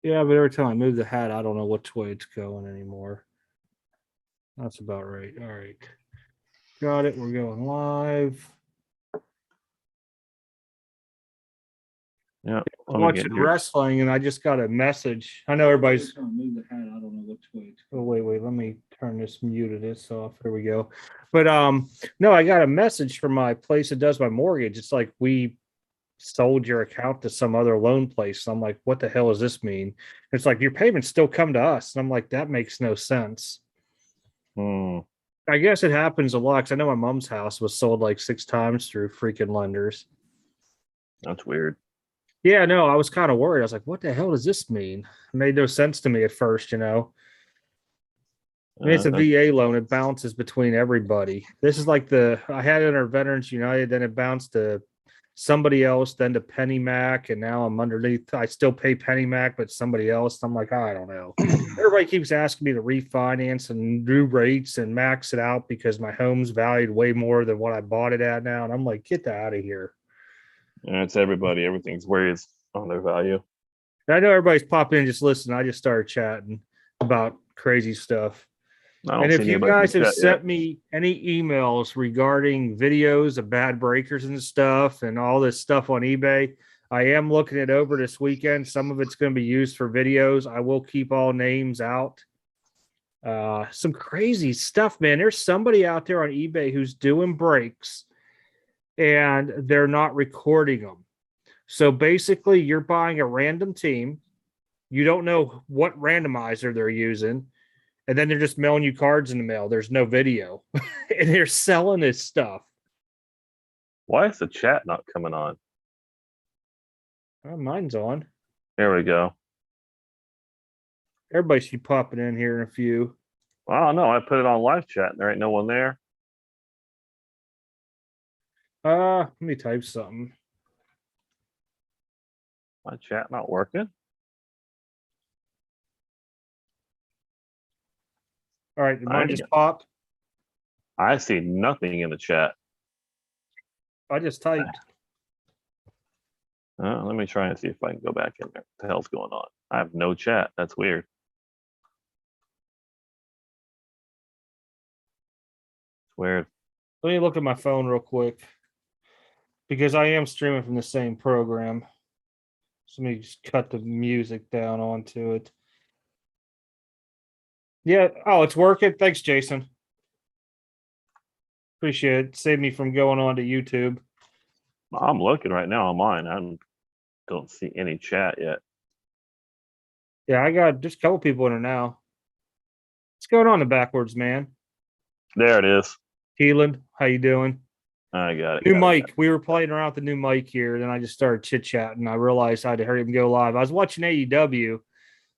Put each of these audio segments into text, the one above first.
Yeah, but every time I move the hat, I don't know which way it's going anymore. That's about right. All right. Got it. We're going live. Yeah. Watching wrestling, and I just got a message. I know everybody's trying to move the hat. I don't know which way it's going. Oh, wait. Let me turn this mute of this off. There we go. But no, I got a message from my place that does my mortgage. It's like we sold your account to some other loan place. I'm like, what the hell does this mean? It's like your payments still come to us. And I'm like, that makes no sense. I guess it happens a lot because I know my mom's house was sold like 6 times through freaking lenders. That's weird. Yeah, no, I was kind of worried. I was like, what the hell does this mean? It made no sense to me at first, you know. I mean, it's a VA loan. It bounces between everybody. This is like I had it under Veterans United, then it bounced to somebody else, then to Penny Mac, and now I'm underneath. I still pay Penny Mac, but somebody else. I'm like, I don't know. Everybody keeps asking me to refinance and do rates and max it out because my home's valued way more than what I bought it at now. And I'm like, get that out of here. And it's everybody. Everything's where it's on their value. I know everybody's popping in just listen. I just started chatting about crazy stuff. And if you guys have sent me any emails regarding videos of bad breakers and stuff and all this stuff on eBay, I am looking it over this weekend. Some of it's going to be used for videos. I will keep all names out. Some crazy stuff, man. There's somebody out there on eBay who's doing breaks and they're not recording them. So basically, you're buying a random team. You don't know what randomizer they're using. And then they're just mailing you cards in the mail. There's no video. And they're selling this stuff. Why is the chat not coming on? Oh, mine's on. There we go. Everybody should be popping in here in a few. I don't know. I put it on live chat and there ain't no one there. Let me type something. My chat not working? All right, did mine just pop? I see nothing in the chat. I just typed. Let me try and see if I can go back in there. What the hell's going on? I have no chat. That's weird. It's weird. Let me look at my phone real quick because I am streaming from the same program. So let me just cut the music down onto it. Yeah. Oh, it's working. Thanks, Jason. Appreciate it. Save me from going on to YouTube. I'm looking right now on mine. I don't see any chat yet. Yeah, I got just a couple people in there now. What's going on in the backwards, man? There it is. Keelan, how you doing? I got it. New mic. We were playing around with the new mic here. Then I just started chit chatting. I realized I had to hurry up and go live. I was watching AEW.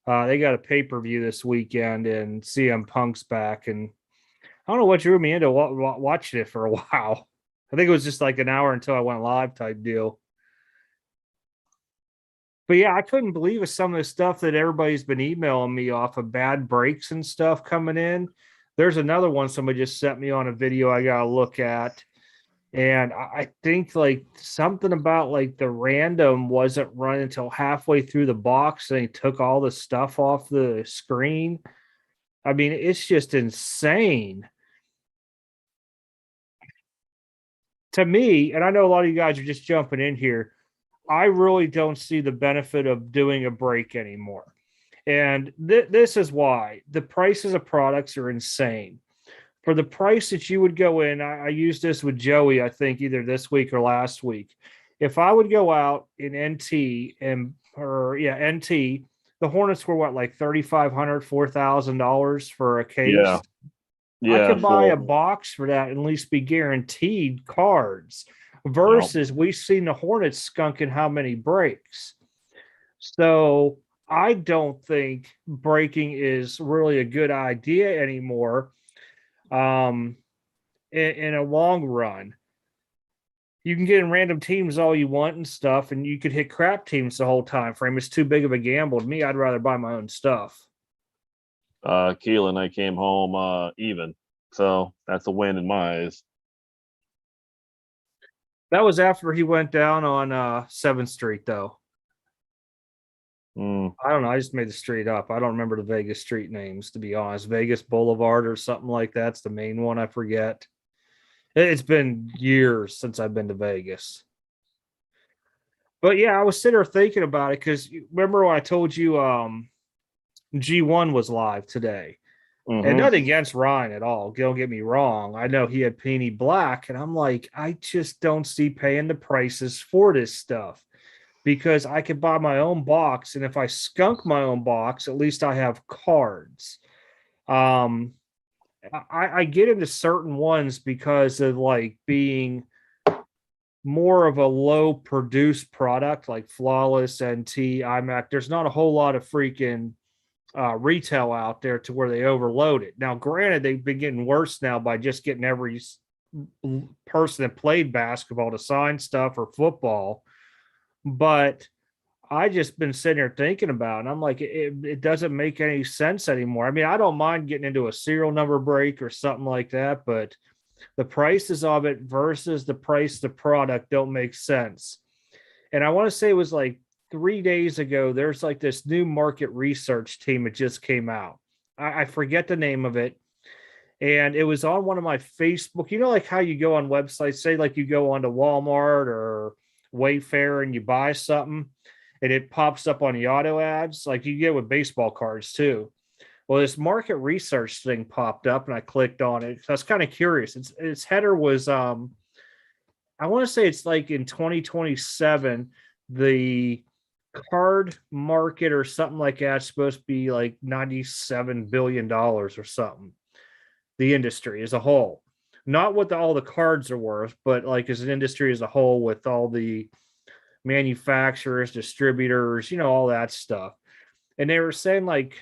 They got a pay-per-view this weekend, and CM Punk's back. And I don't know what drew me into watching it for a while. I think it was just like an hour until I went live type deal. But yeah, I couldn't believe some of the stuff that everybody's been emailing me off of bad breaks and stuff coming in. There's another one somebody just sent me on a video I got to look at. And I think like something about like the random wasn't running until halfway through the box and they took all the stuff off the screen. I mean, it's just insane. To me, and I know a lot of you guys are just jumping in here, I really don't see the benefit of doing a break anymore. And this is why the prices of products are insane. For the price that you would go in, I used this with Joey, I think either this week or last week. If I would go out in NT NT, the Hornets were what, like $3,500, $4,000 for a case? Yeah. I could buy a box for that and at least be guaranteed cards. Versus we've seen the Hornets skunking how many breaks. So I don't think breaking is really a good idea anymore. In a long run, you can get in random teams all you want and stuff, and you could hit crap teams the whole time frame. It's too big of a gamble. To me, I'd rather buy my own stuff. Keelan, I came home even, so that's a win in my eyes. That was after he went down on 7th Street, though. I don't know. I just made the street up. I don't remember the Vegas street names, to be honest. Vegas Boulevard or something like that's the main one. I forget. It's been years since I've been to Vegas. But yeah, I was sitting there thinking about it because remember when I told you G1 was live today. And nothing against Ryan at all. Don't get me wrong. I know he had Peony Black, and I'm like, I just don't see paying the prices for this stuff because I could buy my own box, and if I skunk my own box, at least I have cards. I get into certain ones because of like being more of a low produced product like Flawless, NT, iMac. There's not a whole lot of freaking retail out there to where they overload it. Now, granted, they've been getting worse now by just getting every person that played basketball to sign stuff or football. But I just been sitting here thinking about it, and I'm like, it doesn't make any sense anymore. I mean, I don't mind getting into a serial number break or something like that, but the prices of it versus the price of the product don't make sense. And I want to say it was like 3 days ago, there's like this new market research team. It just came out. I forget the name of it. And it was on one of my Facebook, you know, like how you go on websites, say like you go onto Walmart or Wayfair and you buy something and it pops up on the auto ads, like you get with baseball cards too. Well, this market research thing popped up and I clicked on it. So I was kind of curious. Its header was I want to say it's like in 2027, the card market or something like that is supposed to be like $97 billion or something. The industry as a whole, not what all the cards are worth, but like as an industry as a whole with all the manufacturers, distributors, you know, all that stuff. And they were saying like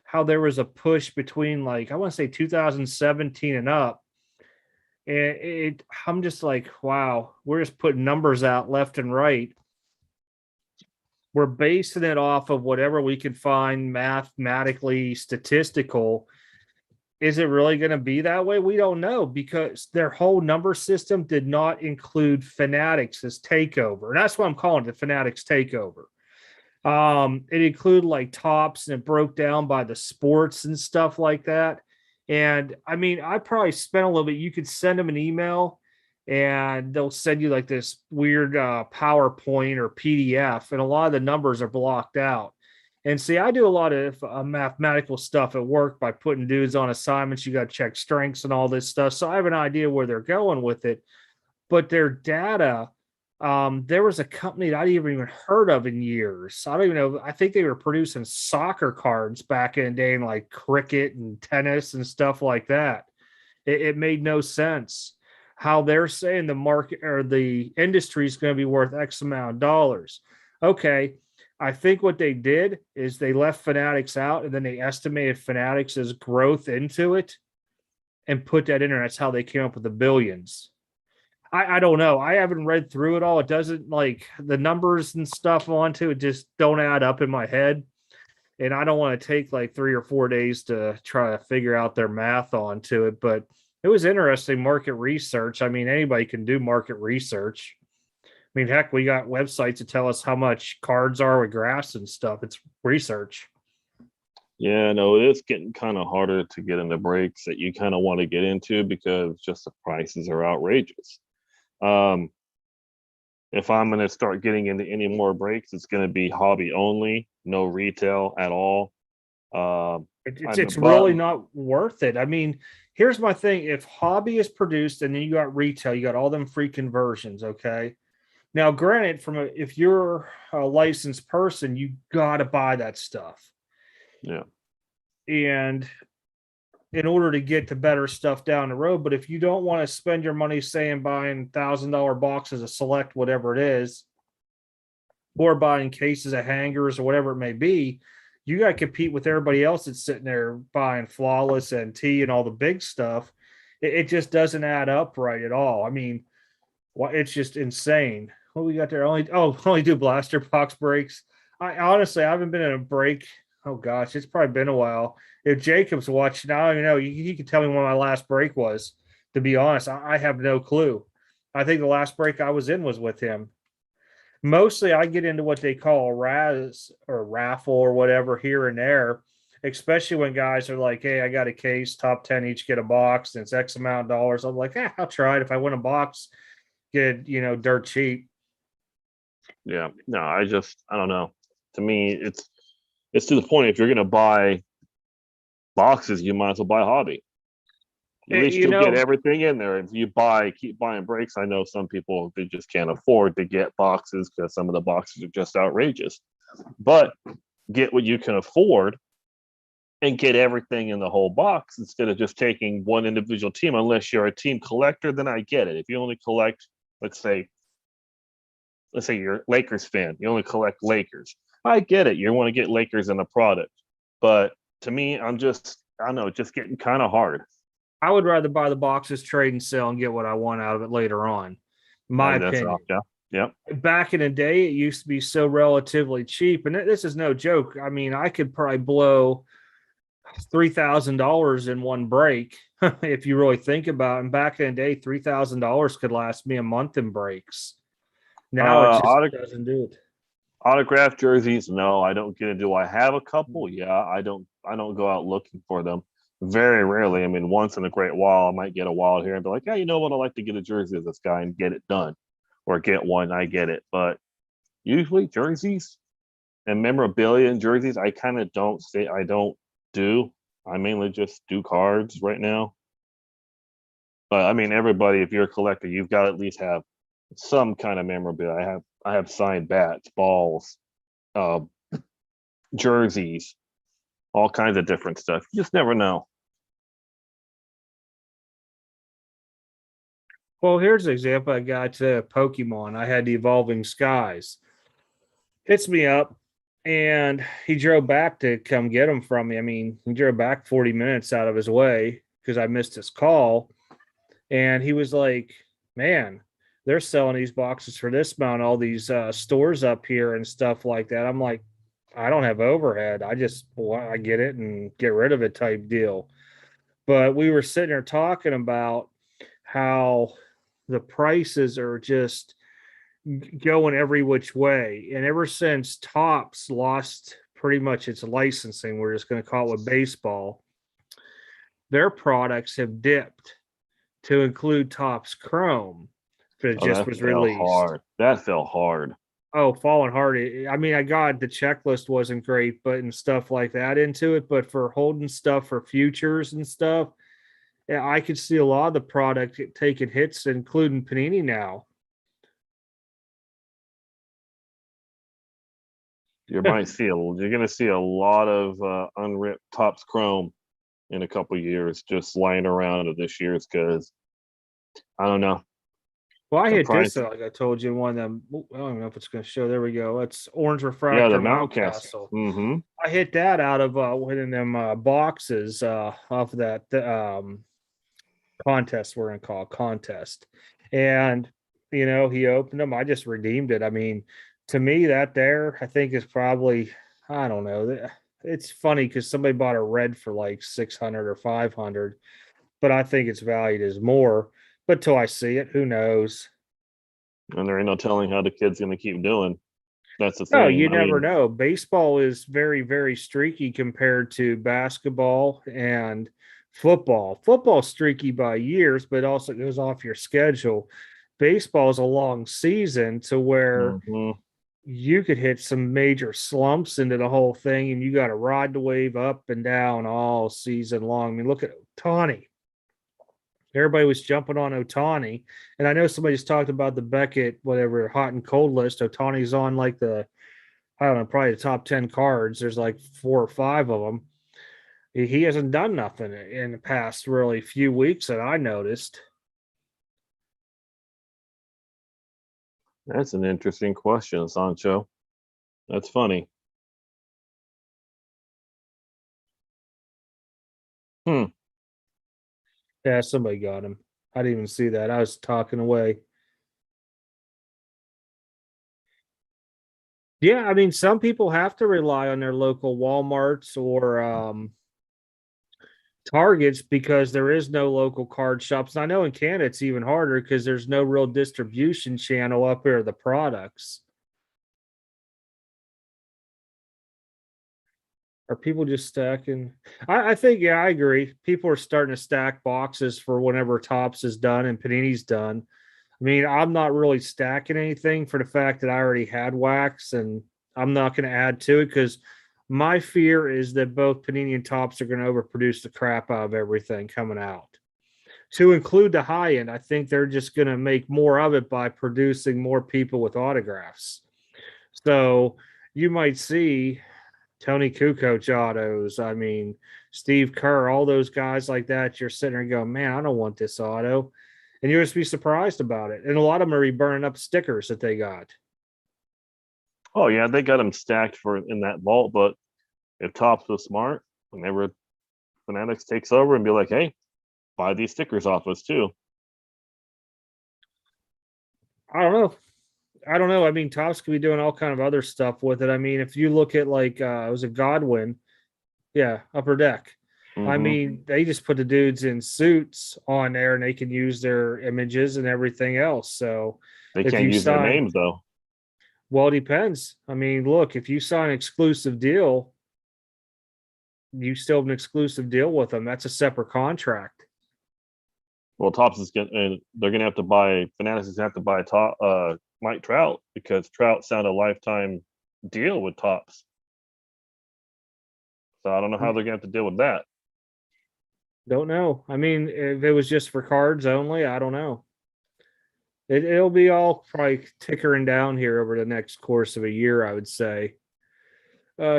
how there was a push between like, I want to say 2017 and up. And I'm just like, wow, we're just putting numbers out left and right. We're basing it off of whatever we can find mathematically statistical. Is it really going to be that way? We don't know because their whole number system did not include Fanatics as takeover. And that's why I'm calling it the Fanatics takeover. It included like tops and it broke down by the sports and stuff like that. And I mean, I probably spent a little bit. You could send them an email and they'll send you like this weird PowerPoint or PDF, and a lot of the numbers are blocked out. And see, I do a lot of mathematical stuff at work by putting dudes on assignments. You got to check strengths and all this stuff. So I have an idea where they're going with it. But their data, there was a company that I didn't even heard of in years. I don't even know. I think they were producing soccer cards back in the day, in like cricket and tennis and stuff like that. It made no sense how they're saying the market or the industry is going to be worth X amount of dollars. Okay. I think what they did is they left Fanatics out and then they estimated Fanatics' growth into it and put that in there. That's how they came up with the billions. I don't know. I haven't read through it all. It doesn't like the numbers and stuff onto it just don't add up in my head. And I don't want to take like 3 or 4 days to try to figure out their math onto it. But it was interesting market research. I mean, anybody can do market research. I mean, heck, we got websites that tell us how much cards are with grass and stuff. It's research. Yeah, no, it is getting kind of harder to get into breaks that you kind of want to get into because just the prices are outrageous. If I'm going to start getting into any more breaks, it's going to be hobby only, no retail at all. It's really not worth it. I mean, here's my thing. If hobby is produced and then you got retail, you got all them free conversions, okay? Now, granted, if you're a licensed person, you got to buy that stuff. Yeah. And in order to get to better stuff down the road, but if you don't want to spend your money, saying buying $1,000 boxes of select whatever it is, or buying cases of hangers or whatever it may be, you got to compete with everybody else that's sitting there buying Flawless and T and all the big stuff. It just doesn't add up right at all. I mean, it's just insane. What we got there? Only do blaster box breaks. I honestly, I haven't been in a break. Oh gosh, it's probably been a while. If Jacob's watching, I don't even know. He can tell me when my last break was. To be honest, I have no clue. I think the last break I was in was with him. Mostly I get into what they call a Raz or raffle or whatever here and there, especially when guys are like, hey, I got a case, top 10 each get a box, and it's X amount of dollars. I'm like, I'll try it. If I win a box, get, dirt cheap. Yeah, no, I don't know. To me, it's to the point. If you're gonna buy boxes, you might as well buy a hobby. At least you'll get everything in there. If you keep buying breaks, I know some people, they just can't afford to get boxes because some of the boxes are just outrageous. But get what you can afford and get everything in the whole box instead of just taking one individual team. Unless you're a team collector, then I get it. If you only collect, let's say you're a Lakers fan, you only collect Lakers. I get it. You want to get Lakers in the product. But to me, I don't know, just getting kind of hard. I would rather buy the boxes, trade and sell, and get what I want out of it later on. My opinion. Yeah. Back in the day, it used to be so relatively cheap, and this is no joke. I mean, I could probably blow $3,000 in one break if you really think about it. And back in the day, $3,000 could last me a month in breaks. Now it just doesn't do it. Autographed jerseys, no, I don't get it. Do I have a couple? Yeah, I don't go out looking for them. Very rarely. I mean, once in a great while, I might get a wild here and be like, yeah, you know what? I'd like to get a jersey of this guy and get it done, or get one. I get it, but usually jerseys and memorabilia and jerseys, I kind of don't say I don't do. I mainly just do cards right now. But I mean, everybody, if you're a collector, you've got to at least have some kind of memorabilia. I have signed bats, balls, jerseys, all kinds of different stuff. You just never know. Well, here's an example. I got Pokemon. I had the Evolving Skies. Hits me up, and he drove back to come get them from me. I mean, he drove back 40 minutes out of his way because I missed his call. And he was like, man, they're selling these boxes for this amount, all these stores up here and stuff like that. I'm like, I don't have overhead. I get it and get rid of it type deal. But we were sitting there talking about how the prices are just going every which way. And ever since Topps lost pretty much its licensing, we're just going to call it with baseball, their products have dipped to include Topps Chrome. It just was released. That fell hard. Oh, falling hard. I mean, I got the checklist wasn't great, but and stuff like that into it. But for holding stuff for futures and stuff, yeah, I could see a lot of the product taking hits, including Panini now. You're going to see a lot of unripped Topps Chrome in a couple of years, just lying around of this year's, because I don't know. Well, I hit this, like I told you, one of them. I don't know if it's going to show. There we go. It's orange refractor. Yeah, the Mountcastle. Mm-hmm. I hit that out of one of them boxes off of that contest. We're going to call contest, and he opened them. I just redeemed it. I mean, to me, that there, I think is probably, I don't know. It's funny because somebody bought a red for like 600 or 500, but I think it's valued as more. But till I see it, who knows? And there ain't no telling how the kid's going to keep doing. That's the thing. No, you never know. Baseball is very, very streaky compared to basketball and football. Football's streaky by years, but also goes off your schedule. Baseball is a long season to where you could hit some major slumps into the whole thing, and you got to ride the wave up and down all season long. I mean, look at Ohtani. Everybody was jumping on Ohtani, and I know somebody's talked about the Beckett, whatever, hot and cold list. Ohtani's on like I don't know, probably the top 10 cards. There's like 4 or 5 of them. He hasn't done nothing in the past really few weeks that I noticed. That's an interesting question, Sancho. That's funny. Yeah, somebody got him. I didn't even see that. I was talking away. Yeah, I mean, some people have to rely on their local Walmarts or Targets because there is no local card shops. And I know in Canada it's even harder because there's no real distribution channel up there of the products. Are people just stacking? I think, yeah, I agree. People are starting to stack boxes for whenever Topps is done and Panini's done. I mean, I'm not really stacking anything for the fact that I already had wax and I'm not going to add to it because my fear is that both Panini and Topps are going to overproduce the crap out of everything coming out. To include the high end, I think they're just going to make more of it by producing more people with autographs. So you might see Tony Kukoc autos. I mean, Steve Kerr, all those guys like that. You're sitting there going, man, I don't want this auto. And you'll just be surprised about it. And a lot of them are burning up stickers that they got. Oh, yeah, they got them stacked for in that vault. But if Topps was smart, whenever Fanatics takes over and be like, hey, buy these stickers off us too. I don't know. I don't know. I mean, Topps could be doing all kind of other stuff with it. I mean, if you look at like it was a Godwin, yeah, Upper Deck. I mean, they just put the dudes in suits on there and they can use their images and everything else. So they if can't you use sign, their names though. Well, it depends. I mean, look, if you sign an exclusive deal, you still have an exclusive deal with them. That's a separate contract. Well, Topps is going they're gonna have to buy Fanatics is gonna have to buy Mike Trout because Trout signed a lifetime deal with Topps. So I don't know how they're gonna have to deal with that. Don't know. I mean, if it was just for cards only, I don't know. It'll be all probably tickering down here over the next course of a year, I would say.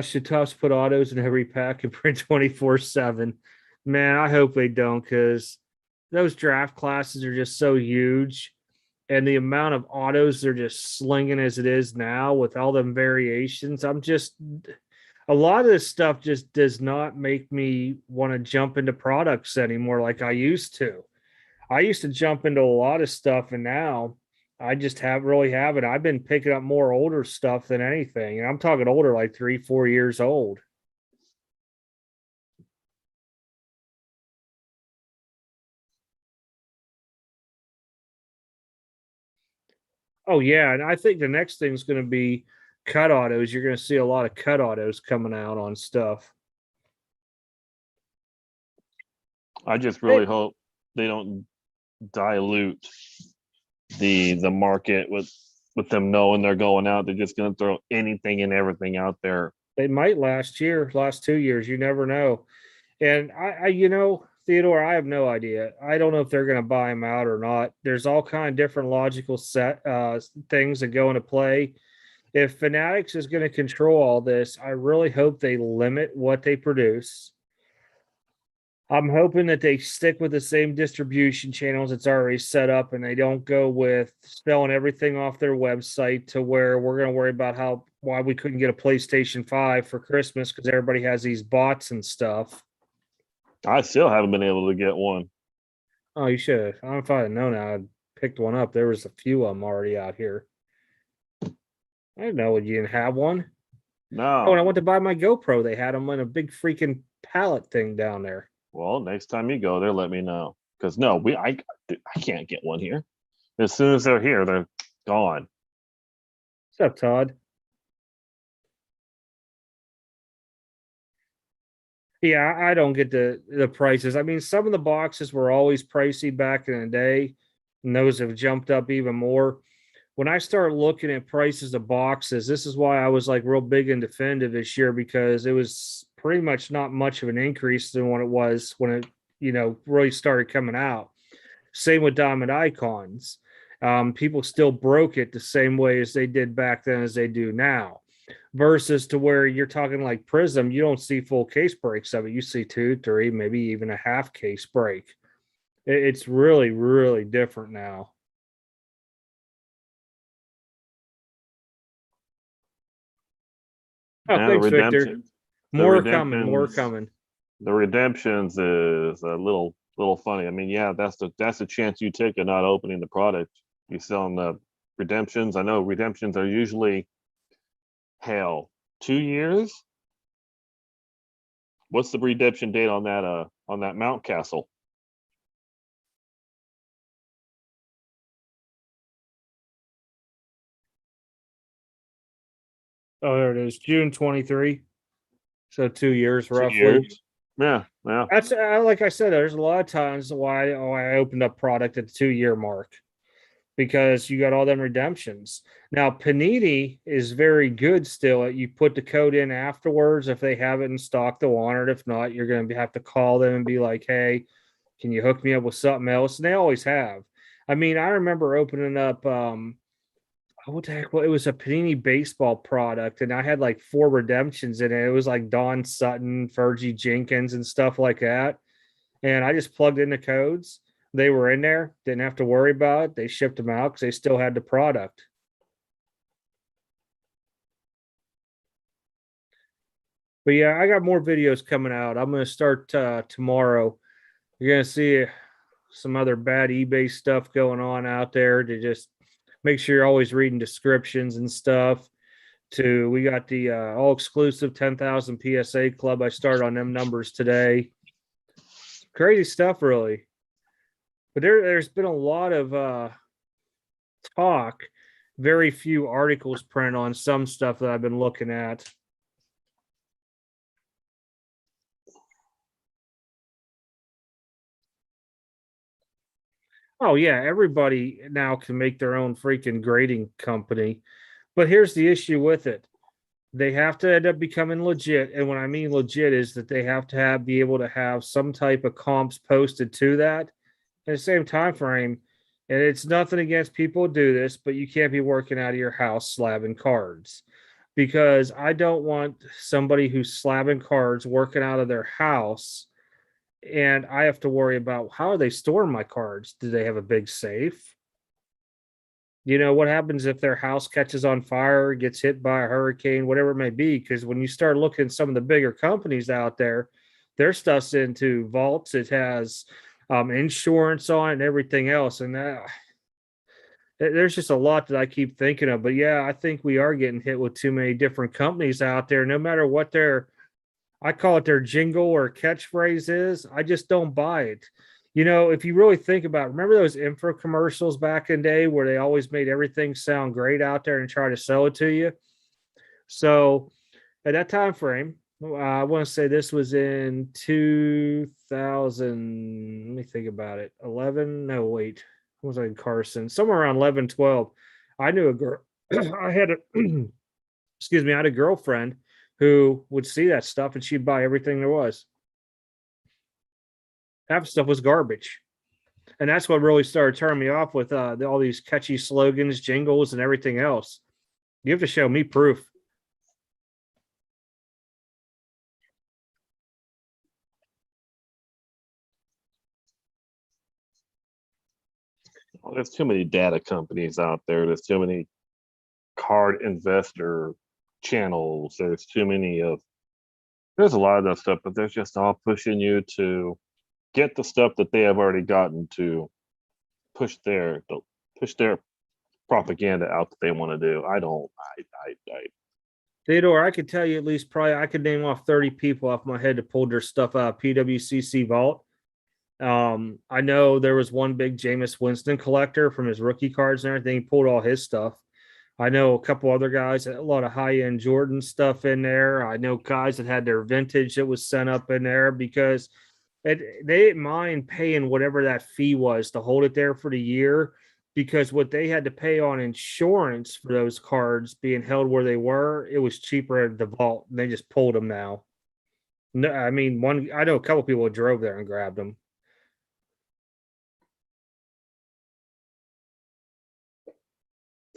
Should Tufts put autos in every pack and print 24/7? Man, I hope they don't because those draft classes are just so huge. And the amount of autos they're just slinging as it is now with all them variations, a lot of this stuff just does not make me want to jump into products anymore like I used to. I used to jump into a lot of stuff, and now I just haven't. I've been picking up more older stuff than anything. And I'm talking older, like 3-4 years old. Oh, yeah. And I think the next thing is going to be cut autos. You're going to see a lot of cut autos coming out on stuff. I just really hope they don't dilute the market with them knowing they're going out. They're just going to throw anything and everything out there. They might last 2 years. You never know. And Theodore, I have no idea. I don't know if they're going to buy him out or not. There's all kind of different logical things that go into play. If Fanatics is going to control all this, I really hope they limit what they produce. I'm hoping that they stick with the same distribution channels it's already set up and they don't go with spelling everything off their website to where we're going to worry about why we couldn't get a PlayStation 5 for Christmas because everybody has these bots and stuff. I still haven't been able to get one. Oh, you should. I don't know if I had known I'd picked one up. There was a few of them already out here. I didn't know you didn't have one. No. Oh, when I went to buy my GoPro, they had them in a big freaking pallet thing down there. Well, next time you go there, let me know. Because no, I can't get one here. As soon as they're here, they're gone. What's up, Todd? Yeah, I don't get the prices. I mean, some of the boxes were always pricey back in the day, and those have jumped up even more. When I start looking at prices of boxes, this is why I was like real big in Defender this year because it was pretty much not much of an increase than what it was when it, really started coming out. Same with Diamond Icons. People still broke it the same way as they did back then as they do now. Versus to where you're talking like Prism, you don't see full case breaks of it. You see 2, 3, maybe even a half case break. It's really, really different now. Oh, thanks, Victor. More coming. The redemptions is a little funny. I mean, yeah, that's the chance you take of not opening the product. You selling the redemptions. I know redemptions are usually 2 years. What's the redemption date on that Mount Castle? Oh, there it is. June 23. So 2 years roughly. 2 years. Yeah. That's like I said, there's a lot of times why I opened up product at the 2 year mark, because you got all them redemptions. Now, Panini is very good still. You put the code in afterwards. If they have it in stock, they'll honor it. If not, you're going to have to call them and be like, hey, can you hook me up with something else? And they always have. I mean, I remember opening up, what the heck? Well, it was a Panini baseball product, and I had like 4 redemptions in it. It was like Don Sutton, Fergie Jenkins, and stuff like that. And I just plugged in the codes. They were in there, didn't have to worry about it. They shipped them out because they still had the product. But yeah, I got more videos coming out. I'm going to start tomorrow. You're going to see some other bad eBay stuff going on out there, to just make sure you're always reading descriptions and stuff. We got the all exclusive 10,000 PSA club. I started on them numbers today. Crazy stuff, really. But there's been a lot of talk, very few articles printed on some stuff that I've been looking at. Oh yeah, everybody now can make their own freaking grading company. But here's the issue with it. They have to end up becoming legit. And what I mean legit is that they have to be able to have some type of comps posted to that in the same time frame. And it's nothing against people who do this, but you can't be working out of your house slabbing cards, because I don't want somebody who's slabbing cards working out of their house, and I have to worry about how are they storing my cards? Do they have a big safe? You know, what happens if their house catches on fire, gets hit by a hurricane, whatever it may be? Because when you start looking at some of the bigger companies out there, their stuff's into vaults. It has insurance on it and everything else. And there's just a lot that I keep thinking of. But yeah, I think we are getting hit with too many different companies out there. No matter what I call it their jingle or catchphrase is, I just don't buy it. You know, if you really think about it, remember those info commercials back in the day where they always made everything sound great out there and try to sell it to you? So at that time frame, I want to say this was in 2000. Let me think about it. 11? No, wait. What was I in Carson? Somewhere around 11, 12. I knew a girl. I had a, excuse me, I had a girlfriend who would see that stuff and she'd buy everything there was. That stuff was garbage. And that's what really started turning me off with all these catchy slogans, jingles, and everything else. You have to show me proof. Well, there's too many data companies out there. There's too many card investor channels. There's a lot of that stuff, but they're just all pushing you to get the stuff that they have already gotten, to push their propaganda out that they want to do. Theodore, I could tell you at least probably I could name off 30 people off my head that pulled their stuff out of PWCC vault. I know there was one big Jameis Winston collector from his rookie cards and everything. He pulled all his stuff. I know a couple other guys, a lot of high-end Jordan stuff in there. I know guys that had their vintage that was sent up in there because they didn't mind paying whatever that fee was to hold it there for the year, because what they had to pay on insurance for those cards being held where they were, it was cheaper at the vault. And they just pulled them now. No, I mean, I know a couple people who drove there and grabbed them.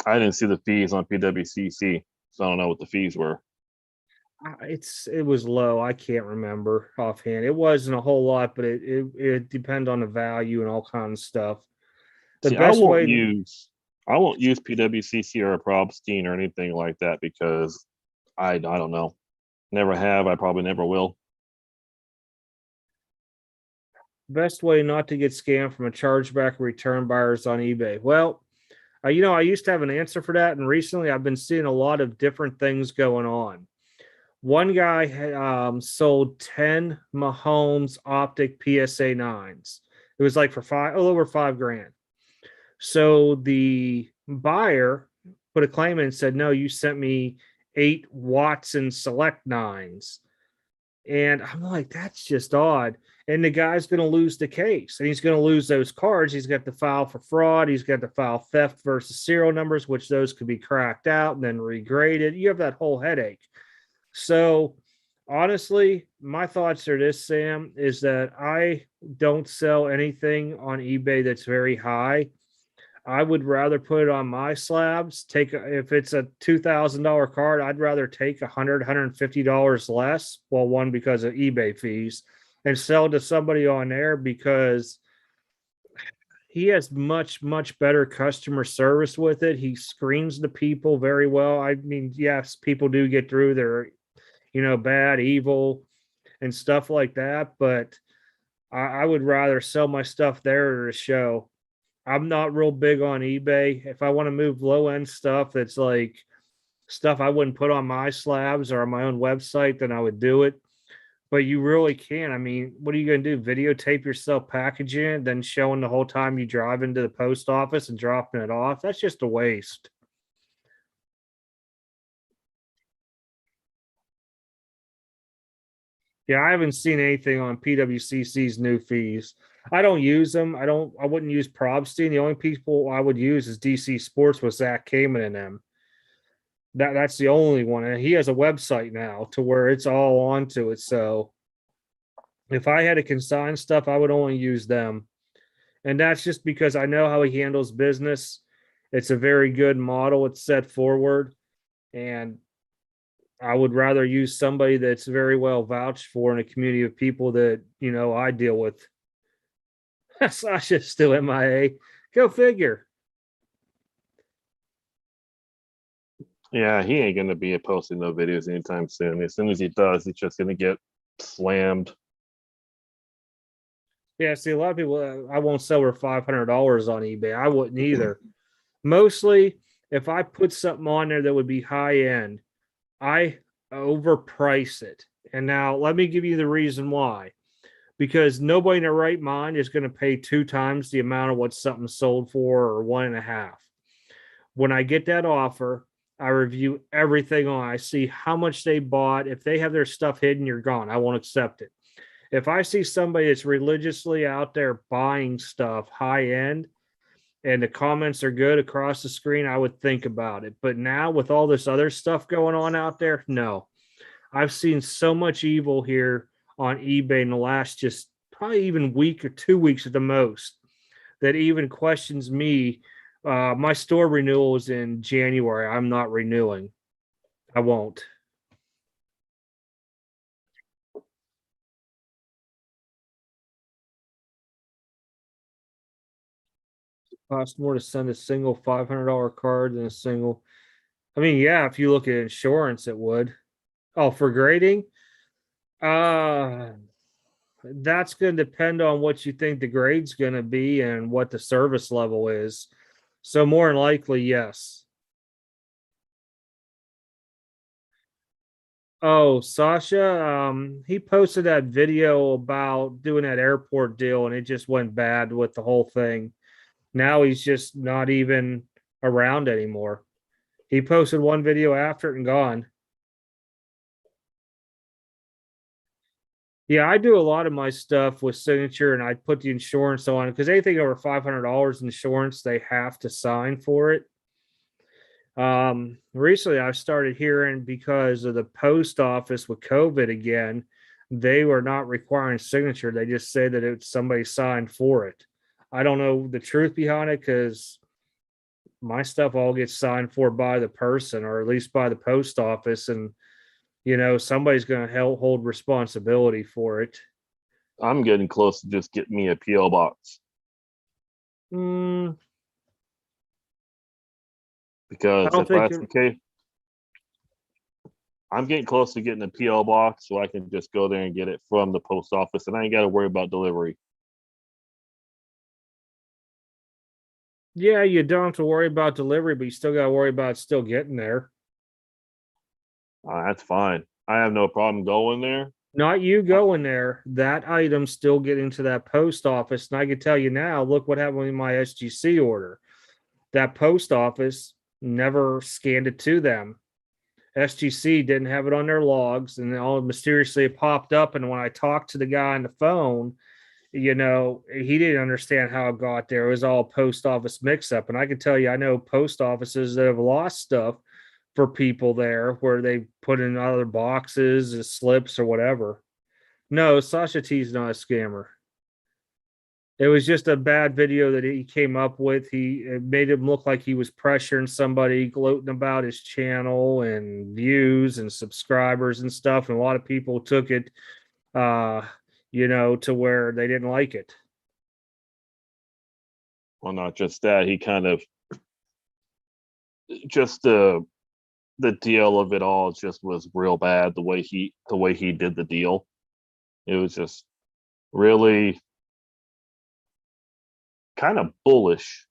I didn't see the fees on PWCC, so I don't know what the fees were. It was low. I can't remember offhand. It wasn't a whole lot, but it depends on the value and all kinds of stuff. I won't use PWCC or a Probstein or anything like that because I don't know. Never have. I probably never will. Best way not to get scammed from a chargeback or return buyers on eBay. Well, I used to have an answer for that, and recently I've been seeing a lot of different things going on. One guy sold 10 Mahomes optic PSA 9s. It was like for a little over $5,000. So the buyer put a claim in and said, no, you sent me 8 Watson Select 9s. And I'm like, that's just odd. And the guy's going to lose the case, and he's going to lose those cards. He's got to file for fraud. He's got to file theft versus serial numbers, which those could be cracked out and then regraded. You have that whole headache. So honestly, my thoughts are this, Sam, is that I don't sell anything on eBay that's very high. I would rather put it on my slabs. If it's a $2,000 card, I'd rather take $150 less. Well, one, because of eBay fees, and sell to somebody on there because he has much better customer service with it. He screens the people very well. I mean, yes, people do get through. They're, bad, evil, and stuff like that. But I would rather sell my stuff there to show. I'm not real big on eBay. If I want to move low end stuff that's like stuff I wouldn't put on my slabs or on my own website, then I would do it. But you really can. I mean, what are you going to do? Videotape yourself packaging it, then showing the whole time you drive into the post office and dropping it off? That's just a waste. Yeah, I haven't seen anything on PWCC's new fees. I don't use them. I wouldn't use Probstein. The only people I would use is DC Sports with Zach Kamen and them. That's the only one. And he has a website now to where it's all onto it. So if I had to consign stuff, I would only use them. And that's just because I know how he handles business. It's a very good model. It's set forward. And I would rather use somebody that's very well vouched for in a community of people that, I deal with. Sasha's still MIA. Go figure. Yeah, he ain't gonna be posting no videos anytime soon. As soon as he does, he's just gonna get slammed. Yeah, see, a lot of people, I won't sell her $500 on eBay. I wouldn't either. Mostly, if I put something on there that would be high end, I overprice it. And now let me give you the reason why. Because nobody in their right mind is going to pay 2 times the amount of what something sold for, or 1.5. When I get that offer, I review everything on. I see how much they bought. If they have their stuff hidden, you're gone. I won't accept it. If I see somebody that's religiously out there buying stuff high end and the comments are good across the screen, I would think about it. But now with all this other stuff going on out there, no. I've seen so much evil here on eBay in the last just probably even week or 2 weeks at the most that even questions me. My store renewal is in January. I'm not renewing. I won't. Cost more to send a single $500 card than a single. I mean, yeah, if you look at insurance, it would. Oh, for grading? That's going to depend on what you think the grade's going to be and what the service level is. So more than likely, yes. Oh, Sasha, he posted that video about doing that airport deal, and it just went bad with the whole thing. Now he's just not even around anymore. He posted one video after it and gone. Yeah, I do a lot of my stuff with signature, and I put the insurance on because anything over $500 insurance, they have to sign for it. Recently I've started hearing because of the post office with COVID again, they were not requiring signature. They just say that it's somebody signed for it. I don't know the truth behind it because my stuff all gets signed for by the person, or at least by the post office, and somebody's going to hold responsibility for it. I'm getting close to just getting me a PO box. Because if that's the case, I'm getting close to getting a PO box so I can just go there and get it from the post office, and I ain't got to worry about delivery. Yeah, you don't have to worry about delivery, but you still got to worry about still getting there. That's fine. I have no problem going there. Not you going there. That item still getting to that post office. And I can tell you now, look what happened with my SGC order. That post office never scanned it to them. SGC didn't have it on their logs, and all mysteriously it popped up. And when I talked to the guy on the phone, he didn't understand how it got there. It was all post office mix up. And I can tell you, I know post offices that have lost stuff for people there where they put in other boxes, slips, or whatever. No, Sasha T's not a scammer. It was just a bad video that he came up with. It made him look like he was pressuring somebody, gloating about his channel and views and subscribers and stuff. And a lot of people took it, to where they didn't like it. Well, not just that. He kind of just the deal of it all just was real bad. The way he did the deal, it was just really kind of bullish.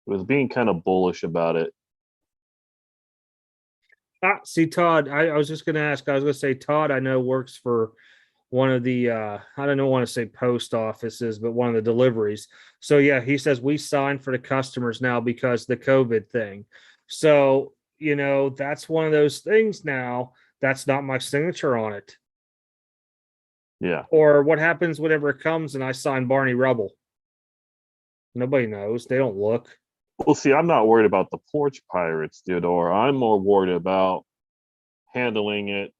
It was being kind of bullish about it. See, Todd, I was just going to ask. I was going to say, Todd, I know works for one of the, I don't want to say post offices, but one of the deliveries. So, yeah, he says we signed for the customers now because the COVID thing. So, that's one of those things now. That's not my signature on it. Yeah. Or what happens whenever it comes and I sign Barney Rubble? Nobody knows. They don't look. Well, see, I'm not worried about the porch pirates, Theodore. I'm more worried about handling it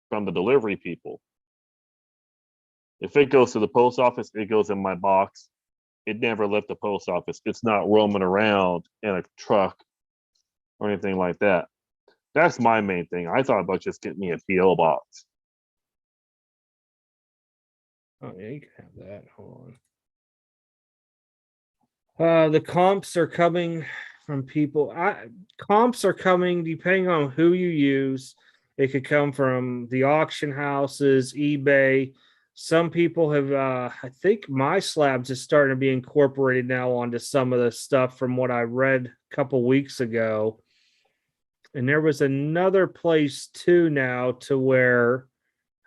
from the delivery people. If it goes to the post office, it goes in my box. It never left the post office. It's not roaming around in a truck or anything like that. That's my main thing. I thought about just getting me a PO box. Oh, yeah, you can have that. Hold on. The comps are coming from people. Comps are coming depending on who you use. It could come from the auction houses, eBay. Some people have, I think my Slabs is starting to be incorporated now onto some of the stuff from what I read a couple weeks ago. And there was another place too now to where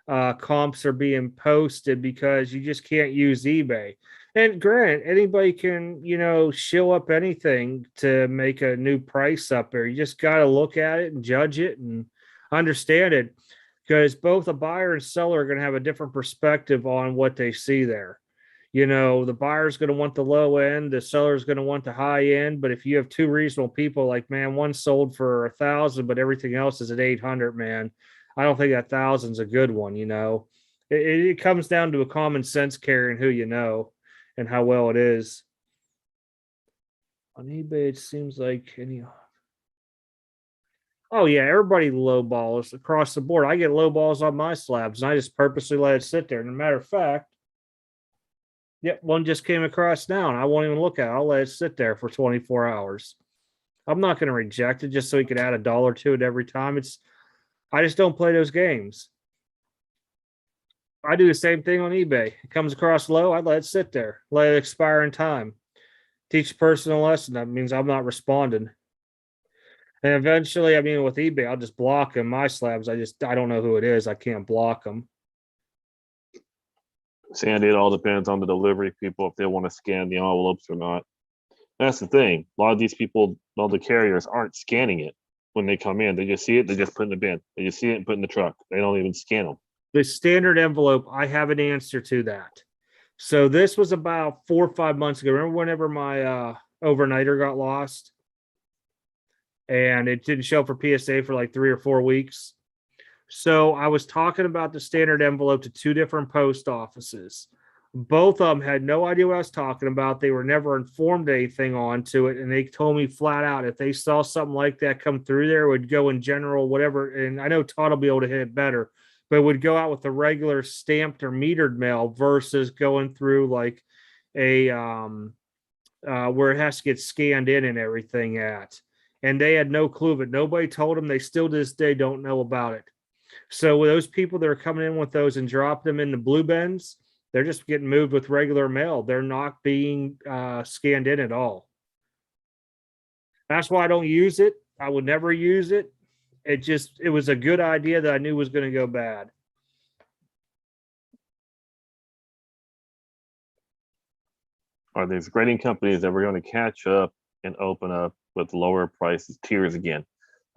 comps are being posted because you just can't use eBay. And granted, anybody can, show up anything to make a new price up there. You just got to look at it and judge it and understand it, because both a buyer and seller are going to have a different perspective on what they see there. The buyer's going to want the low end, the seller's going to want the high end. But if you have two reasonable people, like, man, one sold for 1,000, but everything else is at 800, man, I don't think that 1,000's a good one. It comes down to a common sense carrying who you know and how well it is. On eBay, it seems like oh yeah, everybody low balls across the board. I get low balls on my Slabs, and I just purposely let it sit there. And a matter of fact, yep, one just came across now, and I won't even look at it. I'll let it sit there for 24 hours. I'm not going to reject it just so you can add $1 to it every time. I just don't play those games. I do the same thing on eBay. It comes across low, I let it sit there, let it expire in time. Teach a person a lesson. That means I'm not responding. And eventually, with eBay, I'll just block them. My Slabs, I don't know who it is. I can't block them. Sandy, it all depends on the delivery people if they want to scan the envelopes or not. That's the thing. A lot of these people, all the carriers, aren't scanning it when they come in. They just see it, they just put it in the bin. They just see it and put it in the truck. They don't even scan them. The standard envelope, I have an answer to that. So this was about 4 or 5 months ago. Remember whenever my overnighter got lost and it didn't show up for PSA for like 3 or 4 weeks? So I was talking about the standard envelope to 2 different post offices. Both of them had no idea what I was talking about. They were never informed anything onto it. And they told me flat out, if they saw something like that come through there, it would go in general, whatever. And I know Todd will be able to hit it better, but it would go out with the regular stamped or metered mail versus going through like a, where it has to get scanned in and everything at. And they had no clue of it. Nobody told them. They still to this day don't know about it. So with those people that are coming in with those and drop them in the blue bins, they're just getting moved with regular mail. They're not being scanned in at all. That's why I don't use it. I would never use it. It was a good idea that I knew was going to go bad. Are these grading companies ever going to catch up and open up with lower prices tiers again?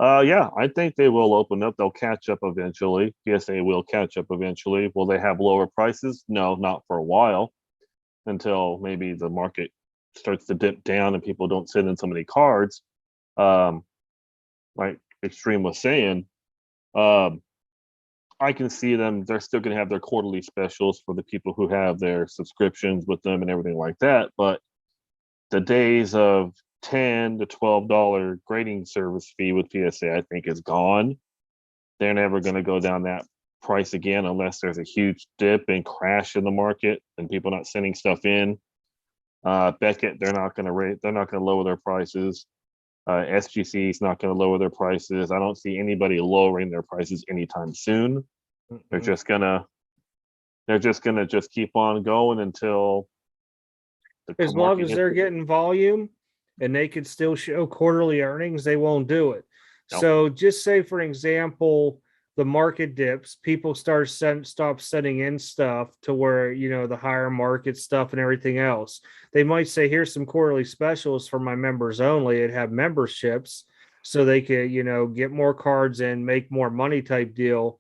Yeah, I think they will open up. They'll catch up eventually. PSA will catch up eventually. Will they have lower prices? No, not for a while, until maybe the market starts to dip down and people don't send in so many cards. Um, like eXtreme was saying, um, I can see them. They're still going to have their quarterly specials for the people who have their subscriptions with them and everything like that. But the days of $10 to $12 grading service fee with PSA, I think, is gone. They're never going to go down that price again unless there's a huge dip and crash in the market and people not sending stuff in. Beckett, they're not going to rate. They're not going to lower their prices. SGC is not going to lower their prices. I don't see anybody lowering their prices anytime soon. They're just gonna just keep on going until as long as they're getting volume and they can still show quarterly earnings, they won't do it. Nope. So just say, for example, the market dips, people stop sending in stuff to where, you know, the higher market stuff and everything else. They might say, here's some quarterly specials for my members only, and have memberships so they can, you know, get more cards and make more money type deal.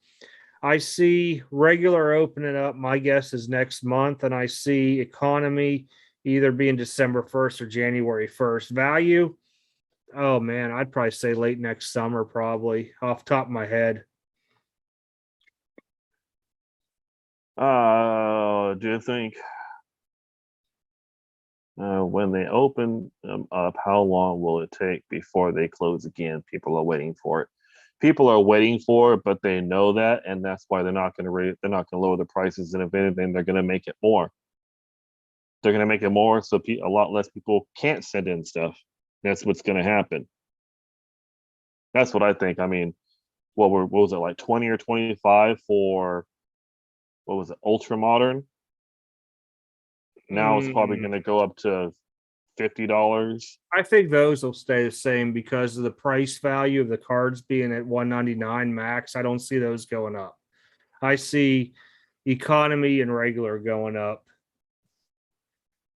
I see regular opening up, my guess is next month, and I see economy either being December 1st or January 1st. Value, oh man, I'd probably say late next summer, probably off top of my head. Do you think when they open up, how long will it take before they close again? People are waiting for it. People are waiting for it, but they know that, and that's why they're not going to they're not going to lower the prices. And if anything, they're going to make it more. They're going to make it more, so a lot less people can't send in stuff. That's what's going to happen. That's what I think. I mean, what was it, like 20 or 25 for what was it, ultra modern? Now it's probably going to go up to $50. I think those will stay the same because of the price value of the cards being at $199 max. I don't see those going up. I see economy and regular going up.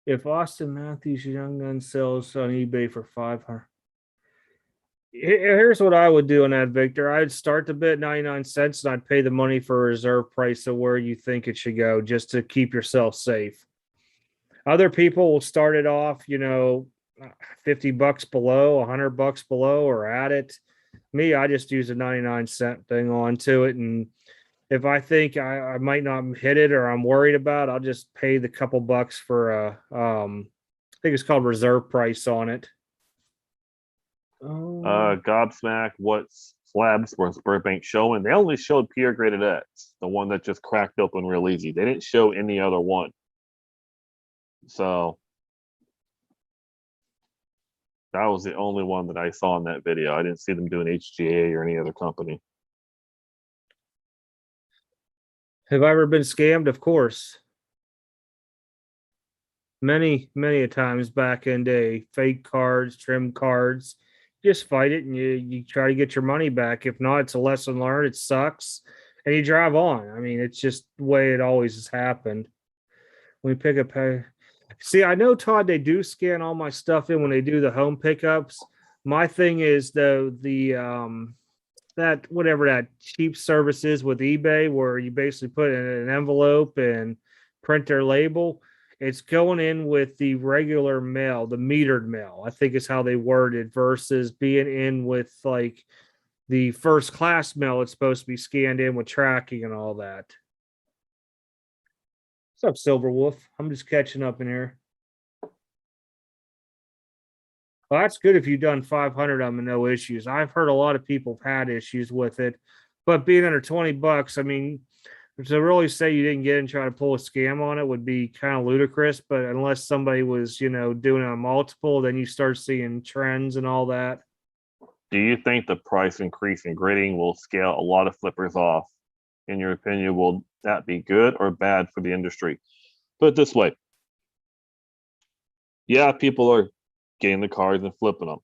If Austin Matthews Young Gun sells on eBay for 500, here's what I would do on that, Victor. I'd start the bid 99 cents and I'd pay the money for a reserve price of where you think it should go, just to keep yourself safe. Other people will start it off, you know, $50 below, $100 below, or at it. Me, I just use a 99-cent thing onto it. And if I think I might not hit it or I'm worried about, I'll just pay the couple bucks for I think it's called reserve price on it. Gobsmack, what's Slabs was Burbank showing? They only showed Pure Graded X, the one that just cracked open real easy. They didn't show any other one. So that was the only one that I saw in that video. I didn't see them doing HGA or any other company. Have I ever been scammed? Of course. Many a times back in day, fake cards, trim cards. Just fight it and you try to get your money back. If not, it's a lesson learned. It sucks. And you drive on. I mean, it's just the way it always has happened. When we pick up see, I know, Todd, they do scan all my stuff in when they do the home pickups. My thing is, though, the that whatever that cheap service is with eBay, where you basically put in an envelope and print their label, it's going in with the regular mail, the metered mail, I think is how they word it, versus being in with like the first class mail. It's supposed to be scanned in with tracking and all that. What's up, Silver Wolf? I'm just catching up in here. Well, that's good if you've done 500 of them and no issues. I've heard a lot of people have had issues with it, but being under 20 bucks, I mean, to really say you didn't get it and try to pull a scam on it would be kind of ludicrous. But unless somebody was, you know, doing it on multiple, then you start seeing trends and all that. Do you think the price increase in grading will scale a lot of flippers off? In your opinion, will that be good or bad for the industry? Put it this way. Yeah, people are getting the cards and flipping them.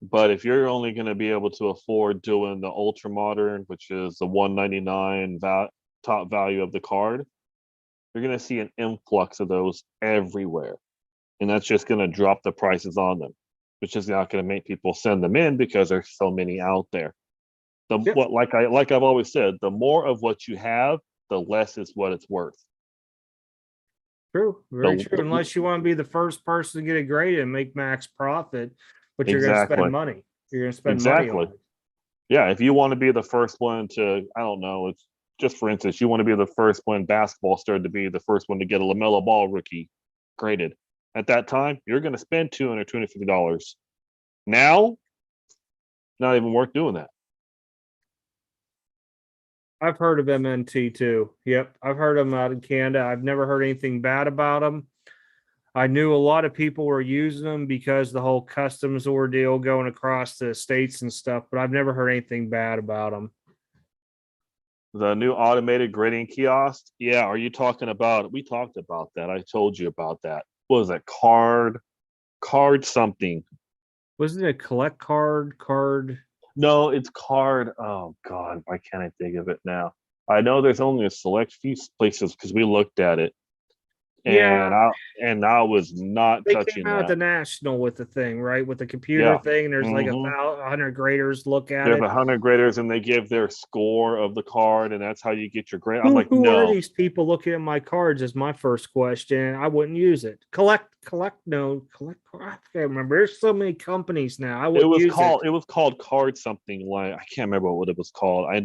But if you're only going to be able to afford doing the ultra modern, which is the $199 top value of the card, you're going to see an influx of those everywhere. And that's just going to drop the prices on them. which is not going to make people send them in because there's so many out there. Yep. Like I've always said, the more of what you have, the less is what it's worth. True, very true. Unless you want to be the first person to get it graded and make max profit, but you're going to spend money. You're going to spend money on it. Yeah, if you want to be the first one to, I don't know, it's just for instance, you want to be the first when basketball started to be the first one to get a LaMelo Ball rookie graded. At that time, you're going to spend $200, $250. Now, not even worth doing that. I've heard of MNT too. Yep, I've heard them out in Canada. I've never heard anything bad about them. I knew a lot of people were using them because the whole customs ordeal going across the states and stuff, but I've never heard anything bad about them. The new automated grading kiosk. Yeah, are you talking about? We talked about that. I told you about that. What was that? Card something. Wasn't it collect card? No, it's card. Oh God, why can't I think of it now? I know there's only a select few places because we looked at it. And I was not touching that. They came out at the National with the thing, right? With the computer thing, and there's like 100 graders look at it. There's 100 graders, and they give their score of the card, and that's how you get your grade. I'm like, who are these people looking at my cards? Is my first question. I wouldn't use it. Collect. I can't remember. There's so many companies now. It was called card something like I can't remember what it was called. I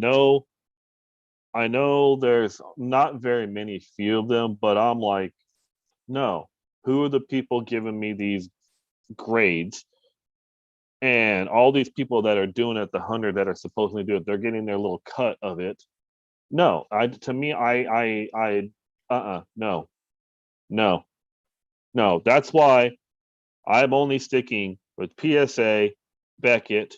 know there's not very many few of them, but I'm like, no, who are the people giving me these grades? And all these people that are doing it, the 100 that are supposedly doing it, they're getting their little cut of it. No, no. That's why I'm only sticking with PSA, Beckett,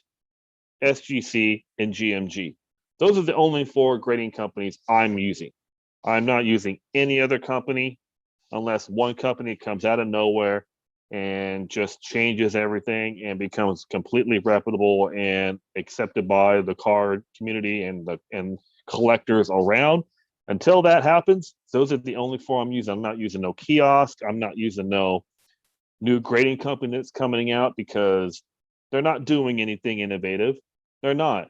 SGC, and GMG. Those are the only 4 grading companies I'm using. I'm not using any other company unless one company comes out of nowhere and just changes everything and becomes completely reputable and accepted by the card community and collectors around. Until that happens, those are the only 4 I'm using. I'm not using no kiosk. I'm not using no new grading company that's coming out because they're not doing anything innovative. They're not.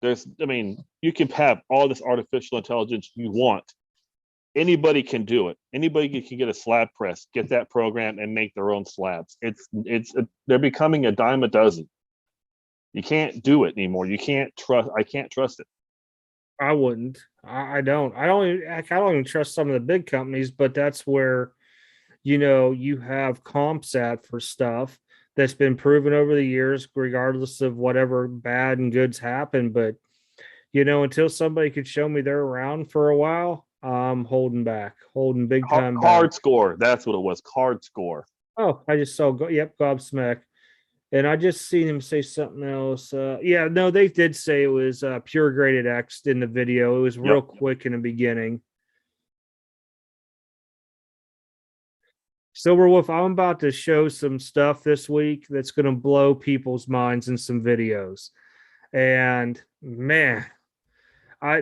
You can have all this artificial intelligence you want. Anybody can do it. Anybody can get a slab press, get that program, and make their own slabs. They're becoming a dime a dozen. You can't do it anymore. I can't trust it. I wouldn't. I don't even trust some of the big companies, but that's where, you have comps at for stuff that's been proven over the years, regardless of whatever bad and goods happen. But, until somebody could show me they're around for a while, I'm holding big time Card back. Score. That's what it was. Card Score. Oh, I just saw, Gobsmack. And I just seen him say something else. They did say it was pure graded X in the video. It was real quick in the beginning. Silver Wolf, I'm about to show some stuff this week that's going to blow people's minds in some videos. And man,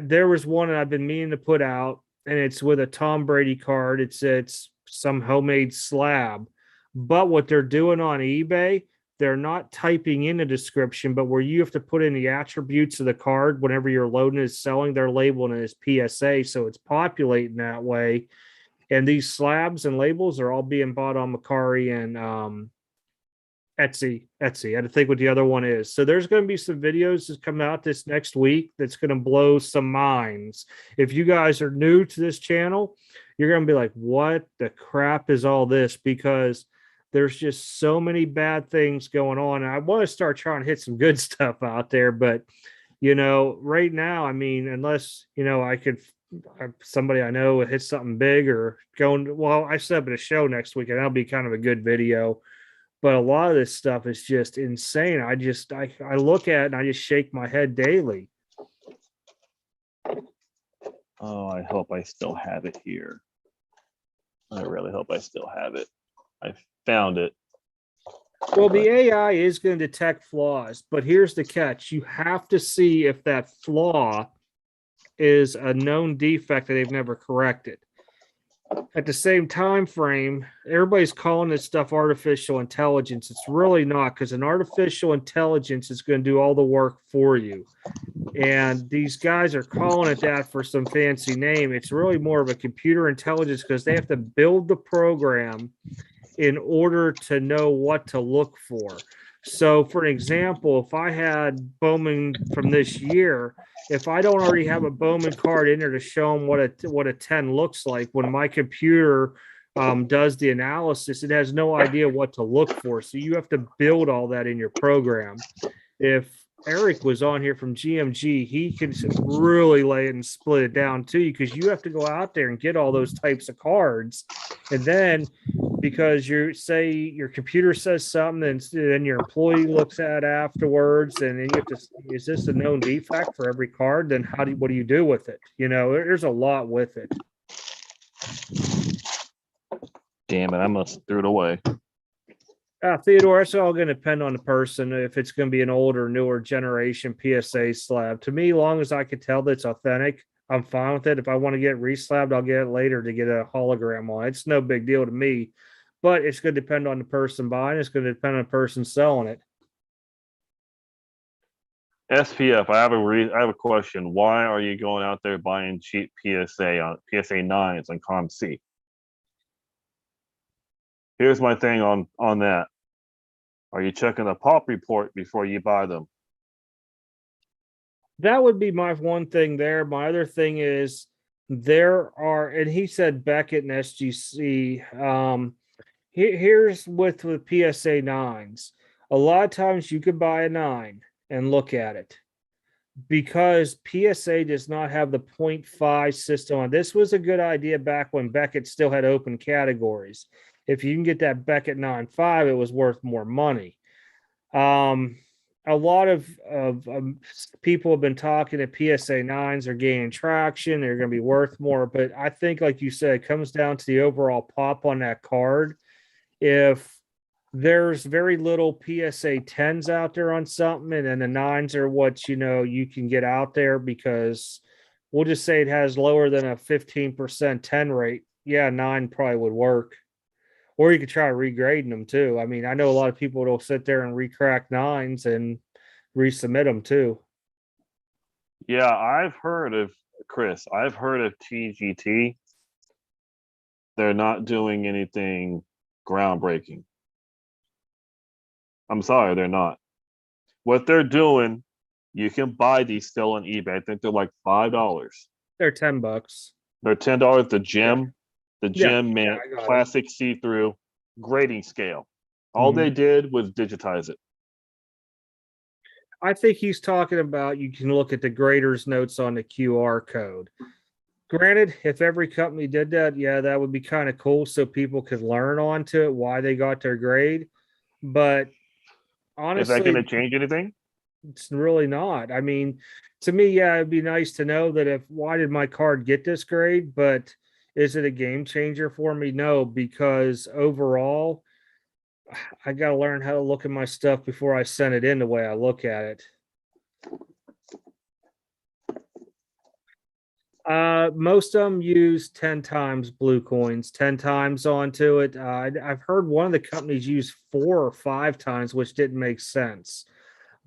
there was one that I've been meaning to put out, and it's with a Tom Brady card. It's some homemade slab. But what they're doing on eBay, they're not typing in a description, but where you have to put in the attributes of the card whenever you're loading and selling, they're labeling it as PSA. So it's populating that way. And these slabs and labels are all being bought on Mercari and Etsy. I had to think what the other one is. So there's going to be some videos that come out this next week that's going to blow some minds. If you guys are new to this channel, you're going to be like, what the crap is all this? Because there's just so many bad things going on. And I want to start trying to hit some good stuff out there. But, right now, unless, I could somebody I know hit something big or I set up at a show next week and that'll be kind of a good video. But a lot of this stuff is just insane. I look at it and I just shake my head daily. Oh, I hope I still have it here. I really hope I still have it. I found it. Well, the AI is going to detect flaws, but here's the catch. You have to see if that flaw is a known defect that they've never corrected. at the same time frame, everybody's calling this stuff artificial intelligence. It's really not, because an artificial intelligence is going to do all the work for you. And these guys are calling it that for some fancy name. It's really more of a computer intelligence, because they have to build the program in order to know what to look for. So, for an example, if I had Bowman from this year, if I don't already have a Bowman card in there to show them what a 10 looks like, when my computer does the analysis, it has no idea what to look for. So you have to build all that in your program. If Eric was on here from GMG, he can really lay it and split it down to you, because you have to go out there and get all those types of cards. And then because you say your computer says something, and then your employee looks at it afterwards, and then you have to, is this a known defect for every card? Then what do you do with it? You know, there's a lot with it. Damn it, I must threw it away. Theodore, it's all going to depend on the person. If it's going to be an older, newer generation PSA slab, to me, long as I can tell that it's authentic, I'm fine with it. If I want to get it reslabbed, I'll get it later to get a hologram on it. It's no big deal to me, but it's going to depend on the person buying. It's going to depend on the person selling it. SPF, I have a question. Why are you going out there buying cheap PSA 9s on ComC? Here's my thing on that. Are you checking the pop report before you buy them? That would be my one thing there. My other thing is there are, and he said Beckett and SGC. Here's with PSA 9s. A lot of times you could buy a 9 and look at it, because PSA does not have the 0.5 system on. This was a good idea back when Beckett still had open categories. If you can get that Beckett 9.5, it was worth more money. A lot of people have been talking that PSA 9s are gaining traction. They're going to be worth more. But I think, like you said, it comes down to the overall pop on that card. If there's very little PSA 10s out there on something, and then the 9s are what, you can get out there, because we'll just say it has lower than a 15% 10 rate. Yeah, 9 probably would work. Or you could try regrading them too. I mean, I know a lot of people will sit there and recrack 9s and resubmit them too. Yeah, I've heard of TGT. They're not doing anything groundbreaking. I'm sorry, they're not. What they're doing, you can buy these still on eBay. I think they're like $5. They're $10. They're $10. The gem. Yeah. The gem mint, classic see-through grading scale. All they did was digitize it. I think he's talking about, you can look at the grader's notes on the QR code. Granted, if every company did that, yeah, that would be kind of cool, so people could learn onto it, why they got their grade. But honestly, is that going to change anything? It's really not. I mean, to me, yeah, it'd be nice to know that why did my card get this grade? But is it a game changer for me? No, because overall, I got to learn how to look at my stuff before I send it in the way I look at it. Most of them use 10 times blue coins, 10 times onto it. I've heard one of the companies use 4 or 5 times, which didn't make sense.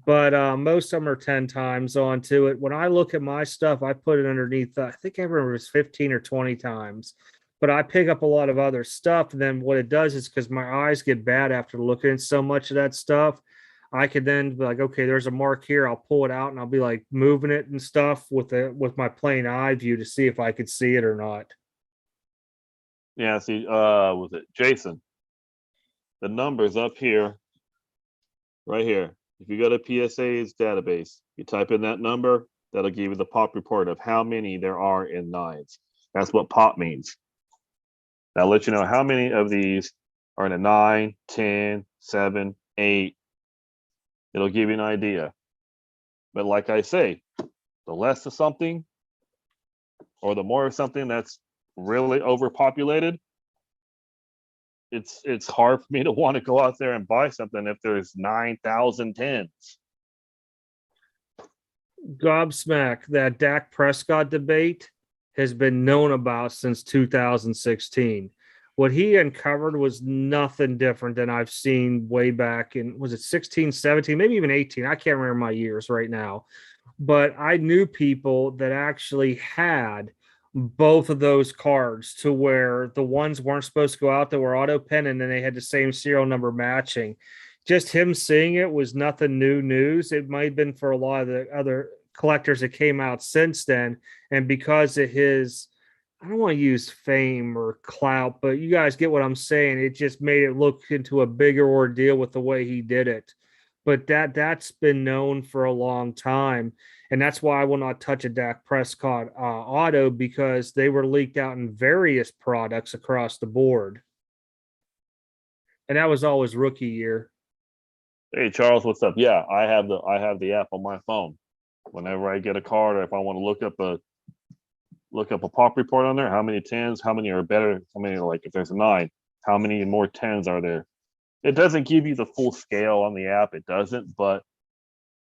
But most of them are 10 times onto it. When I look at my stuff, I put it underneath, I think I remember it was 15 or 20 times. But I pick up a lot of other stuff. And then what it does is, because my eyes get bad after looking at so much of that stuff, I could then be like, okay, there's a mark here. I'll pull it out and I'll be like moving it and stuff with my plain eye view to see if I could see it or not. Yeah, see, was it Jason? The numbers up here, right here. If you go to PSA's database, you type in that number, that'll give you the pop report of how many there are in 9s. That's what pop means. That'll let you know how many of these are in a 9, 10, 7, 8. It'll give you an idea. But like I say, the less of something or the more of something that's really overpopulated, it's hard for me to want to go out there and buy something if there's 9,000 10s. Gobsmack, that Dak Prescott debate, has been known about since 2016. What he uncovered was nothing different than I've seen way back in, was it 16, 17, maybe even 18? I can't remember my years right now. But I knew people that actually had both of those cards, to where the ones weren't supposed to go out that were auto pen, and then they had the same serial number matching. Just him seeing it was nothing new news. It might have been for a lot of the other collectors that came out since then. And because of his, I don't want to use fame or clout, but you guys get what I'm saying. It just made it look into a bigger ordeal with the way he did it. But that's been known for a long time. And that's why I will not touch a Dak Prescott auto, because they were leaked out in various products across the board. And that was always rookie year. Hey Charles, what's up? Yeah, I have the app on my phone. Whenever I get a card, or if I want to look up a pop report on there, how many 10s, how many are better, how many, like if there's a 9, how many more 10s are there? It doesn't give you the full scale on the app, it doesn't, but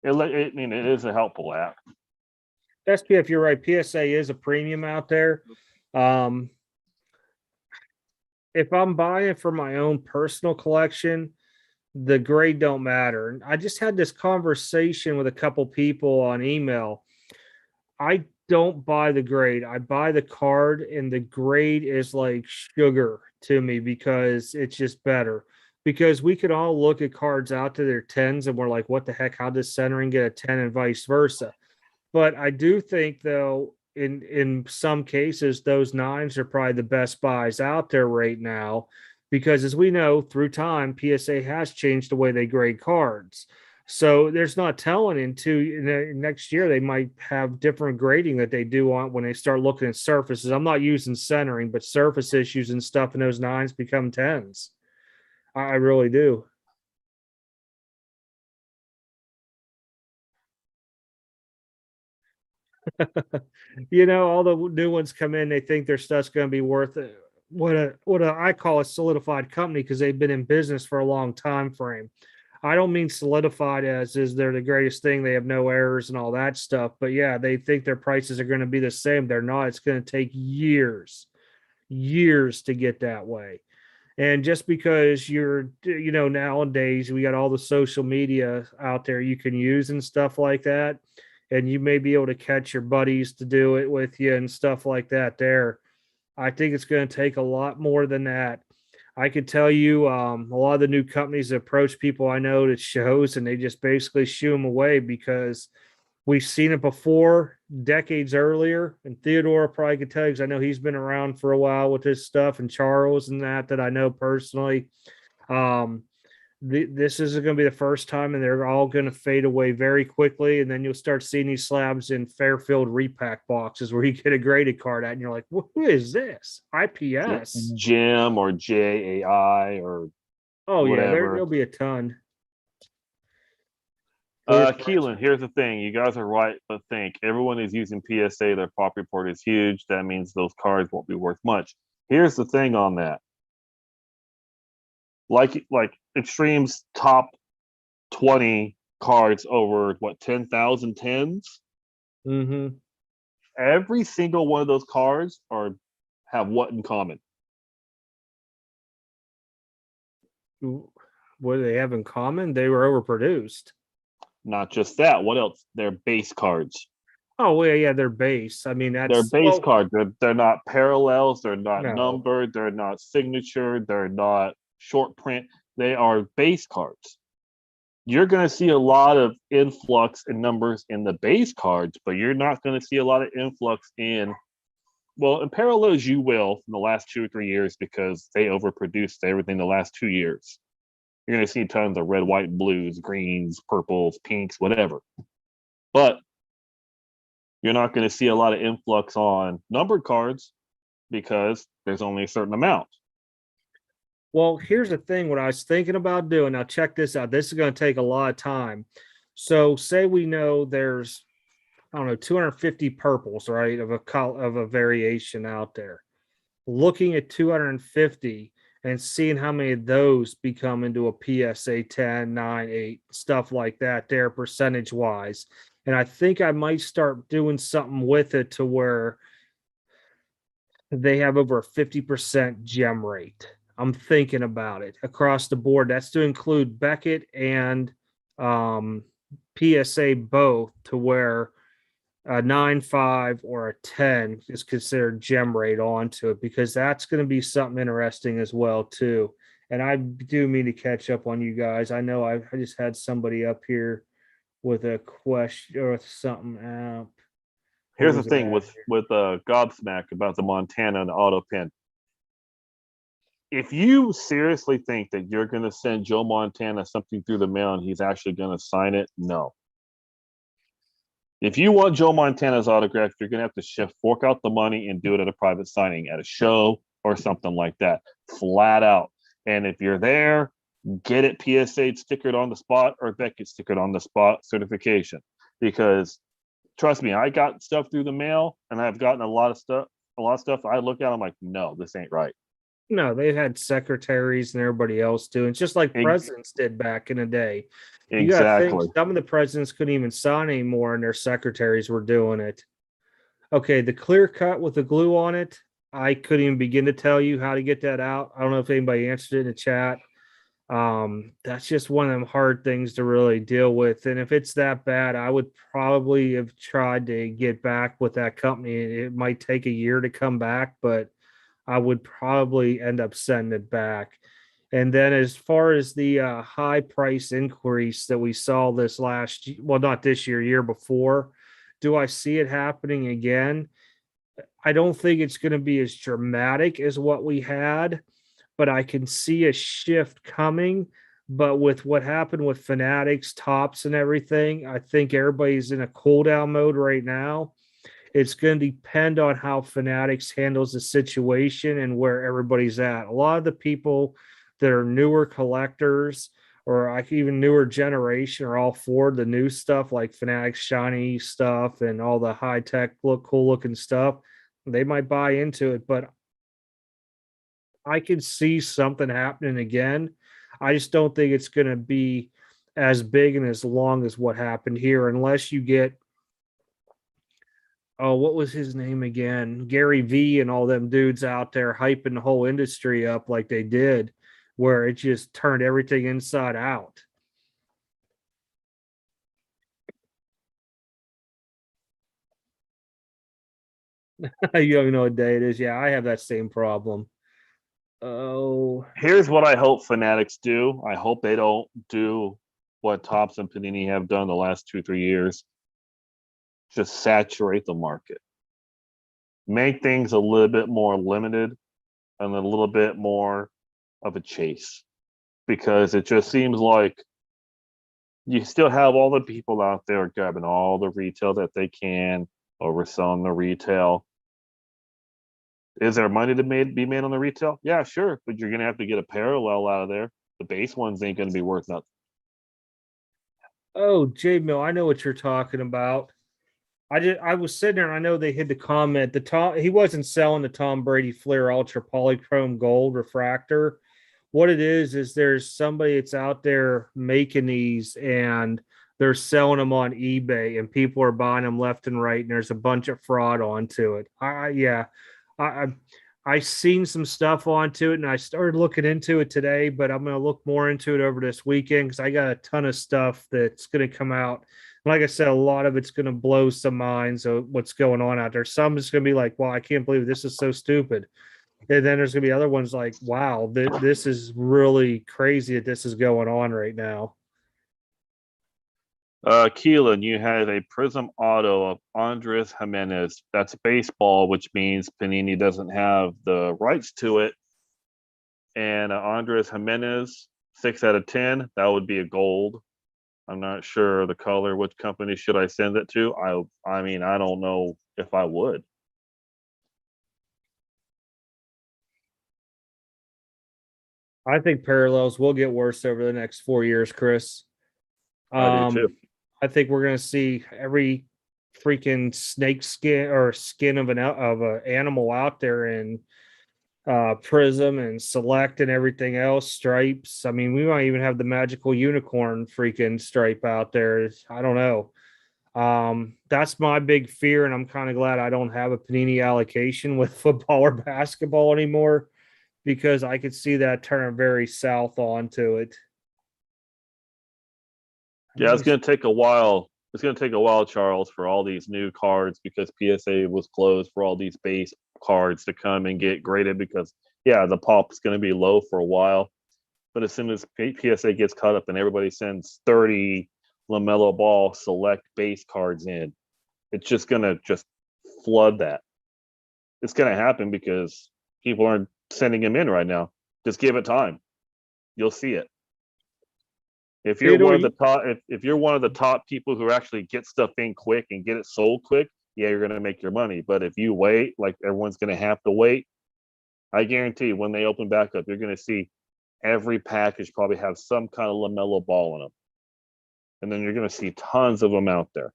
it is a helpful app. SPF, you're right. PSA is a premium out there. If I'm buying for my own personal collection, the grade don't matter. I just had this conversation with a couple people on email. I don't buy the grade. I buy the card, and the grade is like sugar to me because it's just better. Because we could all look at cards out to their 10s and we're like, what the heck? How does centering get a 10 and vice versa? But I do think, though, in some cases, those 9s are probably the best buys out there right now, because as we know, through time, PSA has changed the way they grade cards. So there's not telling next year they might have different grading that they do on when they start looking at surfaces. I'm not using centering, but surface issues and stuff in those 9s become 10s. I really do. All the new ones come in, they think their stuff's going to be worth it. I call a solidified company, because they've been in business for a long time frame. I don't mean solidified as is they're the greatest thing, they have no errors and all that stuff. But yeah, they think their prices are going to be the same. They're not. It's going to take years to get that way. And just because nowadays we got all the social media out there you can use and stuff like that, and you may be able to catch your buddies to do it with you and stuff like that there. I think it's going to take a lot more than that. I could tell you a lot of the new companies approach people I know at shows, and they just basically shoo them away, because we've seen it before decades earlier. And Theodore probably could tell you, because I know he's been around for a while with his stuff, and Charles and that I know personally. This isn't going to be the first time, and they're all going to fade away very quickly. And then you'll start seeing these slabs in Fairfield repack boxes where you get a graded card at, and you're like, who is this? IPS? Jim or JAI or oh whatever. Yeah, there'll be a ton. Keelan, here's the thing. You guys are right, but think everyone is using PSA. Their pop report is huge. That means those cards won't be worth much. Here's the thing on that. Like eXtreme's top 20 cards over 10,000 10s. Mm-hmm. Every single one of those cards have what in common? What do they have in common? They were overproduced. Not just that. What else? They're base cards. Oh, yeah, they're base. I mean, they're base cards. They're not parallels. They're not numbered. They're not signature. They're not short print. They are base cards. You're going to see a lot of influx in numbers in the base cards, but you're not going to see a lot of influx in parallels. You will in the last 2 or 3 years, because they overproduced everything the last 2 years. You're going to see tons of red, white, blues, greens, purples, pinks, whatever. But you're not going to see a lot of influx on numbered cards, because there's only a certain amount. Well, here's the thing. What I was thinking about doing, now check this out. This is going to take a lot of time. So say we know there's, 250 purples, right, of a variation out there. Looking at 250 and seeing how many of those become into a PSA 10, 9, 8, stuff like that there, percentage-wise. And I think I might start doing something with it to where they have over a 50% gem rate. I'm thinking about it across the board. That's to include Beckett and PSA both, to where a 9.5 or a 10 is considered gem rate onto it, because that's going to be something interesting as well too. And I do mean to catch up on you guys. I know I just had somebody up here with a question or something up. Here's the thing with Gobsmack about the Montana and the auto pin. If you seriously think that you're going to send Joe Montana something through the mail and he's actually going to sign it, no. If you want Joe Montana's autograph, you're going to have to fork out the money and do it at a private signing at a show or something like that, flat out. And if you're there, get it PSA stickered on the spot or Beckett stickered on the spot certification. Because trust me, I got stuff through the mail, and I've gotten a lot of stuff. I look at, I'm like, no, this ain't right. No, they had secretaries and everybody else doing, just like presidents did back in the day. You got to think, some of the presidents couldn't even sign anymore, and their secretaries were doing it. Okay, the clear cut with the glue on it, I couldn't even begin to tell you how to get that out. I don't know if anybody answered it in the chat. That's just one of them hard things to really deal with. And if it's that bad, I would probably have tried to get back with that company. It might take a year to come back, but I would probably end up sending it back. And then as far as the high price increase that we saw this last, well, not this year before, do I see it happening again? I don't think it's going to be as dramatic as what we had, but I can see a shift coming. But with what happened with Fanatics, Tops, and everything, I think everybody's in a cool down mode right now. It's going to depend on how Fanatics handles the situation and where everybody's at. A lot of the people that are newer collectors, or even newer generation, are all for the new stuff like Fanatics shiny stuff and all the high tech cool looking stuff. They might buy into it, but I can see something happening again. I just don't think it's going to be as big and as long as what happened here, unless you get, oh, what was his name again? Gary V and all them dudes out there hyping the whole industry up like they did, where it just turned everything inside out. You don't know what day it is. Yeah, I have that same problem. Oh, here's what I hope Fanatics do. I hope they don't do what Topps and Panini have done the last 2-3 years. Just saturate the market. Make things a little bit more limited and a little bit more of a chase. Because it just seems like you still have all the people out there grabbing all the retail that they can, overselling the retail. Is there money to be made on the retail? Yeah, sure, but you're gonna have to get a parallel out of there. The base ones ain't gonna be worth nothing. Oh, J Mill, I know what you're talking about. I was sitting there and I know they hit the comment. He wasn't selling the Tom Brady Flair Ultra Polychrome Gold refractor. What it is there's somebody that's out there making these, and they're selling them on eBay, and people are buying them left and right, and there's a bunch of fraud onto it. I seen some stuff onto it, and I started looking into it today, but I'm going to look more into it over this weekend because I got a ton of stuff that's going to come out. Like I said, a lot of it's going to blow some minds of what's going on out there. Some is going to be like, "Well, I can't believe this is so stupid," and then there's going to be other ones like, "Wow, this is really crazy that this is going on right now." Keelan, you have a Prism Auto of Andres Jimenez. That's baseball, which means Panini doesn't have the rights to it. And Andres Jimenez, 6 out of 10. That would be a gold. I'm not sure the color. Which company should I send it to? I mean, I don't know if I would. I think parallels will get worse over the next 4 years, Chris. I do too. I think we're going to see every freaking snake skin or skin of an animal out there in Prism and Select and everything else, stripes. I mean, we might even have the magical unicorn freaking stripe out there. I don't know. That's my big fear, and I'm kind of glad I don't have a Panini allocation with football or basketball anymore, because I could see that turning very south onto it. Yeah, it's going to take a while. It's going to take a while, Charles, for all these new cards, because PSA was closed, for all these base cards to come and get graded, because yeah, the pop is going to be low for a while. But as soon as PSA gets caught up and everybody sends 30 LaMelo Ball select base cards in, it's just going to just flood that. It's going to happen because people aren't sending them in right now. Just give it time. You'll see it. If you're one of the top, if you're one of the top people who actually get stuff in quick and get it sold quick, yeah, you're going to make your money. But if you wait, like everyone's going to have to wait, I guarantee when they open back up, you're going to see every package probably have some kind of LaMelo Ball in them, and then you're going to see tons of them out there.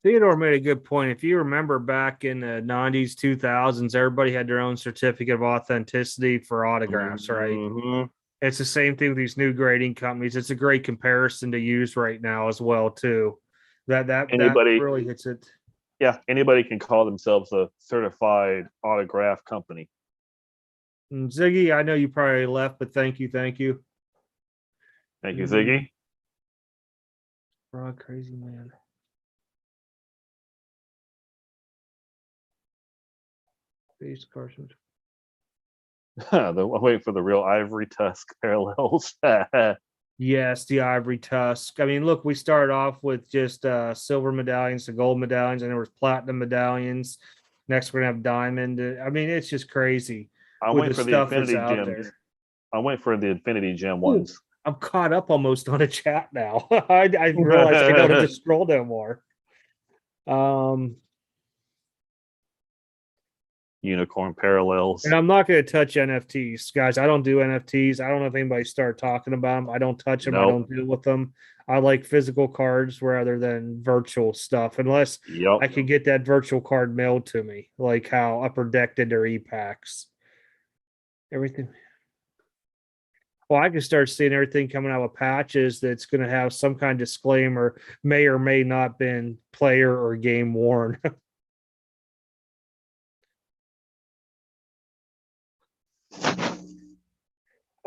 Theodore made a good point. If you remember back in the 90s, 2000s, everybody had their own certificate of authenticity for autographs, right? It's the same thing with these new grading companies. It's a great comparison to use right now as well, too. That really hits it. Yeah, anybody can call themselves a certified autograph company. Ziggy, I know you probably left, but thank you. Thank you, Ziggy. Frog crazy man. Base Carson. I'm waiting for the real ivory tusk parallels. Yes, the ivory tusk. I mean, look, we started off with just silver medallions to gold medallions, and there was platinum medallions. Next, we're gonna have diamond. I mean, it's just crazy. I'm waiting for the Infinity Gems. I'm waiting for the Infinity Gem ones. I'm caught up almost on a chat now. I realized I don't have to scroll no more. Unicorn parallels. And I'm not going to touch NFTs, guys. I don't do NFTs. I don't know if anybody started talking about them. I don't touch them. Nope. I don't deal with them. I like physical cards rather than virtual stuff, unless I could get that virtual card mailed to me, like how Upper Deck did their repacks. Everything. Well, I can start seeing everything coming out with patches that's going to have some kind of disclaimer, may or may not been player or game worn.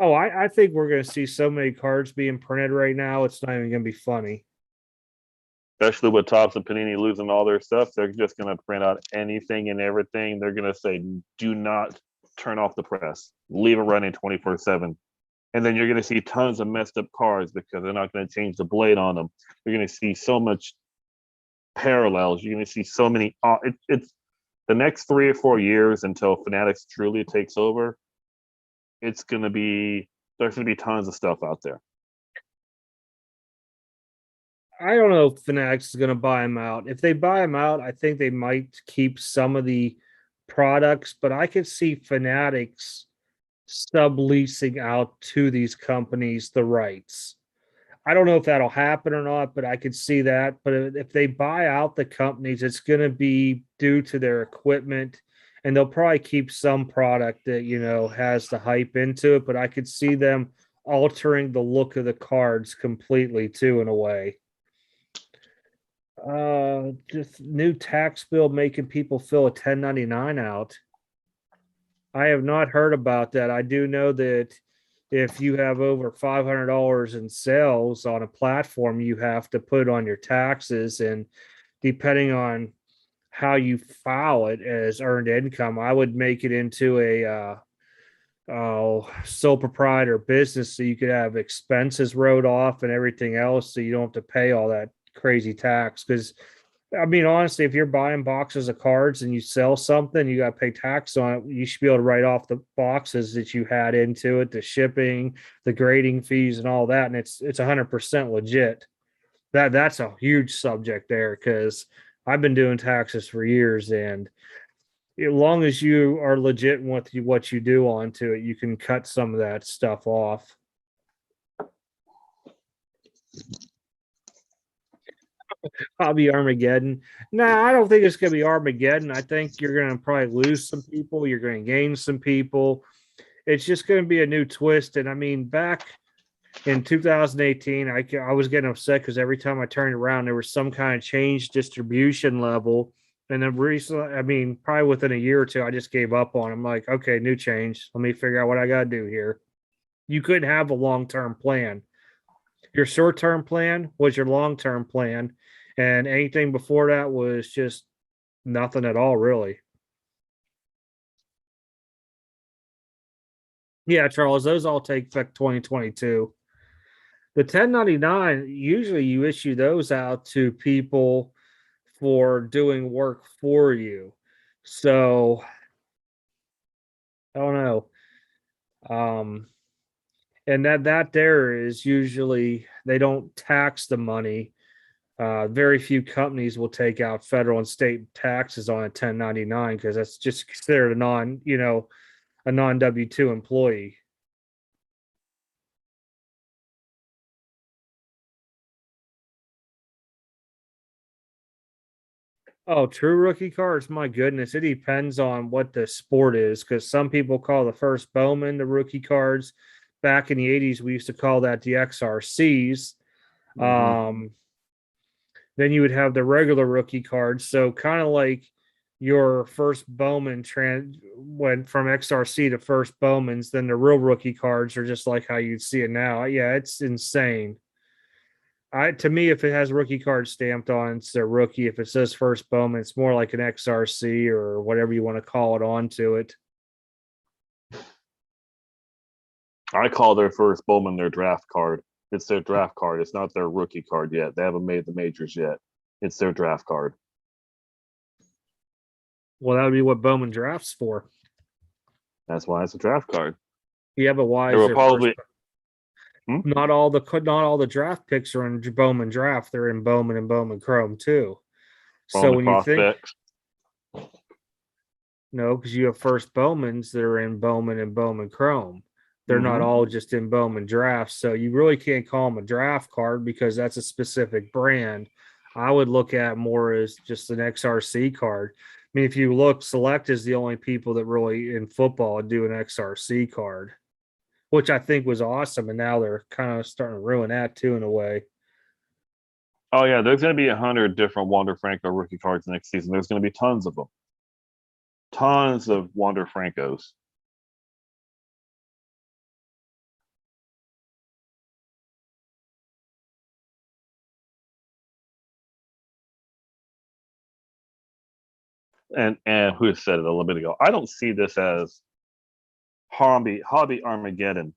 Oh, I think we're going to see so many cards being printed right now. It's not even going to be funny. Especially with Topps and Panini losing all their stuff, they're just going to print out anything and everything. They're going to say, do not turn off the press. Leave it running 24/7. And then you're going to see tons of messed up cards because they're not going to change the blade on them. You're going to see so much parallels. You're going to see so many. It's the next 3 or 4 years until Fanatics truly takes over. There's going to be tons of stuff out there. I don't know if Fanatics is going to buy them out. If they buy them out, I think they might keep some of the products, but I could see Fanatics subleasing out to these companies the rights. I don't know if that'll happen or not, but I could see that. But if they buy out the companies, it's going to be due to their equipment, and they'll probably keep some product that, has the hype into it. But I could see them altering the look of the cards completely too, in a way. Just new tax bill making people fill a 1099 out. I have not heard about that. I do know that if you have over $500 in sales on a platform, you have to put it on your taxes, and depending on how you file it as earned income, I would make it into a sole proprietor business, so you could have expenses wrote off and everything else, so you don't have to pay all that crazy tax. Because I mean, honestly, if you're buying boxes of cards and you sell something, you got to pay tax on it. You should be able to write off the boxes that you had into it, the shipping, the grading fees, and all that. And it's 100% legit. That's a huge subject there, because I've been doing taxes for years, and as long as you are legit in what you do onto it, you can cut some of that stuff off. Probably Armageddon. Nah, I don't think it's going to be Armageddon. I think you're going to probably lose some people. You're going to gain some people. It's just going to be a new twist. And I mean, back in 2018, I was getting upset because every time I turned around, there was some kind of change distribution level. And then recently, I mean, probably within a year or two, I just gave up on it. I'm like, okay, new change. Let me figure out what I got to do here. You couldn't have a long-term plan. Your short-term plan was your long-term plan. And anything before that was just nothing at all, really. Yeah, Charles, those all take effect 2022. The 1099, usually you issue those out to people for doing work for you. So I don't know. And that there is usually they don't tax the money. Very few companies will take out federal and state taxes on a 1099 because that's just considered a non W-2 employee. Oh, true rookie cards. My goodness. It depends on what the sport is because some people call the first Bowman the rookie cards. Back in the 80s, we used to call that the XRCs. Um, then you would have the regular rookie cards. So kind of like your first Bowman went from XRC to first Bowman's, then the real rookie cards are just like how you'd see it now. Yeah, it's insane. To me, if it has rookie card stamped on, it's a rookie. If it says first Bowman, it's more like an XRC or whatever you want to call it onto it. I call their first Bowman their draft card. It's their draft card. It's not their rookie card yet. They haven't made the majors yet. It's their draft card. Well, that would be what Bowman drafts for. That's why it's a draft card. Yeah, but why is there probably not all the draft picks are in Bowman draft. They're in Bowman and Bowman Chrome too. So when you think no, because you have first Bowmans that are in Bowman and Bowman Chrome. They're not all just in Bowman drafts. So you really can't call them a draft card because that's a specific brand. I would look at more as just an XRC card. I mean, if you look, Select is the only people that really in football do an XRC card, which I think was awesome. And now they're kind of starting to ruin that too in a way. Oh, yeah. There's going to be 100 different Wander Franco rookie cards next season. There's going to be tons of them. Tons of Wander Francos. And who said it a little bit ago? I don't see this as hobby Armageddon.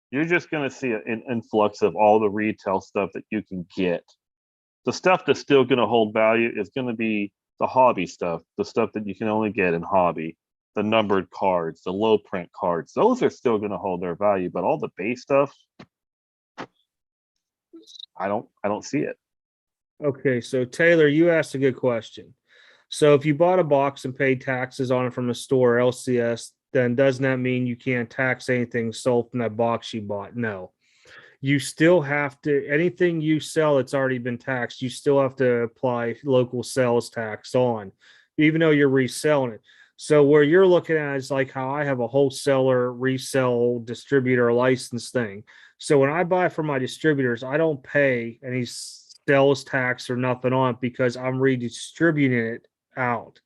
You're just going to see an influx of all the retail stuff that you can get. The stuff that's still going to hold value is going to be the hobby stuff, the stuff that you can only get in hobby, the numbered cards, the low print cards. Those are still going to hold their value, but all the base stuff, I don't see it. Okay, so Taylor, you asked a good question. So if you bought a box and paid taxes on it from the store, LCS, then doesn't that mean you can't tax anything sold from that box you bought? No. You still have to, anything you sell that's already been taxed, you still have to apply local sales tax on, even though you're reselling it. So where you're looking at is like how I have a wholesaler, resell, distributor license thing. So when I buy from my distributors, I don't pay any sales tax or nothing on it because I'm redistributing it out.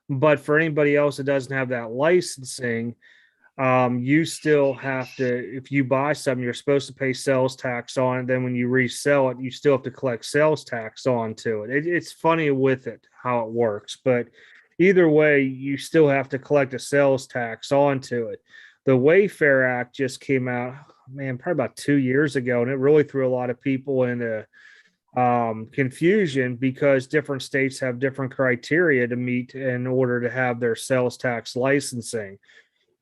But for anybody else that doesn't have that licensing, you still have to, if you buy something, you're supposed to pay sales tax on it. Then when you resell it, you still have to collect sales tax onto it. It's funny with it how it works, but either way, you still have to collect a sales tax onto it. The Wayfair Act just came out, man, probably about 2 years ago, and it really threw a lot of people into confusion because different states have different criteria to meet in order to have their sales tax licensing.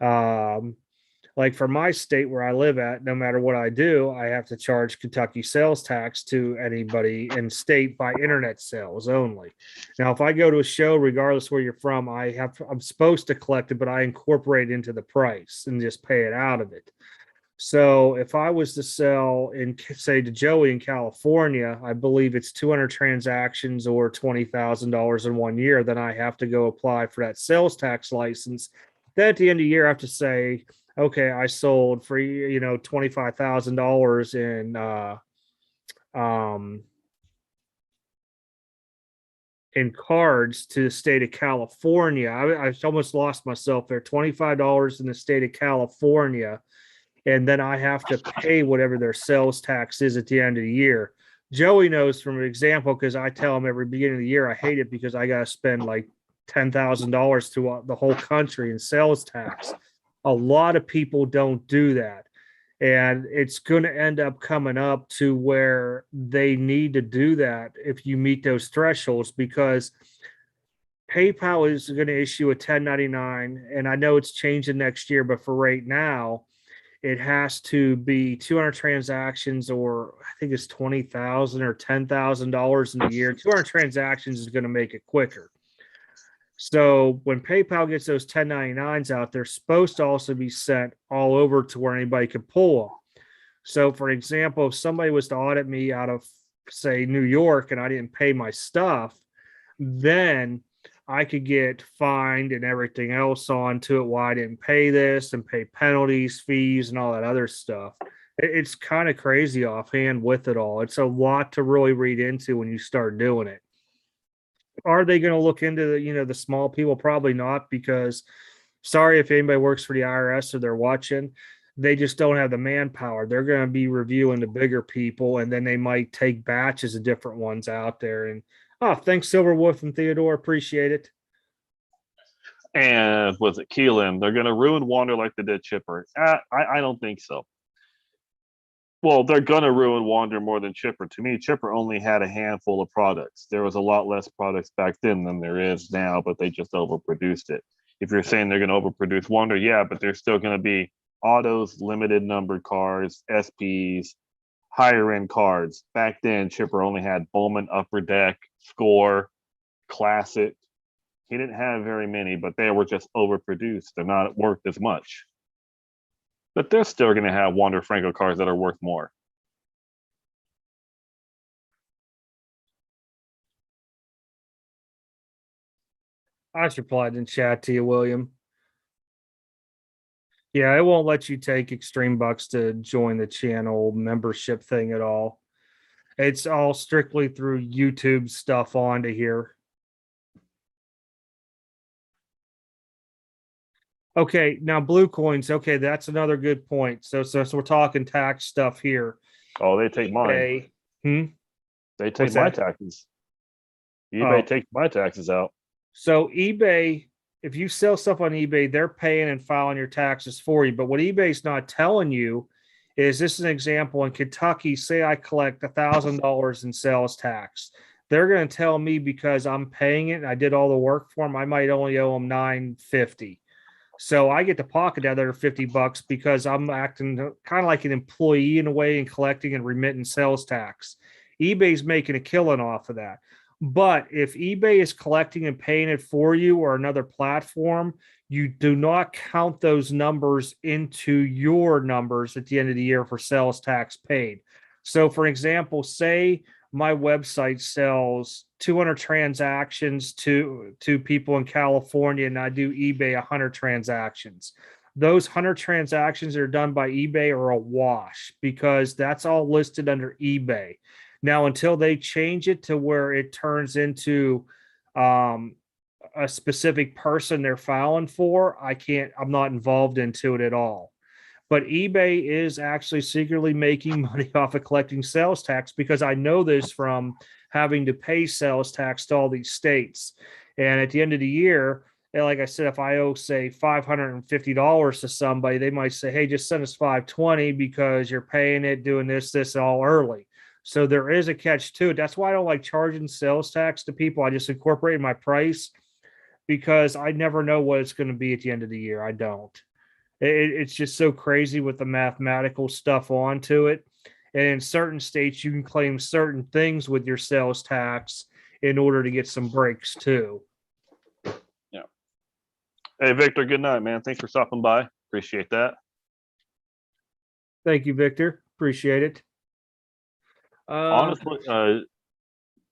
Like for my state where I live at, no matter what I do, I have to charge Kentucky sales tax to anybody in state by internet sales only. Now, if I go to a show, regardless where you're from, I'm supposed to collect it, but I incorporate it into the price and just pay it out of it. So if I was to sell in, say, to Joey in California, I believe it's 200 transactions or $20,000 in 1 year, then I have to go apply for that sales tax license. Then at the end of the year, I have to say, okay, I sold for $25,000 um in cards to the state of California. I almost lost myself there. $25 in the state of California, and then I have to pay whatever their sales tax is at the end of the year. Joey knows from an example, because I tell him every beginning of the year I hate it because I got to spend like $10,000 to the whole country in sales tax. A lot of people don't do that. And it's going to end up coming up to where they need to do that if you meet those thresholds, because PayPal is going to issue a 1099. And I know it's changing next year, but for right now, it has to be 200 transactions, or I think it's 20,000 or $10,000 in a year. 200 transactions is going to make it quicker. So when PayPal gets those 1099s out, they're supposed to also be sent all over to where anybody can pull them. So, for example, if somebody was to audit me out of, say, New York, and I didn't pay my stuff, then I could get fined and everything else onto it. Why I didn't pay this, and pay penalties, fees, and all that other stuff. It's kind of crazy offhand with it all. It's a lot to really read into when you start doing it. Are they going to look into the small people? Probably not, because sorry if anybody works for the IRS or they're watching, they just don't have the manpower. They're going to be reviewing the bigger people, and then they might take batches of different ones out there. And thanks, Silverwolf and Theodore. Appreciate it. And was it Keelan? They're going to ruin Wander like they did Chipper. I don't think so. Well, they're going to ruin Wander more than Chipper. To me, Chipper only had a handful of products. There was a lot less products back then than there is now, but they just overproduced it. If you're saying they're going to overproduce Wander, yeah, but there's still going to be autos, limited numbered cars, SPs, higher end cards. Back then, Chipper only had Bowman, Upper Deck, Score, Classic. He didn't have very many, but they were just overproduced. They're not worth as much. But they're still going to have Wander Franco cars that are worth more. I just replied in chat to you, William. Yeah, it won't let you take Extreme Bucks to join the channel membership thing at all. It's all strictly through YouTube stuff onto here. Okay, now blue coins. Okay, that's another good point. So we're talking tax stuff here. Oh, they take mine. They take my taxes. eBay takes my taxes out. So eBay, if you sell stuff on eBay, they're paying and filing your taxes for you. But what eBay's not telling you is, this is an example in Kentucky. Say I collect $1,000 in sales tax. They're going to tell me, because I'm paying it and I did all the work for them, I might only owe them $950. So I get to pocket that other $50 because I'm acting kind of like an employee in a way, and collecting and remitting sales tax. eBay's making a killing off of that. But if eBay is collecting and paying it for you, or another platform, you do not count those numbers into your numbers at the end of the year for sales tax paid. So, for example, say my website sells 200 transactions to people in California, and I do eBay 100 transactions. Those 100 transactions that are done by eBay are a wash, because that's all listed under eBay. Now, until they change it to where it turns into a specific person they're filing for, I'm not involved into it at all. But eBay is actually secretly making money off of collecting sales tax, because I know this from having to pay sales tax to all these states. And at the end of the year, like I said, if I owe, say, $550 to somebody, they might say, hey, just send us $520 because you're paying it, doing this all early. So there is a catch to it. That's why I don't like charging sales tax to people. I just incorporate my price, because I never know what it's going to be at the end of the year. I don't. It's just so crazy with the mathematical stuff onto it. And in certain states, you can claim certain things with your sales tax in order to get some breaks too. Yeah. Hey, Victor, good night, man. Thanks for stopping by. Appreciate that. Thank you, Victor. Appreciate it. Honestly,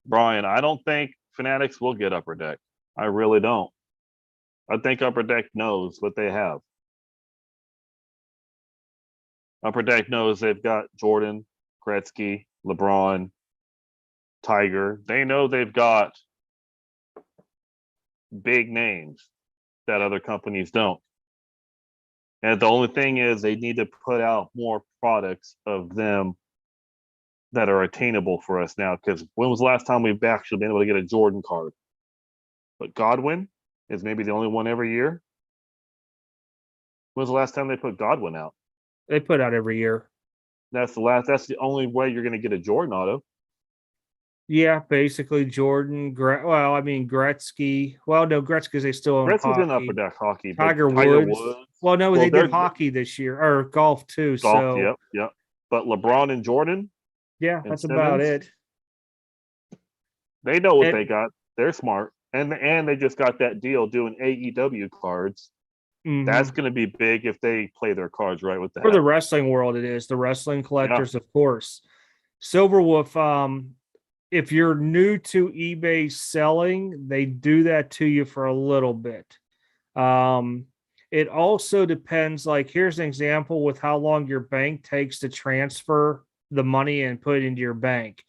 Brian, I don't think Fanatics will get Upper Deck. I really don't. I think Upper Deck knows what they have. Upper Deck knows they've got Jordan, Gretzky, LeBron, Tiger. They know they've got big names that other companies don't. And the only thing is they need to put out more products of them that are attainable for us now. Because when was the last time we've actually been able to get a Jordan card? But Godwin is maybe the only one every year. When was the last time they put Godwin out? They put out every year. That's the only way you're going to get a Jordan auto. Yeah, basically Jordan. Gretzky. Well, no, Gretzky, they still own Gretzky's hockey. in Upper Deck hockey. Tiger Woods. Well, no, they did hockey this year, or golf too. Golf, yep. But LeBron and Jordan. Yeah, that's about it. They know what they got. They're smart, and they just got that deal doing AEW cards. Mm-hmm. That's going to be big if they play their cards right with that. For the wrestling world, it is the wrestling collectors, of course. Silverwolf. If you're new to eBay selling, they do that to you for a little bit. It also depends. Like, here's an example with how long your bank takes to transfer the money and put it into your bank.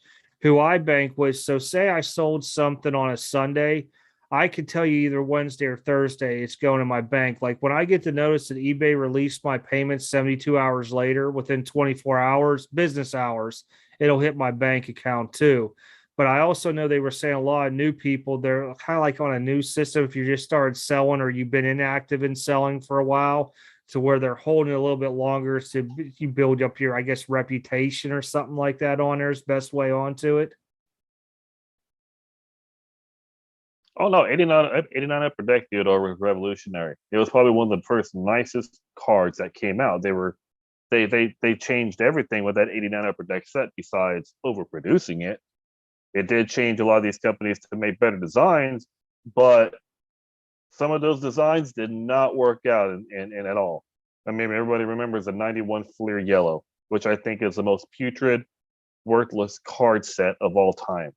Who I bank with. So say I sold something on a Sunday, I could tell you either Wednesday or Thursday it's going to my bank. Like when I get the notice that eBay released my payments 72 hours later, within 24 hours, business hours, it'll hit my bank account too. But I also know they were saying a lot of new people, they're kind of like on a new system. If you just started selling or you've been inactive in selling for a while, to where they're holding it a little bit longer to you build up your, I guess, reputation or something like that on there is best way onto it. Oh no, 89 Upper Deck Theodore was revolutionary. It was probably one of the first nicest cards that came out. They changed everything with that 89 Upper Deck set besides overproducing it. It did change a lot of these companies to make better designs, but some of those designs did not work out in at all. I mean, everybody remembers the 91 Fleer Yellow, which I think is the most putrid, worthless card set of all time.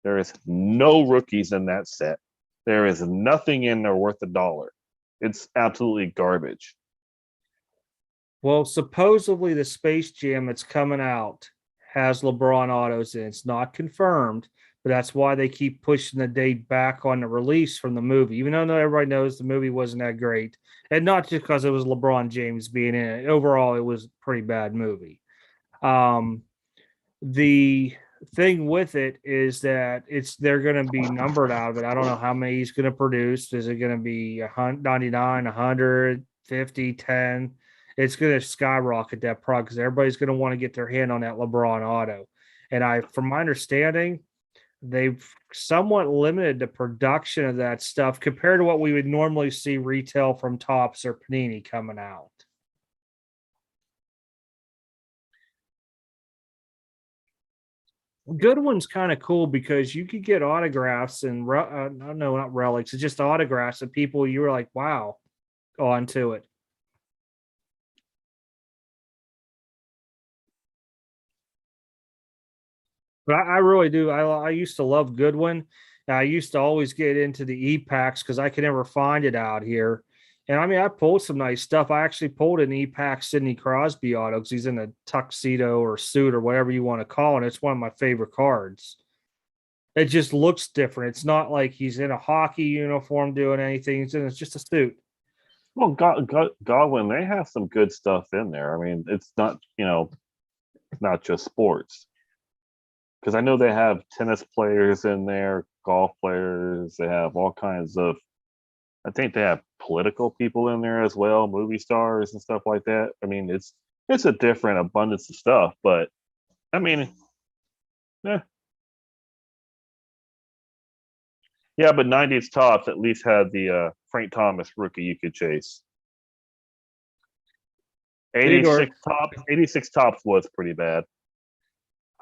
There is no rookies in that set. There is nothing in there worth $1. It's absolutely garbage. Well, supposedly the Space Jam that's coming out has LeBron autos in. It's not confirmed, but that's why they keep pushing the date back on the release from the movie, even though everybody knows the movie wasn't that great. And not just because it was LeBron James being in it. Overall, it was a pretty bad movie. The thing with it is that they're going to be numbered out of it. I don't know how many he's going to produce. Is it going to be 99, 100, 50, 10? It's going to skyrocket that product because everybody's going to want to get their hand on that LeBron auto. And from my understanding, they've somewhat limited the production of that stuff compared to what we would normally see retail from Topps or Panini coming out. Goodwin's kind of cool because you could get autographs and no, not relics. It's just autographs of people you were like, wow, onto it. But I really do. I used to love Goodwin. I used to always get into the e-packs because I could never find it out here. And I mean, I pulled some nice stuff. I actually pulled an e-pack Sidney Crosby auto because he's in a tuxedo or suit or whatever you want to call it. It's one of my favorite cards. It just looks different. It's not like he's in a hockey uniform doing anything. It's just a suit. Well, Godwin, they have some good stuff in there. I mean, it's not, not just sports. Because I know they have tennis players in there, golf players. They have all kinds of, I think they have political people in there as well, movie stars and stuff like that. I mean, it's a different abundance of stuff, but I mean, yeah. Yeah, but 90s Topps at least had the Frank Thomas rookie you could chase. 86 Topps was pretty bad.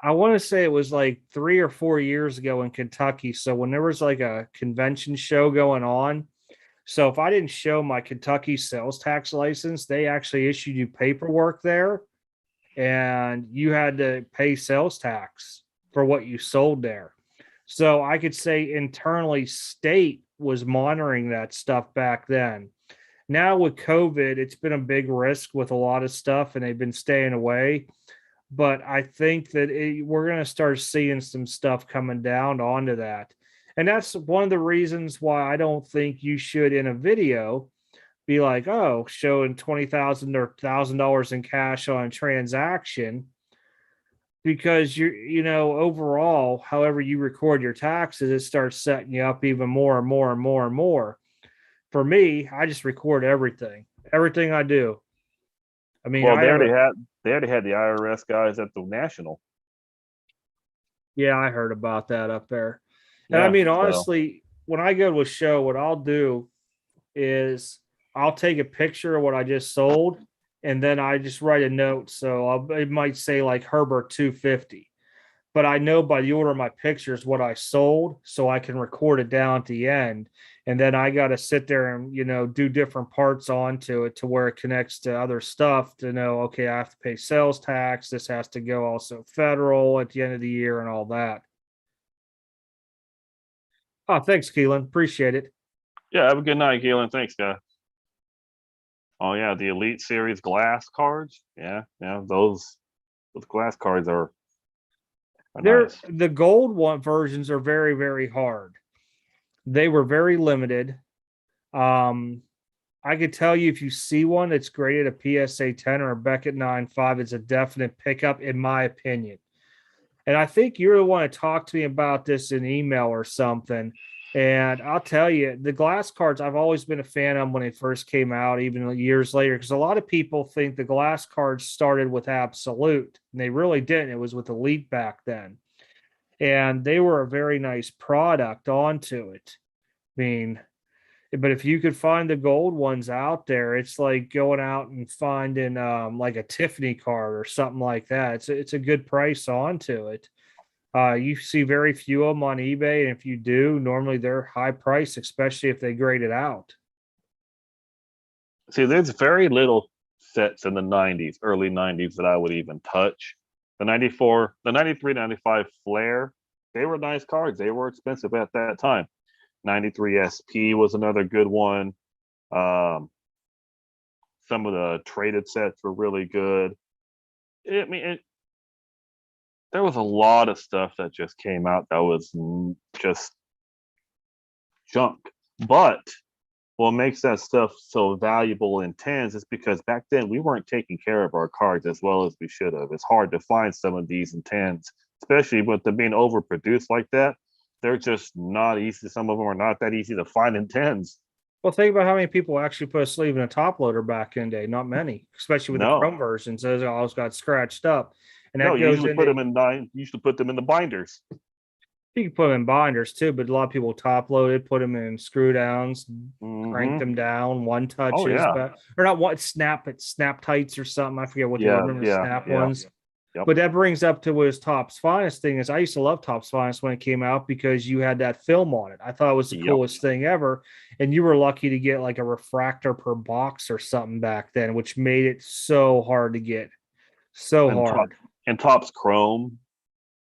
I want to say it was like 3 or 4 years ago in Kentucky. So when there was like a convention show going on, so if I didn't show my Kentucky sales tax license, they actually issued you paperwork there and you had to pay sales tax for what you sold there. So I could say internally state was monitoring that stuff back then. Now with COVID, it's been a big risk with a lot of stuff, and they've been staying away. But I think that we're going to start seeing some stuff coming down onto that. And that's one of the reasons why I don't think you should, in a video, be like, oh, showing $20,000 or $1,000 in cash on a transaction, because overall, however you record your taxes, it starts setting you up even more and more and more and more. For me, I just record everything I do. I mean, well, they already had the IRS guys at the National. Yeah, I heard about that up there. And I mean, honestly, when I go to a show, what I'll do is I'll take a picture of what I just sold, and then I just write a note. So it might say like Herbert 250, but I know by the order of my pictures what I sold, so I can record it down at the end. And then I got to sit there and, do different parts onto it to where it connects to other stuff to know, okay, I have to pay sales tax. This has to go also federal at the end of the year and all that. Oh, thanks, Keelan. Appreciate it. Yeah, have a good night, Keelan. Thanks, guy. Oh yeah, the Elite Series glass cards. Yeah, those glass cards are nice. The gold versions are very, very hard. They were very limited. I could tell you if you see one that's graded a PSA 10 or a Beckett 9.5, it's a definite pickup, in my opinion. And I think you're the one to talk to me about this in email or something. And I'll tell you, the glass cards, I've always been a fan of when they first came out, even years later, because a lot of people think the glass cards started with Absolute, and they really didn't. It was with Elite back then. And they were a very nice product onto it. I mean, but if you could find the gold ones out there, it's like going out and finding like a Tiffany card or something like that. It's a good price onto it. You see very few of them on eBay, and if you do, normally they're high price, especially if they grade it out. See, there's very little sets in the 90s, early 90s that I would even touch. The 94, the 93, 95 Flair, they were nice cards. They were expensive at that time. 93 SP was another good one. Some of the traded sets were really good. There was a lot of stuff that just came out that was just junk. But what makes that stuff so valuable in tens is because back then we weren't taking care of our cards as well as we should have. It's hard to find some of these in tens, especially with them being overproduced like that. They're just not easy. Some of them are not that easy to find in tens. Well, think about how many people actually put a sleeve in a top loader back in the day. Not many, especially with the Chrome versions. Those always got scratched up. And that you usually put them in the binders. You can put them in binders too, but a lot of people top loaded, put them in screw downs, crank them down, one touches, or not one snap tights or something. I forget what they were, snap ones. Yep. But that brings up to what his Topps Finest thing is. I used to love Topps Finest when it came out because you had that film on it. I thought it was the coolest thing ever. And you were lucky to get like a refractor per box or something back then, which made it so hard to get. So hard. And Topps Chrome,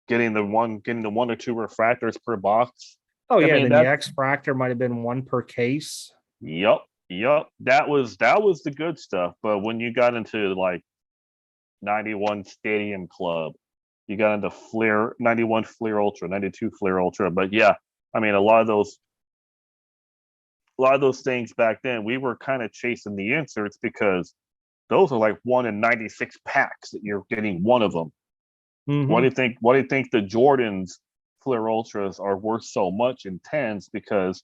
getting the one or two refractors per box. Oh yeah, and then the X-Fractor might have been one per case. Yep. That was the good stuff. But when you got into like 91 Stadium Club, you got into Fleer, 91 Fleer Ultra, 92 Fleer Ultra. But yeah, I mean, a lot of those things back then, we were kind of chasing the inserts because those are like 1 in 96 packs that you're getting one of them. Mm-hmm. Why do you think the Jordans Fleer Ultras are worth so much in tens? Because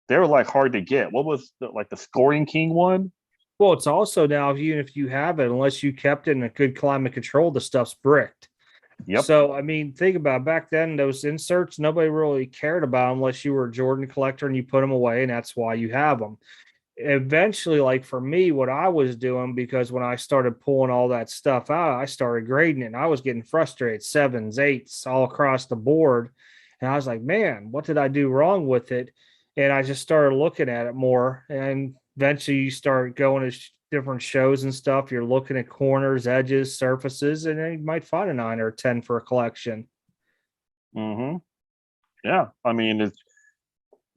they're like hard to get. What was the Scoring King one? Well, it's also now, even if you have it, unless you kept it in a good climate control, the stuff's bricked. Yep. So, I mean, think about it. Back then, those inserts, nobody really cared about them unless you were a Jordan collector and you put them away, and that's why you have them. Eventually, like for me, what I was doing, because when I started pulling all that stuff out, I started grading it, and I was getting frustrated, 7s, 8s, all across the board. And I was like, man, what did I do wrong with it? And I just started looking at it more, and eventually you start going to different shows and stuff. You're looking at corners, edges, surfaces, and then you might find a 9 or a 10 for a collection. Mm-hmm. Yeah. I mean,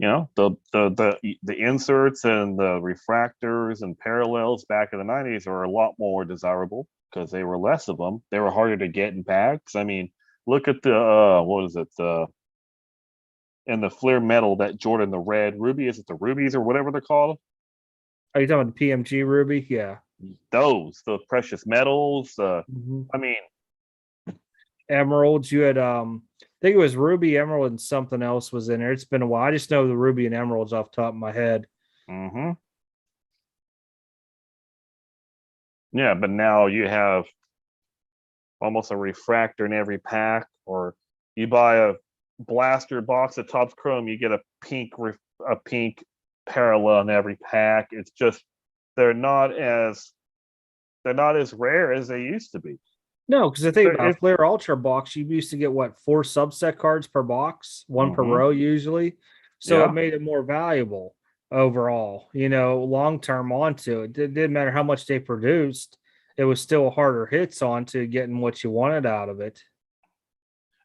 The inserts and the refractors and parallels back in the 90s are a lot more desirable because they were less of them. They were harder to get in packs. I mean, look at the what is it? And the Fleer metal, that Jordan, the red ruby, is it the rubies or whatever they're called? Are you talking about the PMG ruby? Yeah. Those, the precious metals. I mean, emeralds. You had I think it was ruby, emerald, and something else was in there. It's been a while. I just know the ruby and emeralds off the top of my head. Mm-hmm. Yeah, but now you have almost a refractor in every pack, or you buy a blaster box of Topps Chrome, you get a pink parallel in every pack. It's just they're not as rare as they used to be. No, because the thing about Flair Ultra box, you used to get what, 4 subset cards per box, one per row usually. So it made it more valuable overall, long term onto it. It didn't matter how much they produced, it was still harder hits onto getting what you wanted out of it.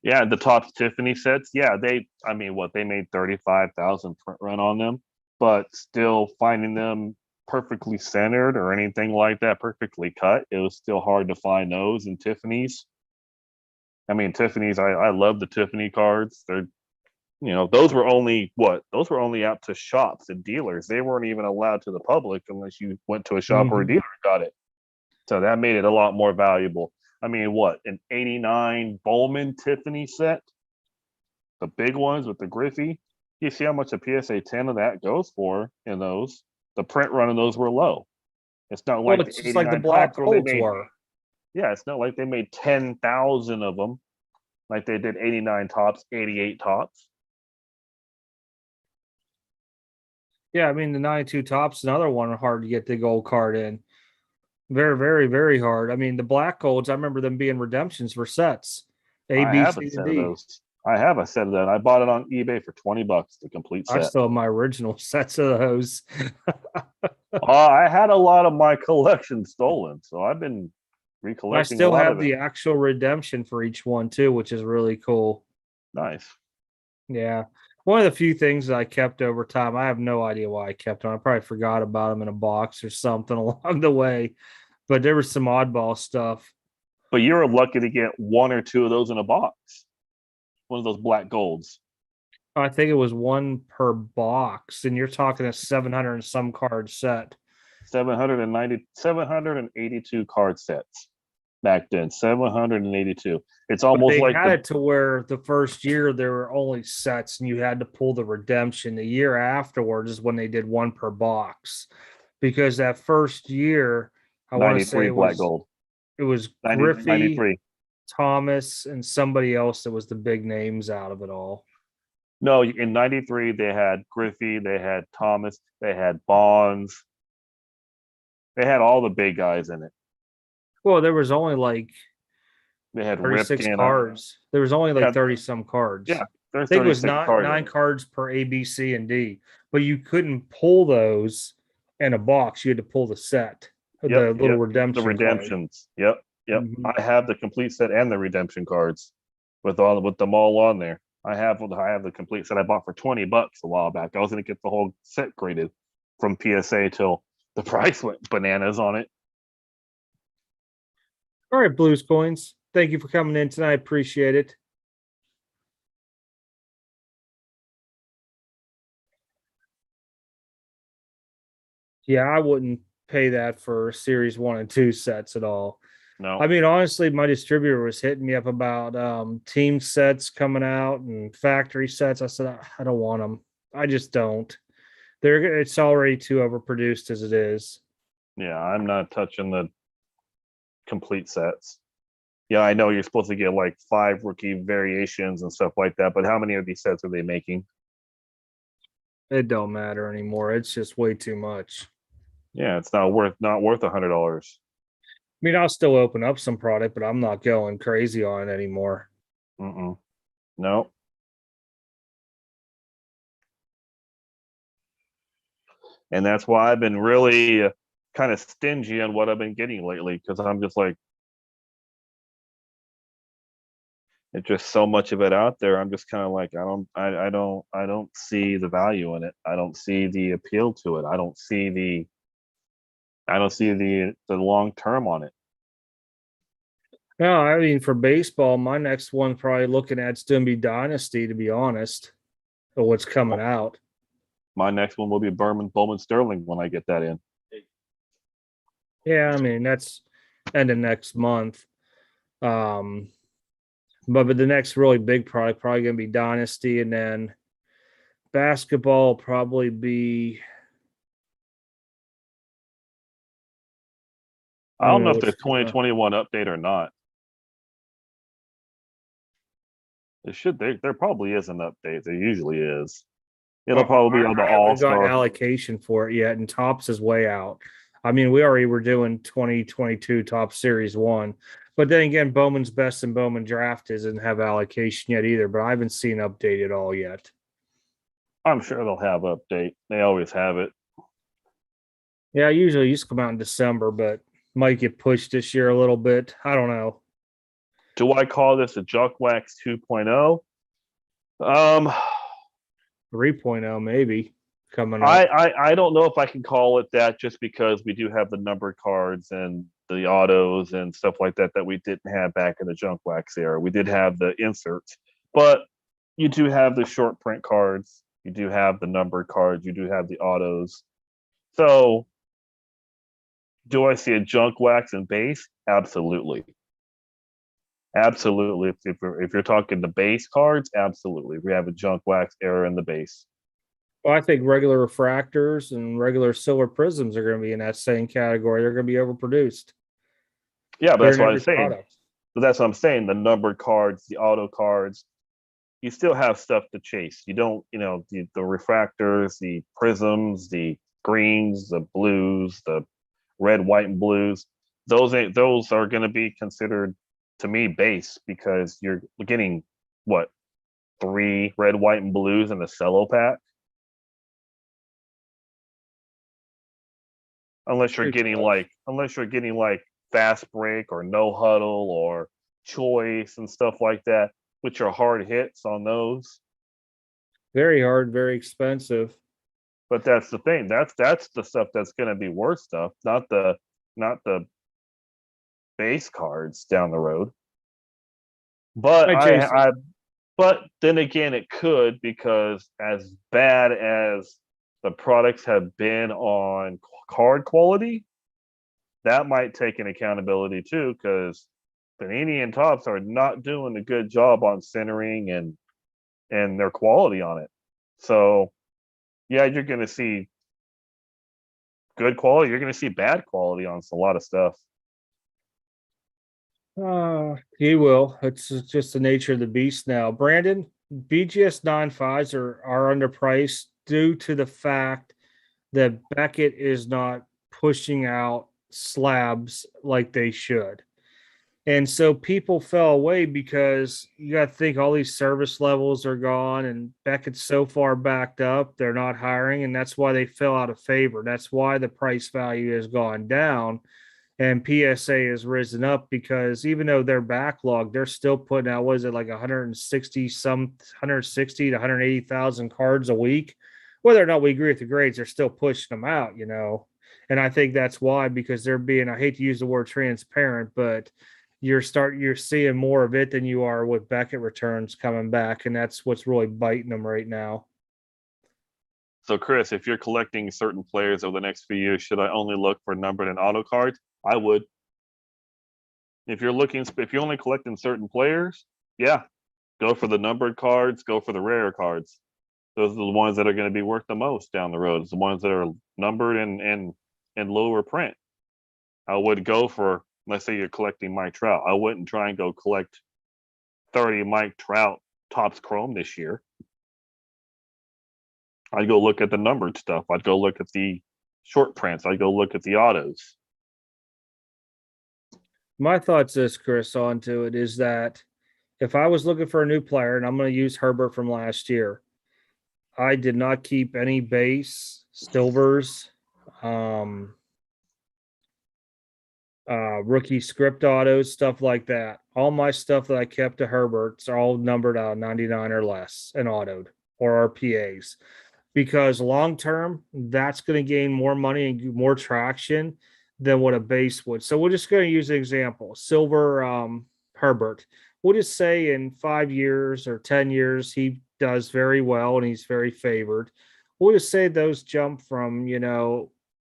Yeah, the Topps Tiffany sets, they made 35,000 print run on them, but still finding them perfectly centered or anything like that, perfectly cut, it was still hard to find those in Tiffany's. I mean, Tiffany's, I love the Tiffany cards. They're, those were only out to shops and dealers. They weren't even allowed to the public unless you went to a shop or a dealer and got it. So that made it a lot more valuable. I mean, an 89 Bowman Tiffany set? The big ones with the Griffey? You see how much a PSA 10 of that goes for in those? The print run in those were low. It's not like it's just like the black Colts were. Yeah, it's not like they made 10,000 of them like they did 89 Topps, 88 Topps. Yeah, I mean, the 92 Topps, another one hard to get the gold card in. Very, very, very hard. I mean, the black golds, I remember them being redemptions for sets. A, B, C, and D. I have a set of that. I bought it on eBay for $20, the complete set. I still have my original sets of those. I had a lot of my collection stolen, so I've been recollecting. I still have the actual redemption for each one too, which is really cool. Nice. Yeah. One of the few things that I kept over time, I have no idea why I kept them. I probably forgot about them in a box or something along the way, but there was some oddball stuff. But you were lucky to get 1 or 2 of those in a box. One of those black golds. I think it was 1 per box, and you're talking a 700 and some card set. 782 card sets back then. 782. It's almost like they had it to where the first year there were only sets, and you had to pull the redemption. The year afterwards is when they did 1 per box, because that first year, I want to say black gold. It was Griffey, 93. Thomas, and somebody else that was the big names out of it all. No, in 93, they had Griffey, they had Thomas, they had Bonds. They had all the big guys in it. Well, there was only they had 36 cards. There was only 30 some cards. Yeah, I think it was nine cards per A, B, C, and D. But you couldn't pull those in a box. You had to pull the set, the little redemption. The redemptions. Card. Yep. Mm-hmm. I have the complete set and the redemption cards with them all on there. I have the complete set I bought for $20 a while back. I was going to get the whole set graded from PSA till the price went bananas on it. All right, Blues Coins. Thank you for coming in tonight. Appreciate it. Yeah, I wouldn't pay that for Series 1 and 2 sets at all. No. I mean, honestly, my distributor was hitting me up about team sets coming out and factory sets. I said, I don't want them. I just don't. It's already too overproduced as it is. Yeah, I'm not touching the complete sets. Yeah, I know you're supposed to get 5 rookie variations and stuff like that, but how many of these sets are they making? It don't matter anymore. It's just way too much. Yeah, it's not worth $100. I mean, I'll still open up some product, but I'm not going crazy on it anymore. No. And that's why I've been really kind of stingy on what I've been getting lately, because I'm just It's just so much of it out there. I'm just kind of like, I don't see the value in it. I don't see the appeal to it. I don't see the long term on it. No, I mean for baseball, my next one probably looking at is going to be Dynasty, to be honest, of what's coming out. My next one will be Bowman Sterling when I get that in. Yeah, I mean that's end of next month. But the next really big product probably going to be Dynasty, and then basketball will probably be. I don't know if there's 2021 update or not. There probably is an update. There usually is. It'll probably be on the All-Star. Allocation for it yet, and Topps is way out. I mean, we already were doing 2022 Topps Series 1. But then again, Bowman's Best and Bowman Draft doesn't have allocation yet either, but I haven't seen update at all yet. I'm sure they'll have update. They always have it. Yeah, usually used to come out in December, but might get pushed this year a little bit. I don't know. Do I call this a Junk Wax 2.0? 3.0 maybe coming up. I don't know if I can call it that, just because we do have the numbered cards and the autos and stuff like that we didn't have back in the Junk Wax era. We did have the inserts, but you do have the short print cards. You do have the numbered cards. You do have the autos. So do I see a Junk Wax in base? Absolutely. Absolutely. If you're talking the base cards, absolutely. We have a Junk Wax era in the base. Well, I think regular refractors and regular silver prisms are going to be in that same category. They're going to be overproduced. Yeah, but that's what I'm saying. But that's what I'm saying. The numbered cards, the auto cards, you still have stuff to chase. You don't, the refractors, the prisms, the greens, the blues, the red, white, and blues. Those are going to be considered, to me, base, because you're getting what, 3 red, white, and blues in the cello pack. Unless you're getting like fast break or no huddle or choice and stuff like that, which are hard hits on those. Very hard, very expensive. But that's the thing. That's the stuff that's going to be worth stuff, not the base cards down the road. But but then again, it could, because as bad as the products have been on card quality, that might take an accountability too, because Panini and Topps are not doing a good job on centering and their quality on it. So yeah, you're going to see good quality. You're going to see bad quality on a lot of stuff. He will. It's just the nature of the beast now. Brandon, BGS 9.5s are underpriced due to the fact that Beckett is not pushing out slabs like they should. And so people fell away because you got to think all these service levels are gone and Beckett's so far backed up, they're not hiring. And that's why they fell out of favor. That's why the price value has gone down and PSA has risen up, because even though they're backlogged, they're still putting out, what is it, like 160 to 180,000 cards a week. Whether or not we agree with the grades, they're still pushing them out, And I think that's why, because they're being, I hate to use the word transparent, but you're seeing more of it than you are with Beckett returns coming back, and that's what's really biting them right now. So Chris, if you're collecting certain players over the next few years, should I only look for numbered and auto cards? I would. If you're only collecting certain players, yeah, go for the numbered cards, go for the rare cards. Those are the ones that are going to be worth the most down the road. It's the ones that are numbered and lower print. I would go for, let's say you're collecting Mike Trout. I wouldn't try and go collect 30 Mike Trout Topps Chrome this year. I'd go look at the numbered stuff. I'd go look at the short prints. I'd go look at the autos. My thoughts is, Chris, onto it is that if I was looking for a new player, and I'm going to use Herbert from last year, I did not keep any base silvers. rookie script autos, stuff like that. All my stuff that I kept to Herbert's are all numbered out 99 or less and autoed or RPAs, because long term, that's going to gain more money and more traction than what a base would. So we're just going to use an example. Silver Herbert. We'll just say in 5 years or 10 years, he does very well and he's very favored. We'll just say those jump from,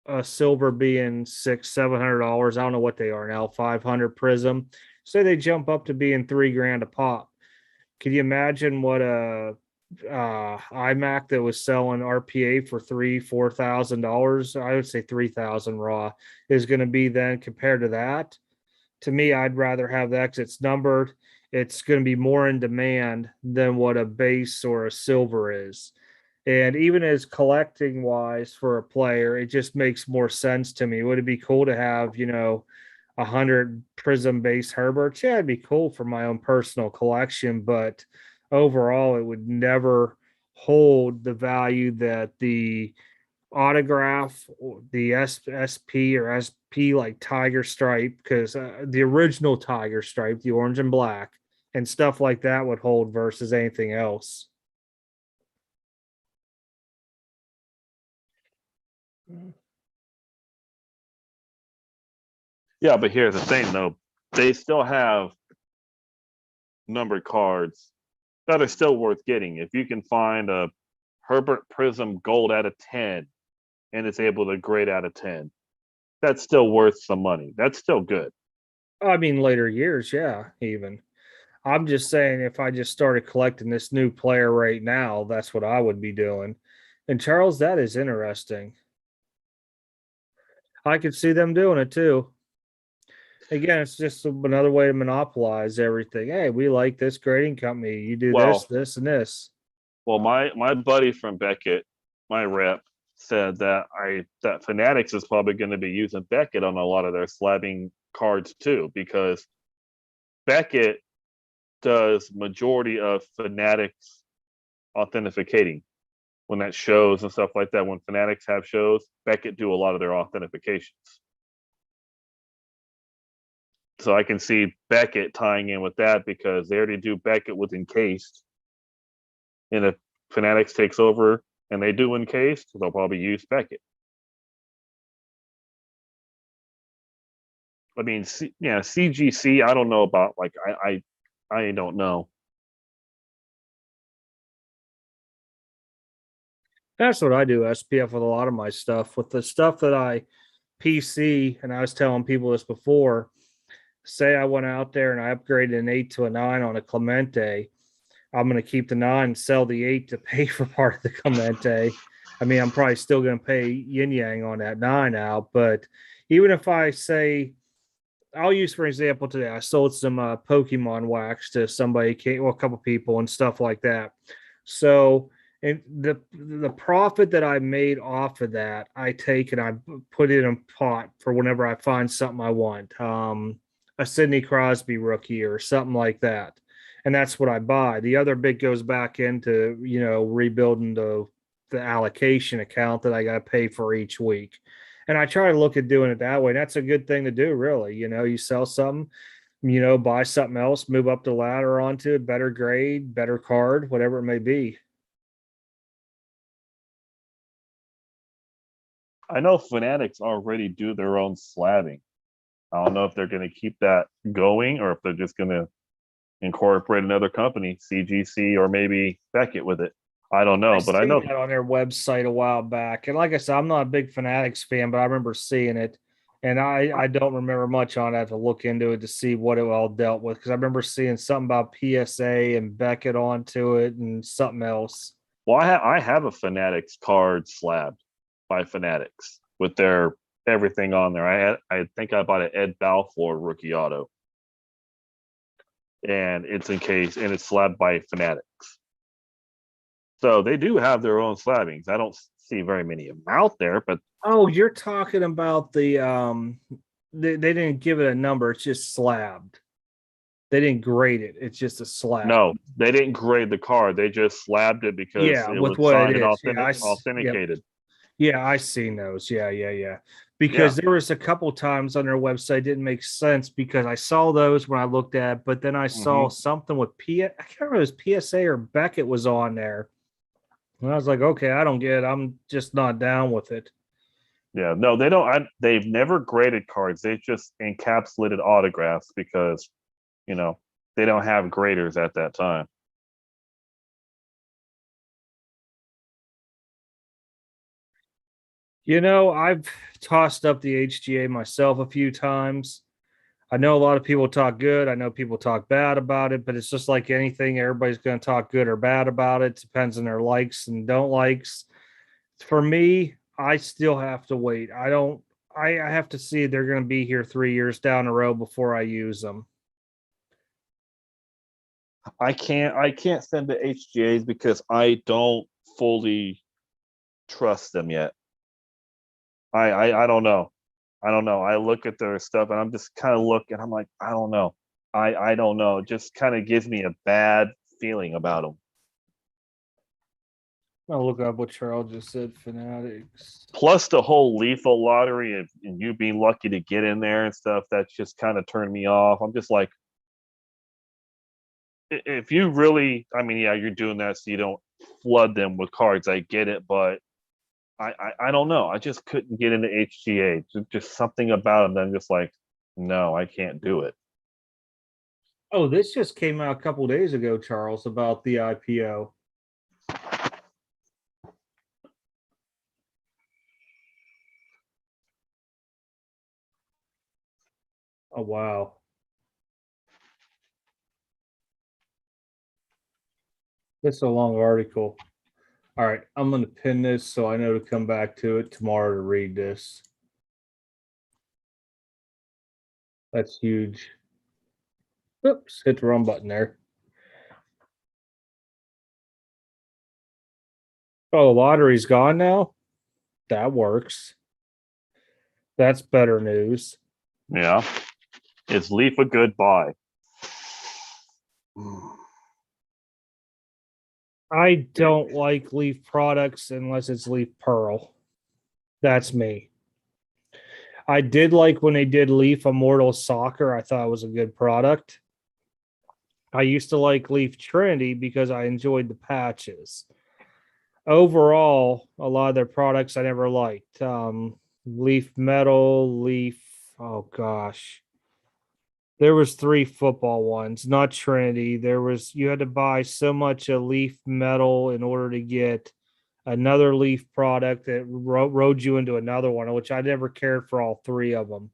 a silver being $600-700. I don't know what they are now, 500 prism. Say they jump up to being $3,000 a pop. Can you imagine what a iMac that was selling RPA for $3,000-4,000? I would say 3,000 raw is going to be then compared to that. To me, I'd rather have that because it's numbered. It's going to be more in demand than what a base or a silver is. And even as collecting wise for a player, it just makes more sense to me. Would it be cool to have, 100 prism base Herberts? Yeah, it'd be cool for my own personal collection, but overall, it would never hold the value that the autograph, or the SP or SP like Tiger Stripe, because the original Tiger Stripe, the orange and black, and stuff like that would hold versus anything else. Yeah, but here's the thing, though. They still have numbered cards that are still worth getting. If you can find a Herbert Prism Gold out of 10 and it's able to grade out of 10, that's still worth some money. That's still good. I mean, later years, yeah, even. I'm just saying, if I just started collecting this new player right now, that's what I would be doing. And Charles, that is interesting. I could see them doing it too. Again, it's just another way to monopolize everything. Hey, we like this grading company. You do this, and this. Well, my buddy from Beckett, my rep, said that Fanatics is probably going to be using Beckett on a lot of their slabbing cards too, because Beckett does majority of Fanatics authenticating. When that shows and stuff like that, when Fanatics have shows, Beckett do a lot of their authentications. So I can see Beckett tying in with that because they already do Beckett with encased. And if Fanatics takes over and they do encased, they'll probably use Beckett. I mean, CGC, I don't know about, like, I don't know. That's what I do, SPF, with a lot of my stuff. With the stuff that I PC, and I was telling people this before, say I went out there and I upgraded an 8 to a 9 on a Clemente, I'm going to keep the 9 and sell the 8 to pay for part of the Clemente. I mean, I'm probably still going to pay yin yang on that 9 out, but even if I say, I'll use for example today, I sold some Pokemon wax to somebody, a couple people and stuff like that. So, and the profit that I made off of that, I take and I put it in a pot for whenever I find something I want, a Sidney Crosby rookie or something like that, and that's what I buy. The other bit goes back into rebuilding the allocation account that I got to pay for each week. And I try to look at doing it that way. That's a good thing to do, really. You sell something, buy something else, move up the ladder onto it, better grade, better card, whatever it may be. I know Fanatics already do their own slabbing. I don't know if they're going to keep that going or if they're just going to incorporate another company, CGC or maybe Beckett with it. I don't know, but I know that on their website a while back. And like I said, I'm not a big Fanatics fan, but I remember seeing it. And I don't remember much on it. I have to look into it to see what it all dealt with, because I remember seeing something about PSA and Beckett onto it and something else. Well, I have a Fanatics card slabbed by Fanatics with their everything on there. I think I bought an Ed Balfour rookie auto, and it's encased and it's slabbed by Fanatics. So they do have their own slabbings. I don't see very many of them out there, but you're talking about the they didn't give it a number, it's just slabbed. They didn't grade it, it's just a slab. No, they didn't grade the card, they just slabbed it because it was signed and authenticated. Yeah, I seen those. Yeah. Because there was a couple times on their website didn't make sense because I saw those when I looked at, but then I saw something with I can't remember if it was PSA or Beckett was on there. And I was like, okay, I don't get it. I'm just not down with it. Yeah, no, they don't. They've never graded cards. They just encapsulated autographs because, you know, they don't have graders at that time. I've tossed up the HGA myself a few times. I know a lot of people talk good. I know people talk bad about it, but it's just like anything. Everybody's going to talk good or bad about it. Depends on their likes and don't likes. For me, I still have to wait. I have to see they're going to be here 3 years down the road before I use them. I can't send the HGAs because I don't fully trust them yet. I don't know. I don't know. I look at their stuff and I'm just kind of looking. I'm like, I don't know. I don't know. It just kind of gives me a bad feeling about them. I'll look up what Charles just said. Fanatics. Plus the whole lethal lottery and you being lucky to get in there and stuff. That's just kind of turned me off. I'm just like, if you really, I mean, yeah, you're doing that so you don't flood them with cards. I get it, but I don't know. I just couldn't get into HGA. Just something about them. I'm just like, no, I can't do it. Oh, this just came out a couple days ago, Charles, about the IPO. Oh, wow. It's a long article. All right, I'm going to pin this so I know to come back to it tomorrow to read this. That's huge. Oops, hit the wrong button there. Oh, the lottery's gone now? That works. That's better news. Yeah. Is Leaf a good buy? I don't like Leaf products unless it's Leaf Pearl. That's me. I did like when they did Leaf Immortal Soccer. I thought it was a good product. I used to like Leaf Trinity because I enjoyed the patches. Overall, a lot of their products I never liked. Leaf Metal, Leaf, oh gosh. There was 3 football ones, not Trinity. You had to buy so much of Leaf Metal in order to get another Leaf product that rode you into another one, which I never cared for all 3 of them.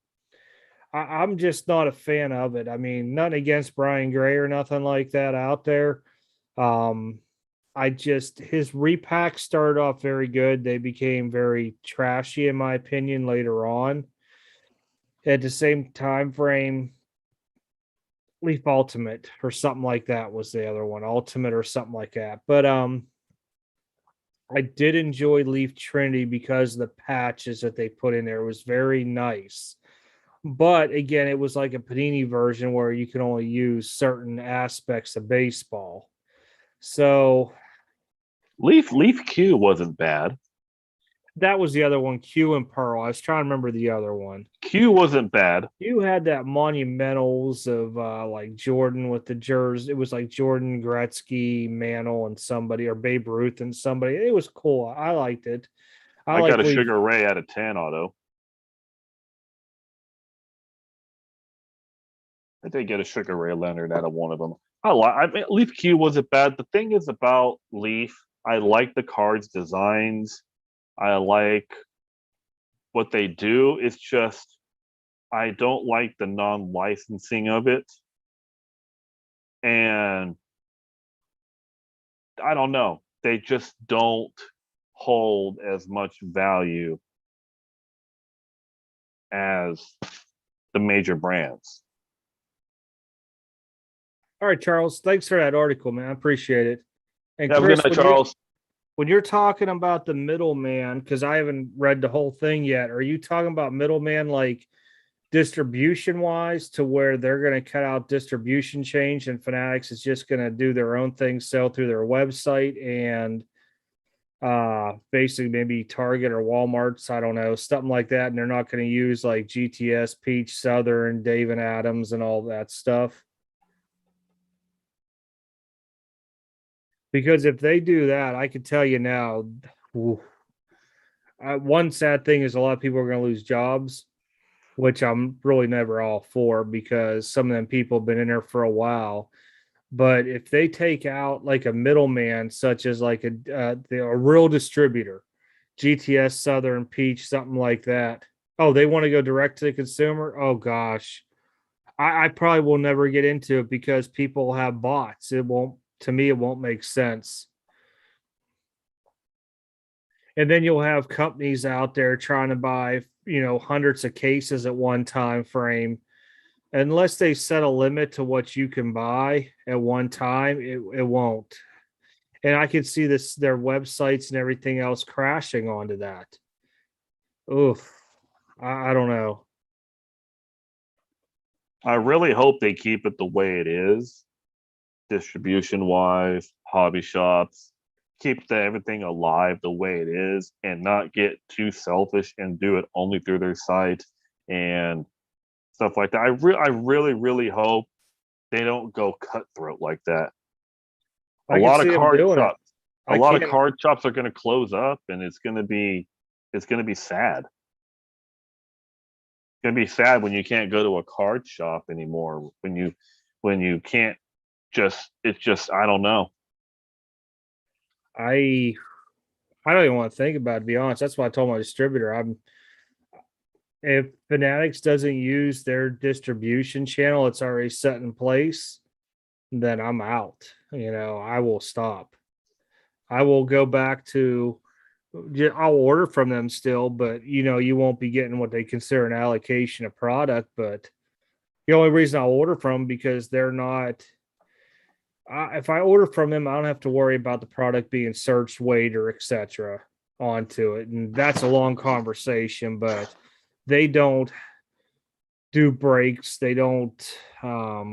I'm just not a fan of it. I mean, nothing against Brian Gray or nothing like that out there. Um, his repack started off very good. They became very trashy, in my opinion, later on. At the same time frame, Leaf Ultimate or something like that was the other one, Ultimate or something like that. But I did enjoy Leaf Trinity because of the patches that they put in there. It was very nice. But again, it was like a Panini version where you can only use certain aspects of baseball. So Leaf Q wasn't bad. that was the other one, Q and Pearl. I was trying to remember the other one. Q wasn't bad. You had that monumentals of like Jordan with the jersey. It was like Jordan, Gretzky, Mantle, and somebody, or Babe Ruth and somebody. It was cool. I liked it. I got a Sugar Ray out of 10 auto. I did get a Sugar Ray Leonard out of one of them. I mean, Leaf Q wasn't bad. The thing is about Leaf, I like the cards designs. I like what they do. It's just I don't like the non-licensing of it. And I don't know. They just don't hold as much value as the major brands. All right, Charles. Thanks for that article, man. I appreciate it. And have Chris, a good night, Charles. When you're talking about the middleman, because I haven't read the whole thing yet, are you talking about middleman like distribution wise to where they're going to cut out distribution change and Fanatics is just going to do their own thing, sell through their website and basically maybe Target or Walmart's, I don't know, something like that. And they're not going to use like GTS, Peach, Southern, Dave and Adams, and all that stuff. Because if they do that, I can tell you now, one sad thing is a lot of people are going to lose jobs, which I'm really never all for because some of them people have been in there for a while. But if they take out like a middleman, such as like a real distributor, GTS, Southern, Peach, something like that. Oh, they want to go direct to the consumer. Oh gosh, I probably will never get into it because people have bots. It won't. To me, it won't make sense. And then you'll have companies out there trying to buy, hundreds of cases at one time frame. Unless they set a limit to what you can buy at one time, it won't. And I could see their websites and everything else crashing onto that. Oof. I don't know. I really hope they keep it the way it is, distribution wise, hobby shops, keep everything alive the way it is and not get too selfish and do it only through their site and stuff like that. I really, really hope they don't go cutthroat like that. A lot of card shops are going to close up, and it's going to be sad. It's going to be sad when you can't go to a card shop anymore. When you can't it's just I don't know. I don't even want to think about it, to be honest. That's why I told my distributor if Fanatics doesn't use their distribution channel, it's already set in place, then I'm out. I will stop. I will go back to, I'll order from them still, but you won't be getting what they consider an allocation of product. But the only reason I'll order from because they're not. If I order from them, I don't have to worry about the product being searched, weighed, or etc. onto it, and that's a long conversation. But they don't do breaks. They don't. I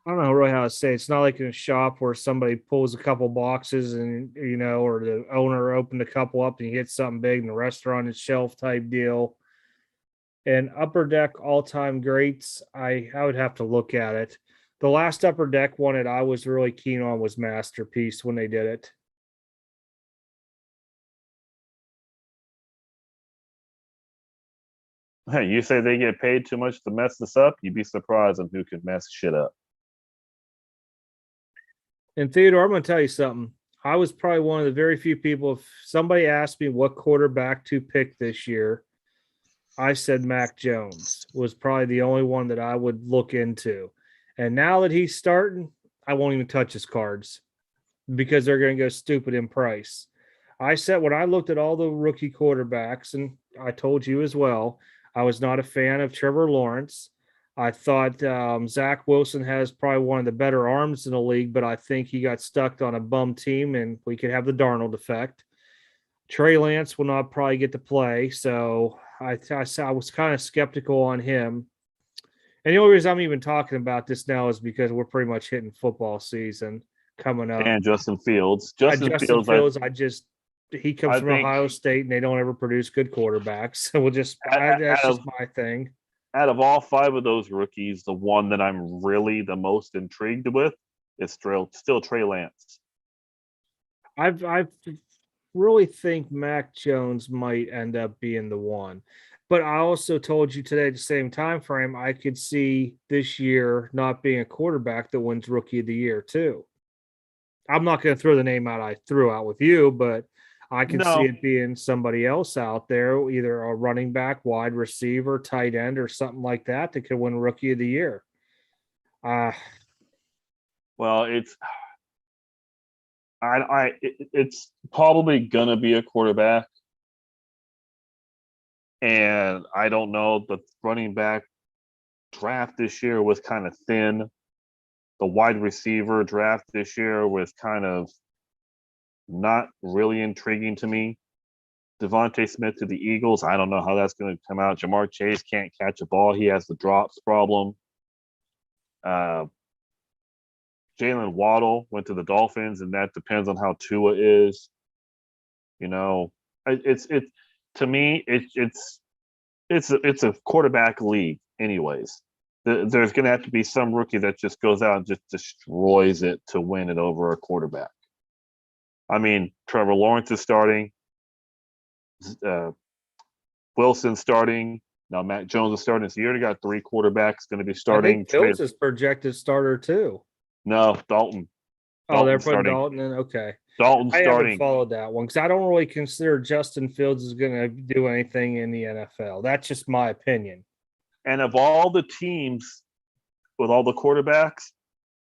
don't know really how to say it. It's not like in a shop where somebody pulls a couple boxes and or the owner opened a couple up and you hit something big in the restaurant and shelf type deal. And Upper Deck all-time greats, I would have to look at it. The last Upper Deck one that I was really keen on was Masterpiece when they did it. Hey, you say they get paid too much to mess this up? You'd be surprised on who can mess shit up. And Theodore, I'm going to tell you something. I was probably one of the very few people, if somebody asked me what quarterback to pick this year, I said Mac Jones was probably the only one that I would look into. And now that he's starting, I won't even touch his cards because they're going to go stupid in price. I said when I looked at all the rookie quarterbacks, and I told you as well, I was not a fan of Trevor Lawrence. I thought Zach Wilson has probably one of the better arms in the league, but I think he got stuck on a bum team, and we could have the Darnold effect. Trey Lance will not probably get to play, so I was kind of skeptical on him. And the only reason I'm even talking about this now is because we're pretty much hitting football season coming up. And Justin Fields. Justin Fields, he comes from Ohio State, and they don't ever produce good quarterbacks. So that's just my thing. Out of all five of those rookies, the one that I'm really the most intrigued with is still Trey Lance. I really think Mac Jones might end up being the one. But I also told you today at the same time frame, I could see this year not being a quarterback that wins Rookie of the Year too. I'm not going to throw the name out I threw out with you, but I can see it being somebody else out there, either a running back, wide receiver, tight end, or something like that could win Rookie of the Year. Well, it's probably gonna be a quarterback, and I don't know. The running back draft this year was kind of thin. The wide receiver draft this year was kind of not really intriguing to me. Devontae Smith to the Eagles. I don't know how that's going to come out. Jamar Chase can't catch a ball. He has the drops problem. Jalen Waddle went to the Dolphins, and that depends on how Tua is. You know, it's to me, it's a quarterback league, anyways. There's going to have to be some rookie that just goes out and just destroys it to win it over a quarterback. I mean, Trevor Lawrence is starting. Wilson starting. Now Mac Jones is starting. So you already got 3 quarterbacks going to be starting. I think Fields is projected starter too. No, Dalton. Oh, they're putting Dalton in? Okay. Dalton starting. I haven't followed that one because I don't really consider Justin Fields is going to do anything in the NFL. That's just my opinion. And of all the teams with all the quarterbacks,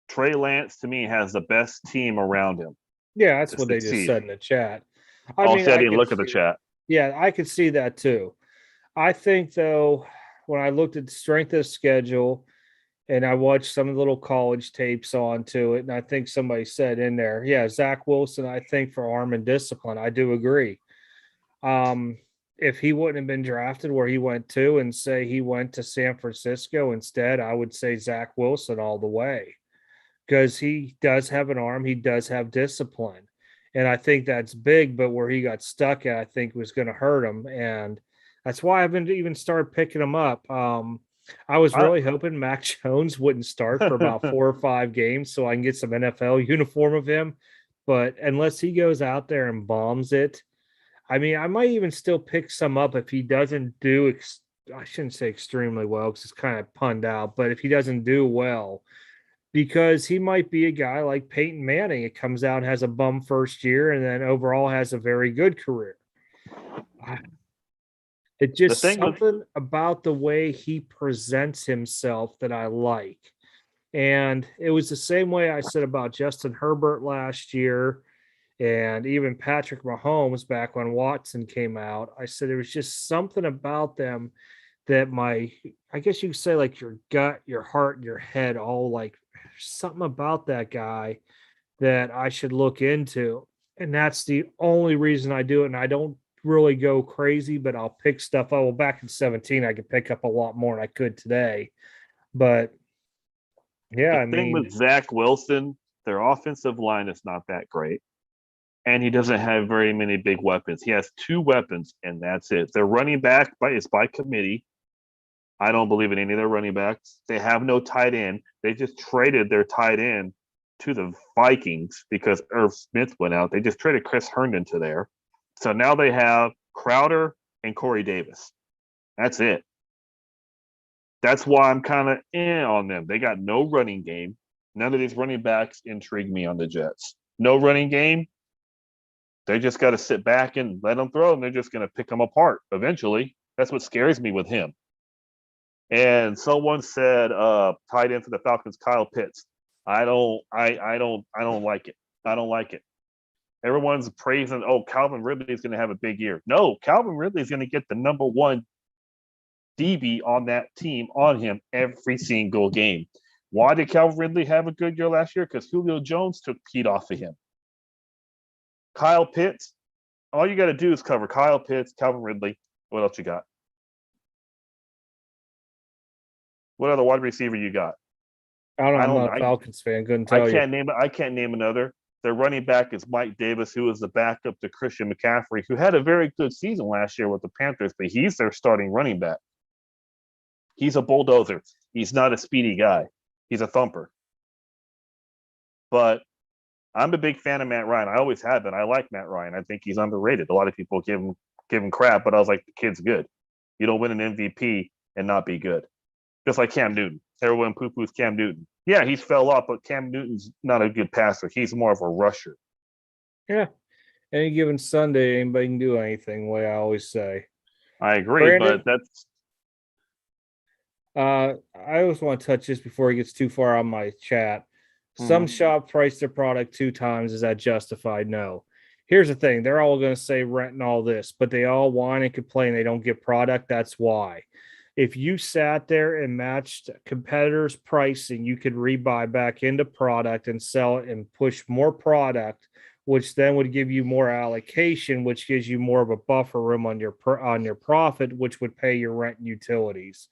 Trey Lance, to me, has the best team around him. Yeah, that's what they just said in the chat. I didn't look at the chat. Yeah, I could see that too. I think, though, when I looked at the strength of the schedule and I watched some of the little college tapes onto it, and I think somebody said in there, yeah, Zach Wilson, I think for arm and discipline, I do agree. If he wouldn't have been drafted where he went to and say he went to San Francisco instead, I would say Zach Wilson all the way because he does have an arm. He does have discipline. And I think that's big, but where he got stuck at, I think was going to hurt him. And that's why I haven't even started picking him up. I was really hoping Mac Jones wouldn't start for about 4 or 5 games so I can get some NFL uniform of him. But unless he goes out there and bombs it, I mean, I might even still pick some up if he doesn't do, I shouldn't say extremely well because it's kind of punned out, but if he doesn't do well, because he might be a guy like Peyton Manning. It comes out and has a bum first year and then overall has a very good career. It's just something about the way he presents himself that I like. And it was the same way I said about Justin Herbert last year. And even Patrick Mahomes back when Watson came out, I said there was just something about them that I guess you could say like your gut, your heart, and your head all like something about that guy that I should look into. And that's the only reason I do it. And I don't really go crazy, but I'll pick stuff up. Well, back in 17, I could pick up a lot more than I could today. But yeah, the thing with Zach Wilson, their offensive line is not that great. And he doesn't have very many big weapons. He has 2 weapons, and that's it. Their running back is by committee. I don't believe in any of their running backs. They have no tight end. They just traded their tight end to the Vikings because Irv Smith went out. They just traded Chris Herndon to there. So now they have Crowder and Corey Davis. That's it. That's why I'm kind of on them. They got no running game. None of these running backs intrigue me on the Jets. No running game. They just got to sit back and let them throw, and they're just going to pick them apart eventually. That's what scares me with him. And someone said, tied in for the Falcons, Kyle Pitts. I don't like it. I don't like it. Everyone's praising, Calvin Ridley is going to have a big year. No, Calvin Ridley is going to get the number 1 DB on that team on him every single game. Why did Calvin Ridley have a good year last year? Because Julio Jones took Pete off of him. Kyle Pitts, all you got to do is cover Kyle Pitts, Calvin Ridley. What else you got? What other wide receiver you got? I don't know. I'm not a Falcons fan. Couldn't tell you. I can't name another. Their running back is Mike Davis, who was the backup to Christian McCaffrey, who had a very good season last year with the Panthers, but he's their starting running back. He's a bulldozer. He's not a speedy guy. He's a thumper. But I'm a big fan of Matt Ryan. I always have been. I like Matt Ryan. I think he's underrated. A lot of people give him crap, but I was like, the kid's good. You don't win an MVP and not be good. Just like Cam Newton. Everyone poo-poos Cam Newton. Yeah, he's fell off, but Cam Newton's not a good passer. He's more of a rusher. Yeah. Any given Sunday, anybody can do anything, the way I always say. I agree, Brandon, but that's... I always want to touch this before it gets too far on my chat. Some shop price their product 2 times. Is that justified? No. Here's the thing. They're all going to say rent and all this, but they all whine and complain they don't get product. That's why. If you sat there and matched competitors' pricing, you could rebuy back into product and sell it and push more product, which then would give you more allocation, which gives you more of a buffer room on your profit, which would pay your rent and utilities.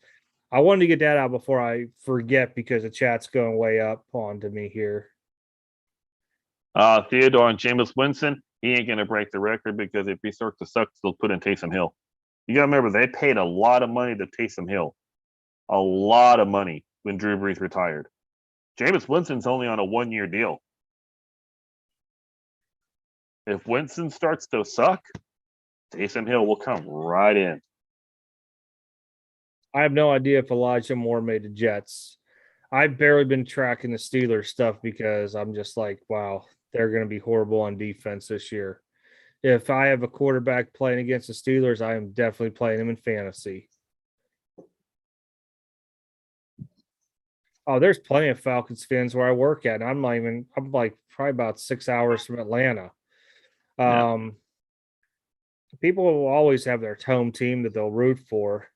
I wanted to get that out before I forget because the chat's going way up onto me here. Theodore and Jameis Winston, he ain't gonna break the record because if he starts to suck, they'll put in Taysom Hill. You gotta remember they paid a lot of money to Taysom Hill, a lot of money when Drew Brees retired. Jameis Winston's only on a 1-year deal. If Winston starts to suck, Taysom Hill will come right in. I have no idea if Elijah Moore made the Jets. I've barely been tracking the Steelers stuff because I'm just like, wow, they're going to be horrible on defense this year. If I have a quarterback playing against the Steelers, I am definitely playing him in fantasy. Oh, there's plenty of Falcons fans where I work at. And I'm like probably about 6 hours from Atlanta. People will always have their home team that they'll root for.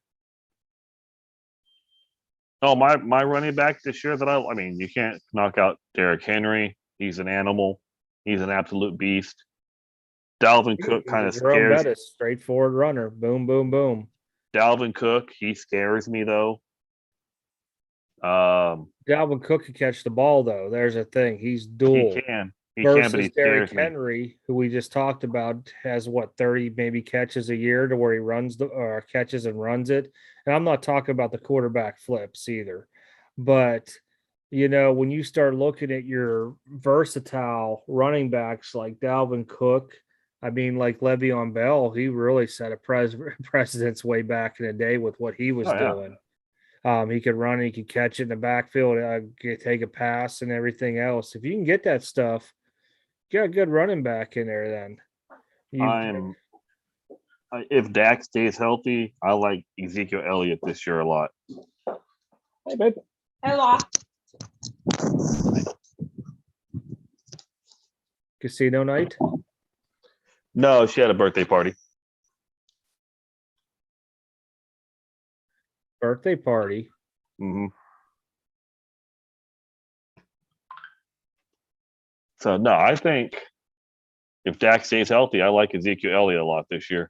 Oh, my running back this year that I mean, you can't knock out Derrick Henry. He's an animal. He's an absolute beast. Dalvin Cook kind of scares. Bettis, straightforward runner. Boom, boom, boom. Dalvin Cook, he scares me though. Dalvin Cook can catch the ball though. There's a thing. He's dual. He can, but he Derrick Henry, who we just talked about, has 30 maybe catches a year to where he runs catches and runs it. And I'm not talking about the quarterback flips either. But when you start looking at your versatile running backs like Dalvin Cook, I mean, like Le'Veon Bell, he really set a precedence way back in the day with what he was doing. He could run, he could catch it in the backfield, take a pass and everything else. If you can get that stuff, you got a good running back in there then. If Dak stays healthy, I like Ezekiel Elliott this year a lot. Hey, babe. Hello. Casino night? No, she had a birthday party. Birthday party? Mm-hmm. So, no, I think if Dak stays healthy, I like Ezekiel Elliott a lot this year.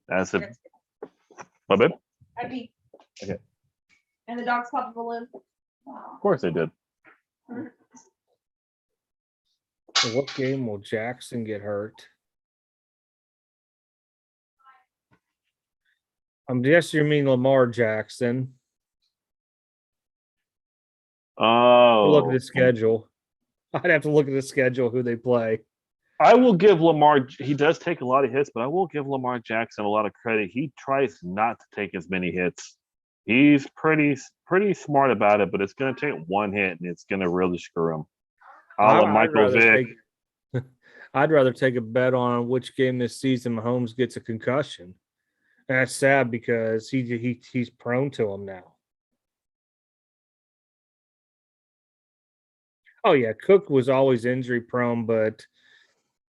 My babe? I beat. Okay. And the dogs popped a balloon. Of course they did. What game will Jackson get hurt? I'm guessing you mean Lamar Jackson. Oh. Look at the schedule. I'd have to look at the schedule, who they play. I will give Lamar, he does take a lot of hits, but I will give Lamar Jackson a lot of credit. He tries not to take as many hits. He's pretty smart about it, but it's going to take one hit, and it's going to really screw him. Michael Vick. I'd rather take a bet on which game this season Mahomes gets a concussion. And that's sad because he's prone to them now. Oh yeah, Cook was always injury prone, but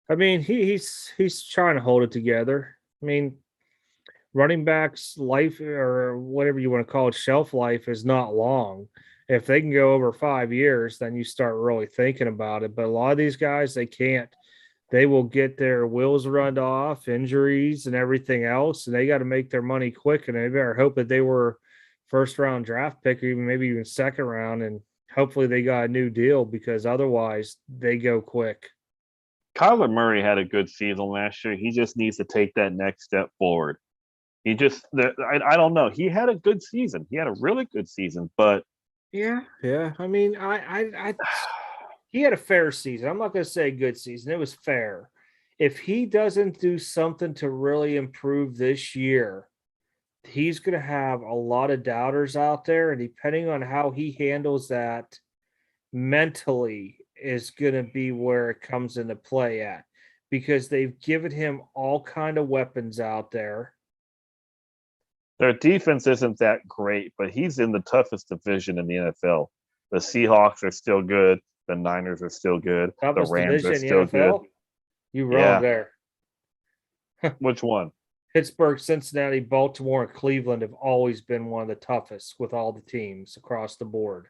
I mean he's trying to hold it together. I mean, running backs' life or whatever you want to call it, shelf life is not long. If they can go over 5 years, then you start really thinking about it. But a lot of these guys, they can't. They will get their wheels run off, injuries and everything else, and they got to make their money quick. And they better hope that they were first round draft pick or maybe even second round, and hopefully they got a new deal because otherwise they go quick. Kyler Murray had a good season last year. He just needs to take that next step forward. I don't know. He had a good season. He had a really good season, but yeah. I mean, he had a fair season. I'm not going to say good season. It was fair. If he doesn't do something to really improve this year, he's going to have a lot of doubters out there. And depending on how he handles that mentally is going to be where it comes into play at, because they've given him all kind of weapons out there. Their defense isn't that great, but he's in the toughest division in the NFL. The Seahawks are still good. The Niners are still good. Toughest the Rams are still NFL? good. You wrong there. Which one? Pittsburgh, Cincinnati, Baltimore, and Cleveland have always been one of the toughest with all the teams across the board.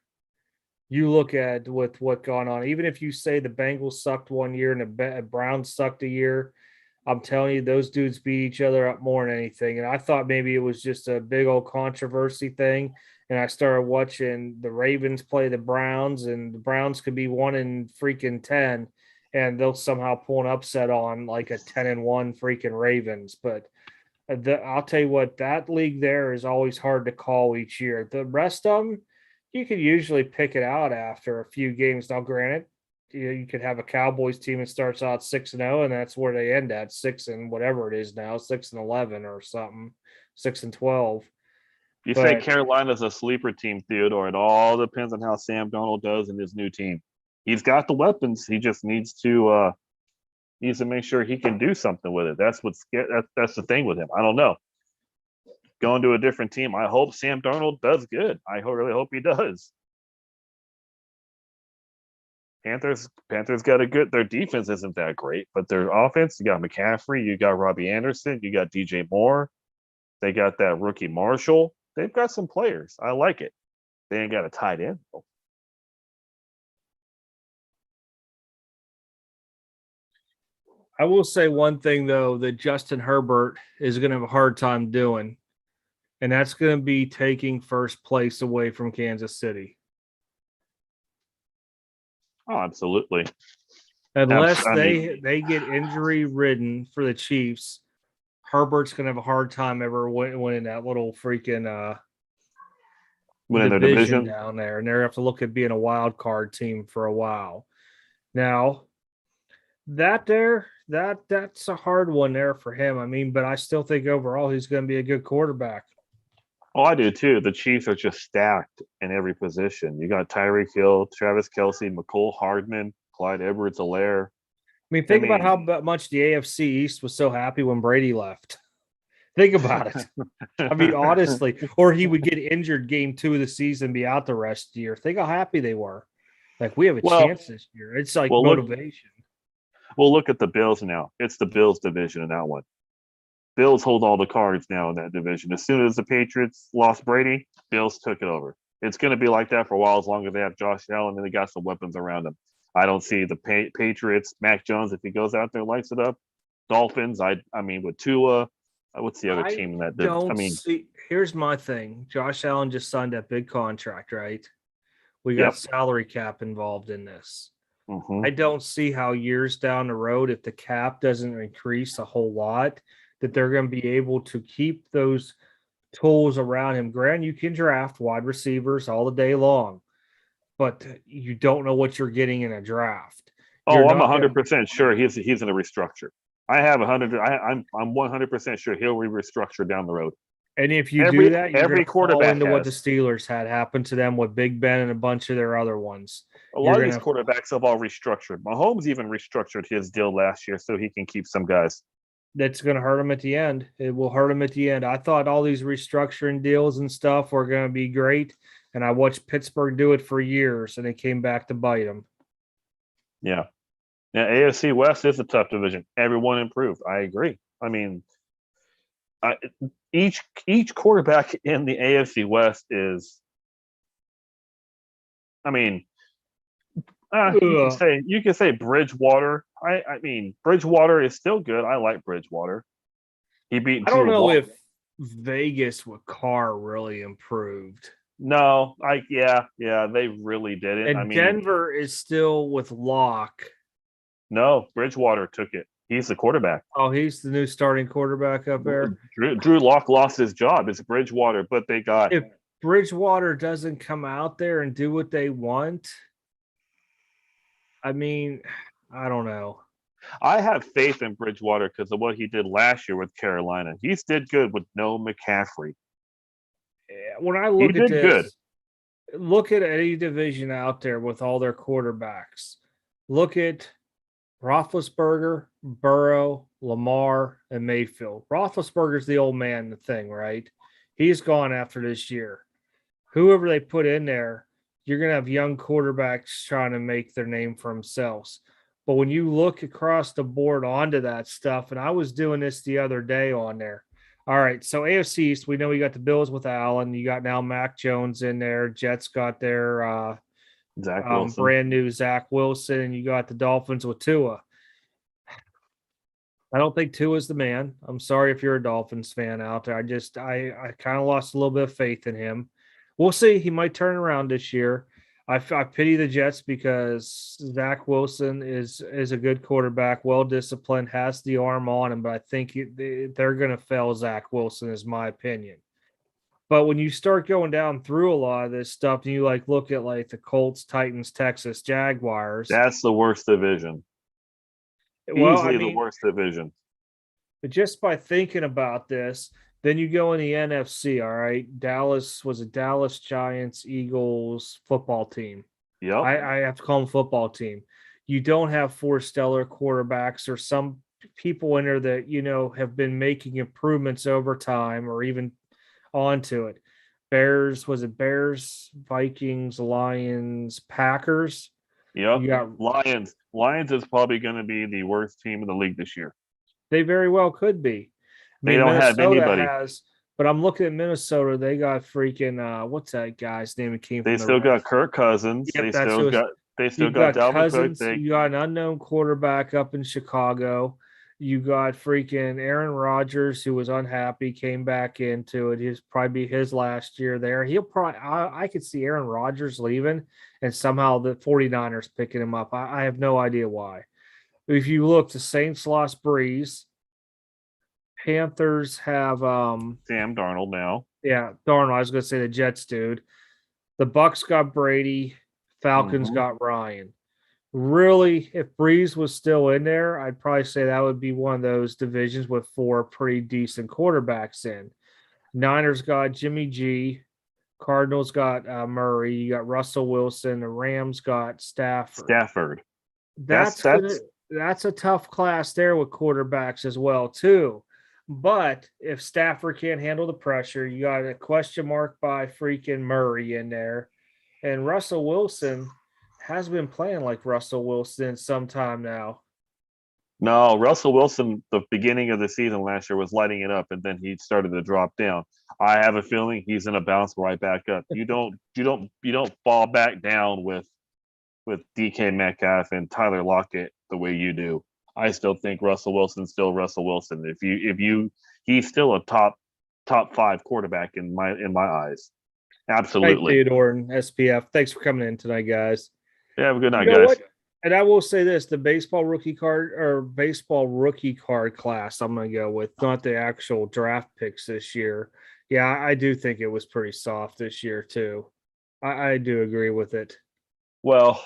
You look at with what gone on, even if you say the Bengals sucked one year and the Browns sucked a year, I'm telling you, those dudes beat each other up more than anything. And I thought maybe it was just a big old controversy thing. And I started watching the Ravens play the Browns, and the Browns could be 1-10, and they'll somehow pull an upset on like a 10-1 freaking Ravens. But I'll tell you what, that league there is always hard to call each year. The rest of them, you could usually pick it out after a few games. Now, granted, you could have a Cowboys team that starts out 6-0, and that's where they end at 6 and whatever it is now, 6-11 or something, 6-12. You say Carolina's a sleeper team, Theodore. It all depends on how Sam Darnold does in his new team. He's got the weapons. He just needs to make sure he can do something with it. That's that's the thing with him. I don't know. Going to a different team. I hope Sam Darnold does good. I really hope he does. Panthers got a good. Their defense isn't that great, but their offense. You got McCaffrey. You got Robbie Anderson. You got DJ Moore. They got that rookie Marshall. They've got some players. I like it. They ain't got a tight end though. I will say one thing, though, that Justin Herbert is going to have a hard time doing, and that's going to be taking first place away from Kansas City. Oh, absolutely. Unless they get injury-ridden for the Chiefs, Herbert's going to have a hard time ever winning that little freaking winning their division down there, and they're going to have to look at being a wild card team for a while. Now, that's a hard one there for him. I mean, but I still think overall he's going to be a good quarterback. Oh, I do too. The Chiefs are just stacked in every position. You got Tyreek Hill, Travis Kelce, McCole Hardman, Clyde Edwards-Helaire. I mean, think about how much the AFC East was so happy when Brady left. Think about it. I mean, honestly, or he would get injured game 2 of the season, be out the rest of the year. Think how happy they were. Like, we have a chance this year. It's like motivation. Look at the Bills now. It's the Bills division in that one. Bills hold all the cards now in that division. As soon as the Patriots lost Brady, Bills took it over. It's going to be like that for a while as long as they have Josh Allen and they got some weapons around them. I don't see the Patriots, Mac Jones, if he goes out there and lights it up. Dolphins, I mean, with Tua, what's the other team in that? Here's my thing. Josh Allen just signed that big contract, right? We got salary cap involved in this. Mm-hmm. I don't see how years down the road, if the cap doesn't increase a whole lot, that they're going to be able to keep those tools around him. Granted, you can draft wide receivers all the day long, but you don't know what you're getting in a draft. I'm 100% sure he's in a restructure. I'm 100% sure he'll restructure down the road. And if you do that, you're every quarterback into what the Steelers had happen to them with Big Ben and a bunch of their other ones. A lot of these quarterbacks have all restructured. Mahomes even restructured his deal last year so he can keep some guys. That's going to hurt him at the end. It will hurt him at the end. I thought all these restructuring deals and stuff were going to be great, and I watched Pittsburgh do it for years, and it came back to bite them. Yeah. Now, AFC West is a tough division. Everyone improved. I agree. I mean, each quarterback in the AFC West is, I mean, you can say Bridgewater. I mean, Bridgewater is still good. I like Bridgewater. He beat. I don't know if Vegas with Carr really improved. No, they really didn't. And Denver is still with Locke. No, Bridgewater took it. He's the quarterback. Oh, he's the new starting quarterback up there. Drew Lock lost his job. It's Bridgewater, but they got. If Bridgewater doesn't come out there and do what they want, I mean, I don't know. I have faith in Bridgewater because of what he did last year with Carolina. He's did good with no McCaffrey. When I look at this, look at any division out there with all their quarterbacks. Look at Roethlisberger, Burrow, Lamar, and Mayfield. Roethlisberger's the old man thing, right? He's gone after this year. Whoever they put in there, you're going to have young quarterbacks trying to make their name for themselves. But when you look across the board onto that stuff, and I was doing this the other day on there. All right, so AFC East, we know we got the Bills with Allen. You got now Mac Jones in there. Jets got their brand new Zach Wilson, and you got the Dolphins with Tua. I don't think Tua is the man. I'm sorry if you're a Dolphins fan out there. I kind of lost a little bit of faith in him. We'll see. He might turn around this year. I pity the Jets because Zach Wilson is a good quarterback, well disciplined, has the arm on him, but I think they're going to fail Zach Wilson, is my opinion. But when you start going down through a lot of this stuff, and you like look at like the Colts, Titans, Texas, Jaguars. That's the worst division. Well, Easily the worst division. But just by thinking about this, then you go in the NFC. All right, Dallas was a Dallas Giants Eagles football team. Yep. I have to call them football team. You don't have four stellar quarterbacks or some people in there that have been making improvements over time or even onto it. Bears, was it Bears, Vikings, Lions, Packers? Yep. You got Lions. Lions is probably going to be the worst team in the league this year. They very well could be. They don't have anybody. But I'm looking at Minnesota. They got freaking what's that guy's name? It came. They still got Kirk Cousins. Yep, they still got Dalvin Cousins. You got an unknown quarterback up in Chicago. You got freaking Aaron Rodgers, who was unhappy, came back into it. He's probably be his last year there. He'll probably I could see Aaron Rodgers leaving and somehow the 49ers picking him up. I have no idea why. If you look, the Saints lost Breeze. Panthers have Sam Darnold now. Yeah, Darnold. I was going to say the Jets, dude. The Bucks got Brady. Falcons got Ryan. Really, if Breeze was still in there, I'd probably say that would be one of those divisions with four pretty decent quarterbacks in. Niners got Jimmy G. Cardinals got Murray. You got Russell Wilson. The Rams got Stafford. That's a tough class there with quarterbacks as well, too. But if Stafford can't handle the pressure, you got a question mark by freaking Murray in there. And Russell Wilson has been playing like Russell Wilson some time now. No, Russell Wilson, the beginning of the season last year was lighting it up, and then he started to drop down. I have a feeling he's going to bounce right back up. You don't fall back down with DK Metcalf and Tyler Lockett the way you do. I still think Russell Wilson's still Russell Wilson. He's still a top 5 quarterback in my eyes. Absolutely. Hey, Theodore and SPF. Thanks for coming in tonight, guys. Yeah, have a good night, guys. What? And I will say this: the baseball rookie card class, I'm going to go with, not the actual draft picks this year. Yeah, I do think it was pretty soft this year too. I do agree with it. Well,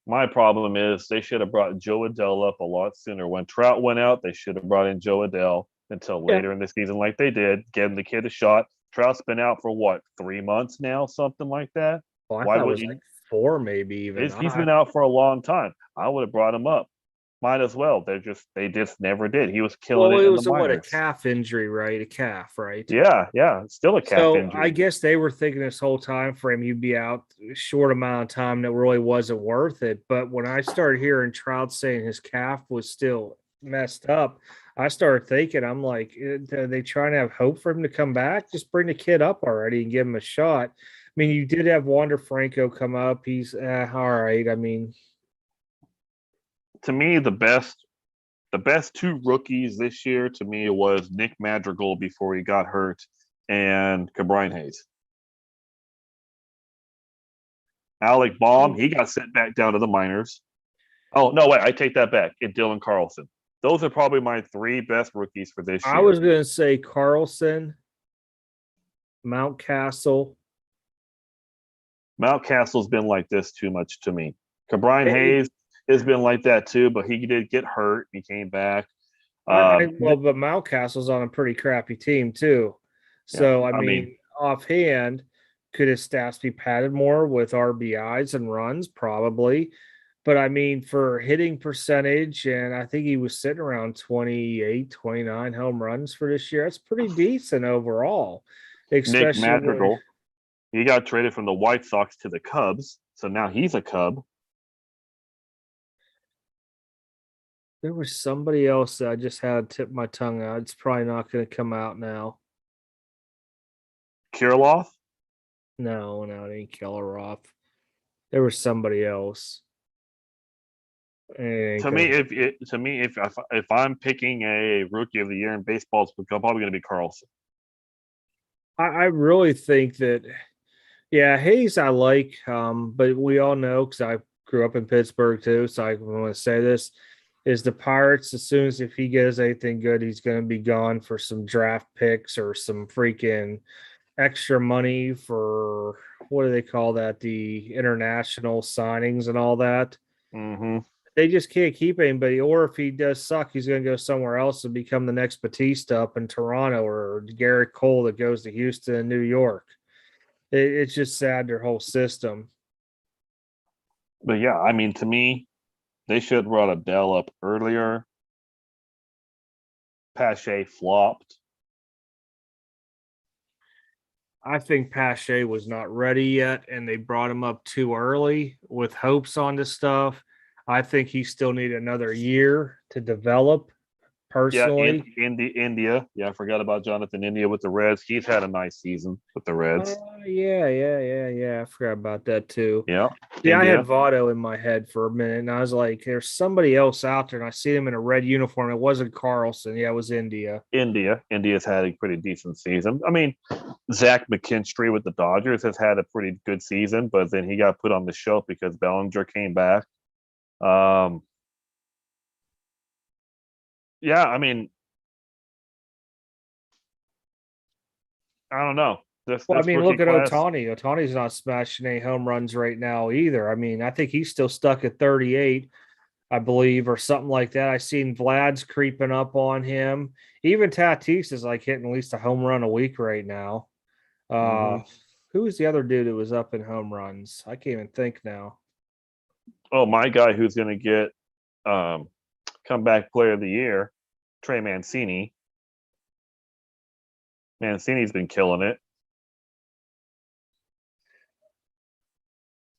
my problem is they should have brought Joe Adell up a lot sooner. When Trout went out, they should have brought in Joe Adell until later in the season, like they did, giving the kid a shot. Trout's been out for what, 3 months now, something like that. Well, why would you? Like 4, maybe even. He's been out for a long time. I would have brought him up. Might as well. They just never did. He was killing it. It was a calf injury, right? A calf, right? Yeah, still a calf injury. I guess they were thinking this whole time frame he'd be out a short amount of time that really wasn't worth it. But when I started hearing Trout saying his calf was still messed up, I started thinking, I'm like, are they trying to have hope for him to come back? Just bring the kid up already and give him a shot. I mean, you did have Wander Franco come up. He's all right. I mean, to me, the best 2 rookies this year to me was Nick Madrigal before he got hurt and Cabrian Hayes. Alec Baum, he got sent back down to the minors. Oh, no, wait, I take that back. And Dylan Carlson. Those are probably my 3 best rookies for this year. I was going to say Carlson, Mountcastle. Mountcastle's been like this too much to me. Cabrian Hayes has been like that too, but he did get hurt. He came back. But Mountcastle's on a pretty crappy team too. So, I mean, offhand, could his stats be padded more with RBIs and runs? Probably. But, I mean, for hitting percentage, and I think he was sitting around 28, 29 home runs for this year. That's pretty decent overall. Nick Madrigal. He got traded from the White Sox to the Cubs, so now he's a Cub. There was somebody else that I just had to tip my tongue out. It's probably not going to come out now. Kirilloff? No, it ain't Kirilloff. There was somebody else. If I'm picking a rookie of the year in baseball, it's probably going to be Carlson. I really think that, yeah, Hayes I like, but we all know, because I grew up in Pittsburgh too, so I want to say this, is the Pirates, as soon as if he gets anything good, he's going to be gone for some draft picks or some freaking extra money for, what do they call that? The international signings and all that. Mm-hmm. They just can't keep anybody. Or if he does suck, he's going to go somewhere else and become the next Batista up in Toronto, or Garrett Cole that goes to Houston and New York. It's just sad, their whole system. But yeah, I mean, to me, they should have brought Adele up earlier. Pache flopped. I think Pache was not ready yet, and they brought him up too early with hopes on this stuff. I think he still need another year to develop personally. Yeah, India. Yeah, I forgot about Jonathan India with the Reds. He's had a nice season with the Reds. Yeah. I forgot about that too. Yeah. Yeah, I had Votto in my head for a minute, and I was like, there's somebody else out there, and I see him in a red uniform. It wasn't Carlson. Yeah, it was India. India's had a pretty decent season. I mean, Zach McKinstry with the Dodgers has had a pretty good season, but then he got put on the shelf because Bellinger came back. Yeah, I mean, I don't know. Look at Ohtani. Ohtani's not smashing any home runs right now either. I mean, I think he's still stuck at 38, I believe, or something like that. I seen Vlad's creeping up on him. Even Tatis is like hitting at least a home run a week right now. Who was the other dude that was up in home runs? I can't even think now. Oh, my guy who's going to get comeback player of the year, Trey Mancini. Mancini's been killing it.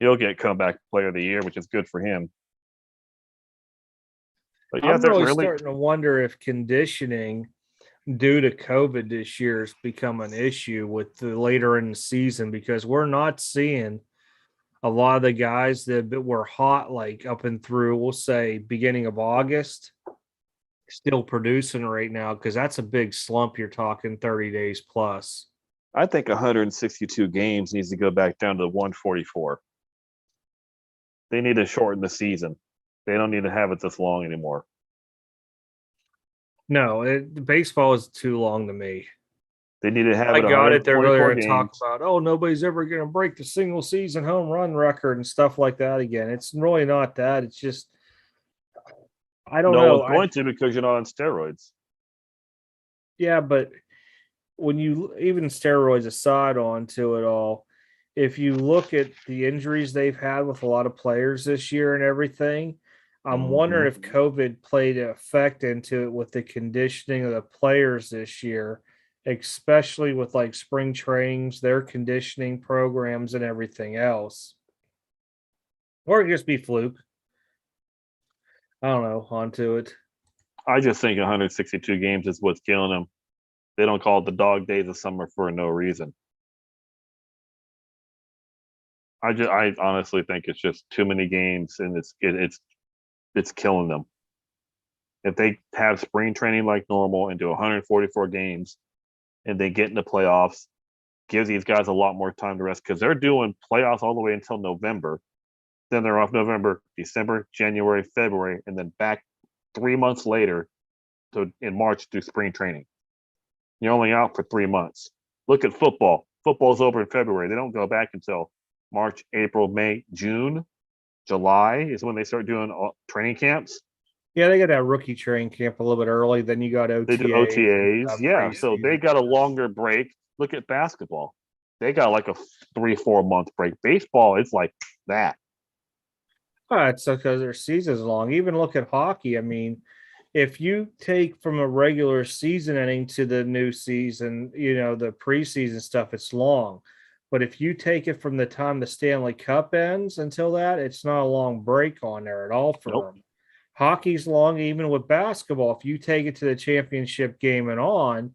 He'll get comeback player of the year, which is good for him. But yeah, I'm really starting to wonder if conditioning due to COVID this year has become an issue with the later in the season, because we're not seeing a lot of the guys that were hot, like up and through, we'll say, beginning of August, still producing right now, because that's a big slump. You're talking 30 days plus. I think 162 games needs to go back down to 144. They need to shorten the season. They don't need to have it this long anymore. No, baseball is too long to me. They need to have it. I got it. They're really going to talk about, oh, nobody's ever going to break the single season home run record and stuff like that again. It's really not that. It's just, I don't know. No one's going to, because you're not on steroids. Yeah, but when you, even steroids aside onto it all, if you look at the injuries they've had with a lot of players this year and everything, I'm wondering if COVID played an effect into it with the conditioning of the players this year, especially with like spring trainings, their conditioning programs and everything else. Or it just be fluke. I don't know, onto it. I just think 162 games is what's killing them. They don't call it the dog days of summer for no reason. I honestly think it's just too many games, and it's killing them. If they have spring training like normal and do 144 games, and they get into playoffs, gives these guys a lot more time to rest, because they're doing playoffs all the way until November. Then they're off November, December, January, February, and then back 3 months later in March through spring training. You're only out for 3 months. Look at football. Football's over in February. They don't go back until March, April, May, June. July is when they start doing training camps. Yeah, they got that rookie training camp a little bit early. Then you got OTAs. They do OTAs. Yeah, so they got a longer break. Look at basketball. They got like a 3-4 month break. Baseball, it's like that. It's because their season's long. Even look at hockey. I mean, if you take from a regular season ending to the new season, the preseason stuff, it's long. But if you take it from the time the Stanley Cup ends until that, it's not a long break on there at all for them. Hockey's long, even with basketball. If you take it to the championship game and on,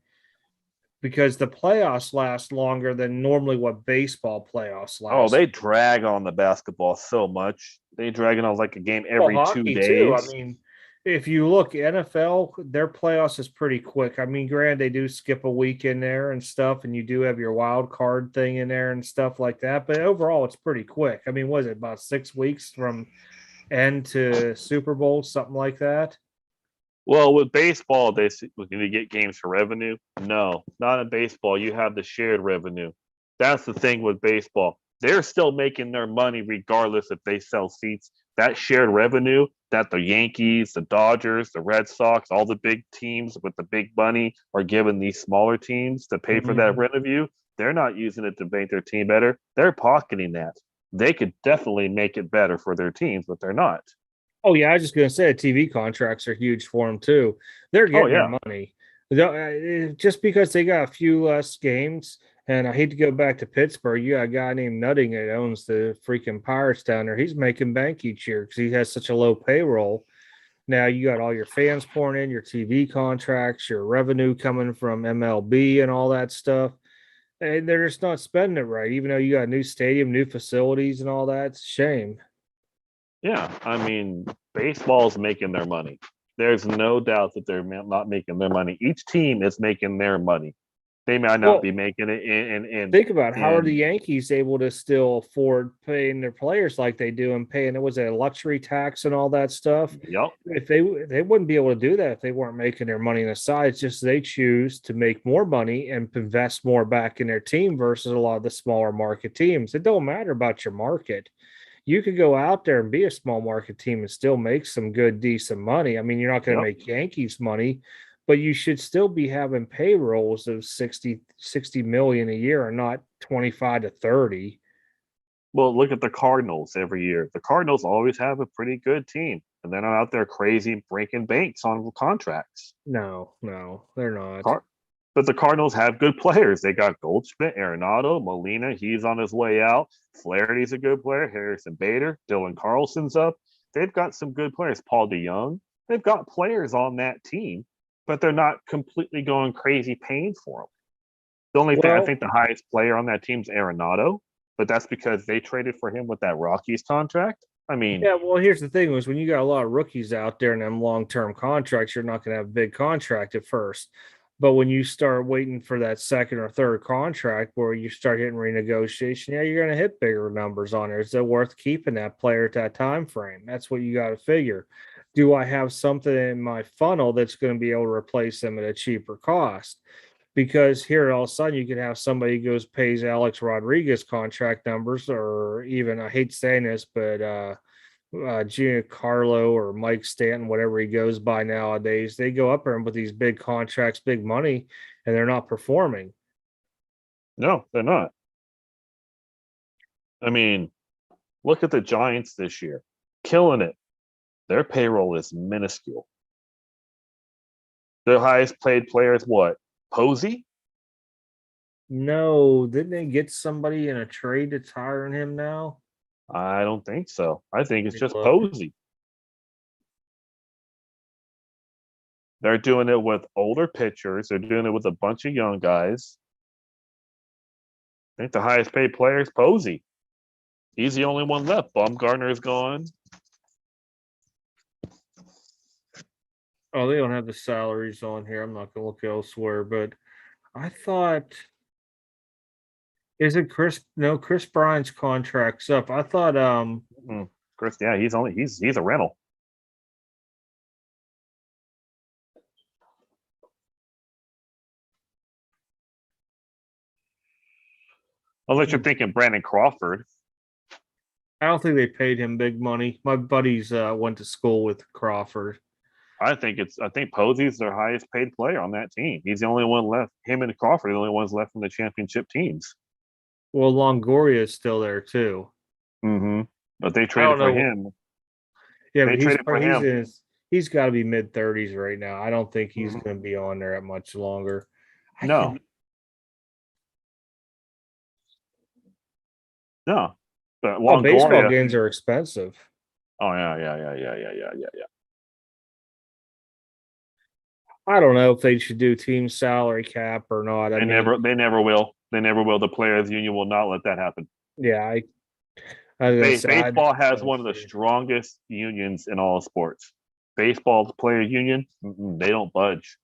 because the playoffs last longer than normally what baseball playoffs last. Oh, they drag on the basketball so much. They drag it on like a game every 2 days. Too. I mean, if you look NFL, their playoffs is pretty quick. I mean, granted, they do skip a week in there and stuff, and you do have your wild card thing in there and stuff like that. But overall, it's pretty quick. I mean, was it about 6 weeks from end to Super Bowl, something like that? Well, with baseball, they going to get games for revenue. No, not in baseball. You have the shared revenue. That's the thing with baseball. They're still making their money regardless if they sell seats. That shared revenue that the Yankees, the Dodgers, the Red Sox, all the big teams with the big money are giving these smaller teams to pay for that revenue, they're not using it to make their team better. They're pocketing that. They could definitely make it better for their teams, but they're not. Oh yeah, I was just gonna say TV contracts are huge for them too. They're getting their money. Just because they got a few less games, and I hate to go back to Pittsburgh. You got a guy named Nutting that owns the freaking Pirates down there. He's making bank each year because he has such a low payroll. Now you got all your fans pouring in, your TV contracts, your revenue coming from MLB and all that stuff. And they're just not spending it right, even though you got a new stadium, new facilities, and all that. It's a shame. Yeah, I mean, baseball's making their money. There's no doubt that they're not making their money. Each team is making their money. They might not be making it in think about how are the Yankees able to still afford paying their players like they do and paying it was a luxury tax and all that stuff. Yep. If they wouldn't be able to do that if they weren't making their money on the side. It's just they choose to make more money and invest more back in their team versus a lot of the smaller market teams. It don't matter about your market. You could go out there and be a small market team and still make some good, decent money. I mean, you're not going to make Yankees money, but you should still be having payrolls of 60 million a year and not 25 to 30. Well, look at the Cardinals every year. The Cardinals always have a pretty good team, and they're not out there crazy breaking banks on contracts. No, they're not. But the Cardinals have good players. They got Goldschmidt, Arenado, Molina. He's on his way out. Flaherty's a good player. Harrison Bader, Dylan Carlson's up. They've got some good players. Paul DeYoung. They've got players on that team, but they're not completely going crazy paying for them. The only thing I think the highest player on that team is Arenado, but that's because they traded for him with that Rockies contract. I mean, yeah, well, here's the thing was when you got a lot of rookies out there in them long-term contracts, you're not going to have a big contract at first. But when you start waiting for that second or third contract where you start hitting renegotiation, yeah, you're going to hit bigger numbers on it. Is it worth keeping that player at that time frame? That's what you got to figure. Do I have something in my funnel that's going to be able to replace them at a cheaper cost? Because here all of a sudden you could have somebody who goes pays Alex Rodriguez contract numbers, or even I hate saying this, but Giancarlo or Mike Stanton, whatever he goes by nowadays, they go up there with these big contracts, big money, and they're not performing. No, they're not. I mean, look at the Giants this year, killing it. Their payroll is minuscule. Their highest paid player is what? Posey? No, didn't they get somebody in a trade that's hiring him now? I don't think so. I think it's just Posey. They're doing it with older pitchers. They're doing it with a bunch of young guys. I think the highest paid player is Posey. He's the only one left. Bumgarner's gone. Oh, they don't have the salaries on here. I'm not going to look elsewhere, but I thought, is it Chris? No, Chris Bryant's contract's up. I thought, Chris, yeah, he's a rental. Unless you're thinking Brandon Crawford. I don't think they paid him big money. My buddies went to school with Crawford. I think Posey's their highest paid player on that team. He's the only one left. Him and Crawford are the only ones left from the championship teams. Well, Longoria is still there too. Mm-hmm. But they traded for him. Yeah, they traded for him. He's got to be mid-30s right now. I don't think he's going to be on there much longer. No. But Longoria, baseball games are expensive. Oh yeah. I don't know if they should do team salary cap or not. They never will. They never will. The players union will not let that happen. Yeah, Baseball has one of the strongest unions in all sports. Baseball player union, they don't budge.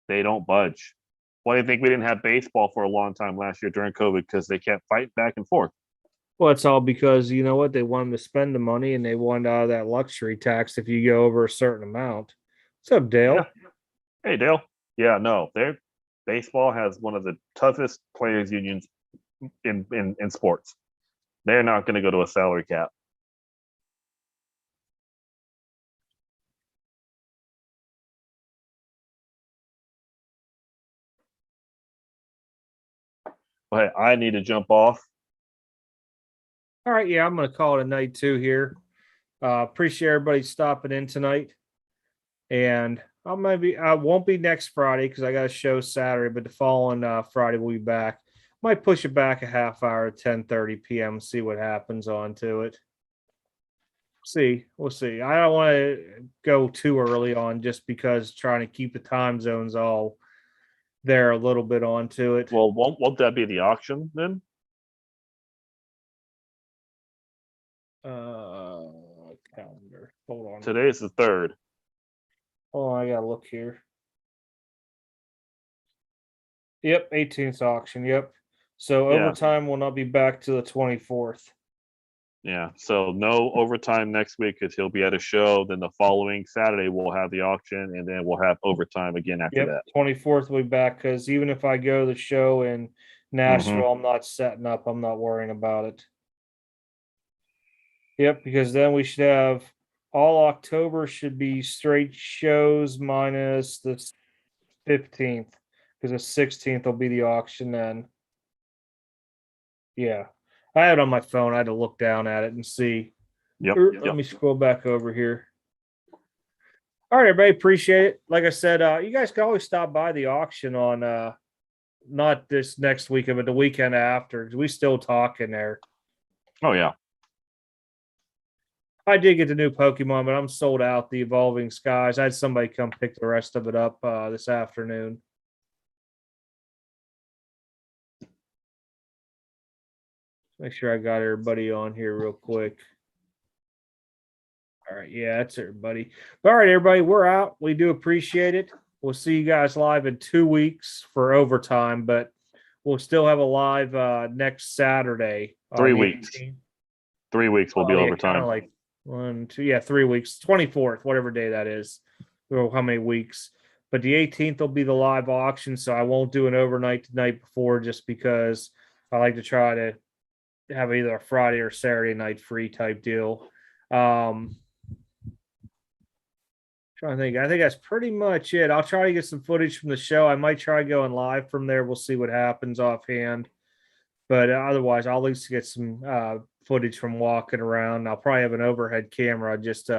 They don't budge. Why do you think we didn't have baseball for a long time last year during COVID? Because they kept fighting back and forth. Well, it's all because you know what, they want them to spend the money and they want out of that luxury tax if you go over a certain amount. What's up, Dale? Yeah. Hey, Dale. Yeah, no, baseball has one of the toughest players unions in sports. They're not going to go to a salary cap. But hey, I need to jump off. All right, yeah, I'm going to call it a night too here. Appreciate everybody stopping in tonight. And I won't be next Friday because I got a show Saturday, but the following Friday we'll be back. Might push it back a half hour at 10:30 p.m. See what happens onto it. We'll see. I don't want to go too early on just because trying to keep the time zones all there a little bit onto it. Well, won't that be the auction then? Calendar. Hold on. Today's the 3rd. Oh, I gotta look here. Yep, 18th auction. Yep. So overtime will not be back to the 24th. Yeah. So no overtime next week because he'll be at a show. Then the following Saturday we'll have the auction, and then we'll have overtime again after that. 24th will be back because even if I go to the show in Nashville, I'm not setting up. I'm not worrying about it. Yep, because then we should have all October should be straight shows minus the 15th because the 16th will be the auction then. Yeah. I had it on my phone. I had to look down at it and see. Let me scroll back over here. All right, everybody. Appreciate it. Like I said, you guys can always stop by the auction on not this next weekend, but the weekend after. We still talking there. Oh, yeah. I did get the new Pokemon, but I'm sold out the Evolving Skies. I had somebody come pick the rest of it up this afternoon. Make sure I got everybody on here real quick. All right. Yeah, that's everybody. All right, everybody, we're out. We do appreciate it. We'll see you guys live in 2 weeks for overtime, but we'll still have a live next Saturday. 3 weeks. 3 weeks will be overtime. Like 1, 2, 3 weeks. 24th, whatever day that is. Or how many weeks. But the 18th will be the live auction, so I won't do an overnight the night before just because I like to try to have either a Friday or Saturday night free type deal. Trying to think. I think that's pretty much it. I'll try to get some footage from the show. I might try going live from there. We'll see what happens offhand. But otherwise, I'll at least get some footage from walking around. I'll probably have an overhead camera just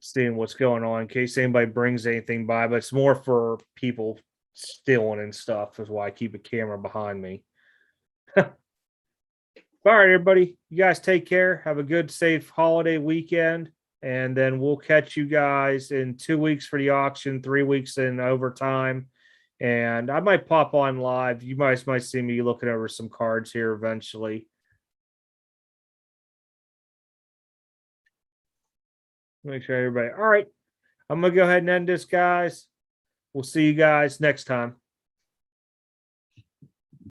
seeing what's going on in case anybody brings anything by. But it's more for people stealing and stuff is why I keep a camera behind me. All right, everybody. You guys take care. Have a good, safe holiday weekend. And then we'll catch you guys in 2 weeks for the auction, 3 weeks in overtime. And I might pop on live. You guys might see me looking over some cards here eventually. Make sure everybody. All right. I'm going to go ahead and end this, guys. We'll see you guys next time.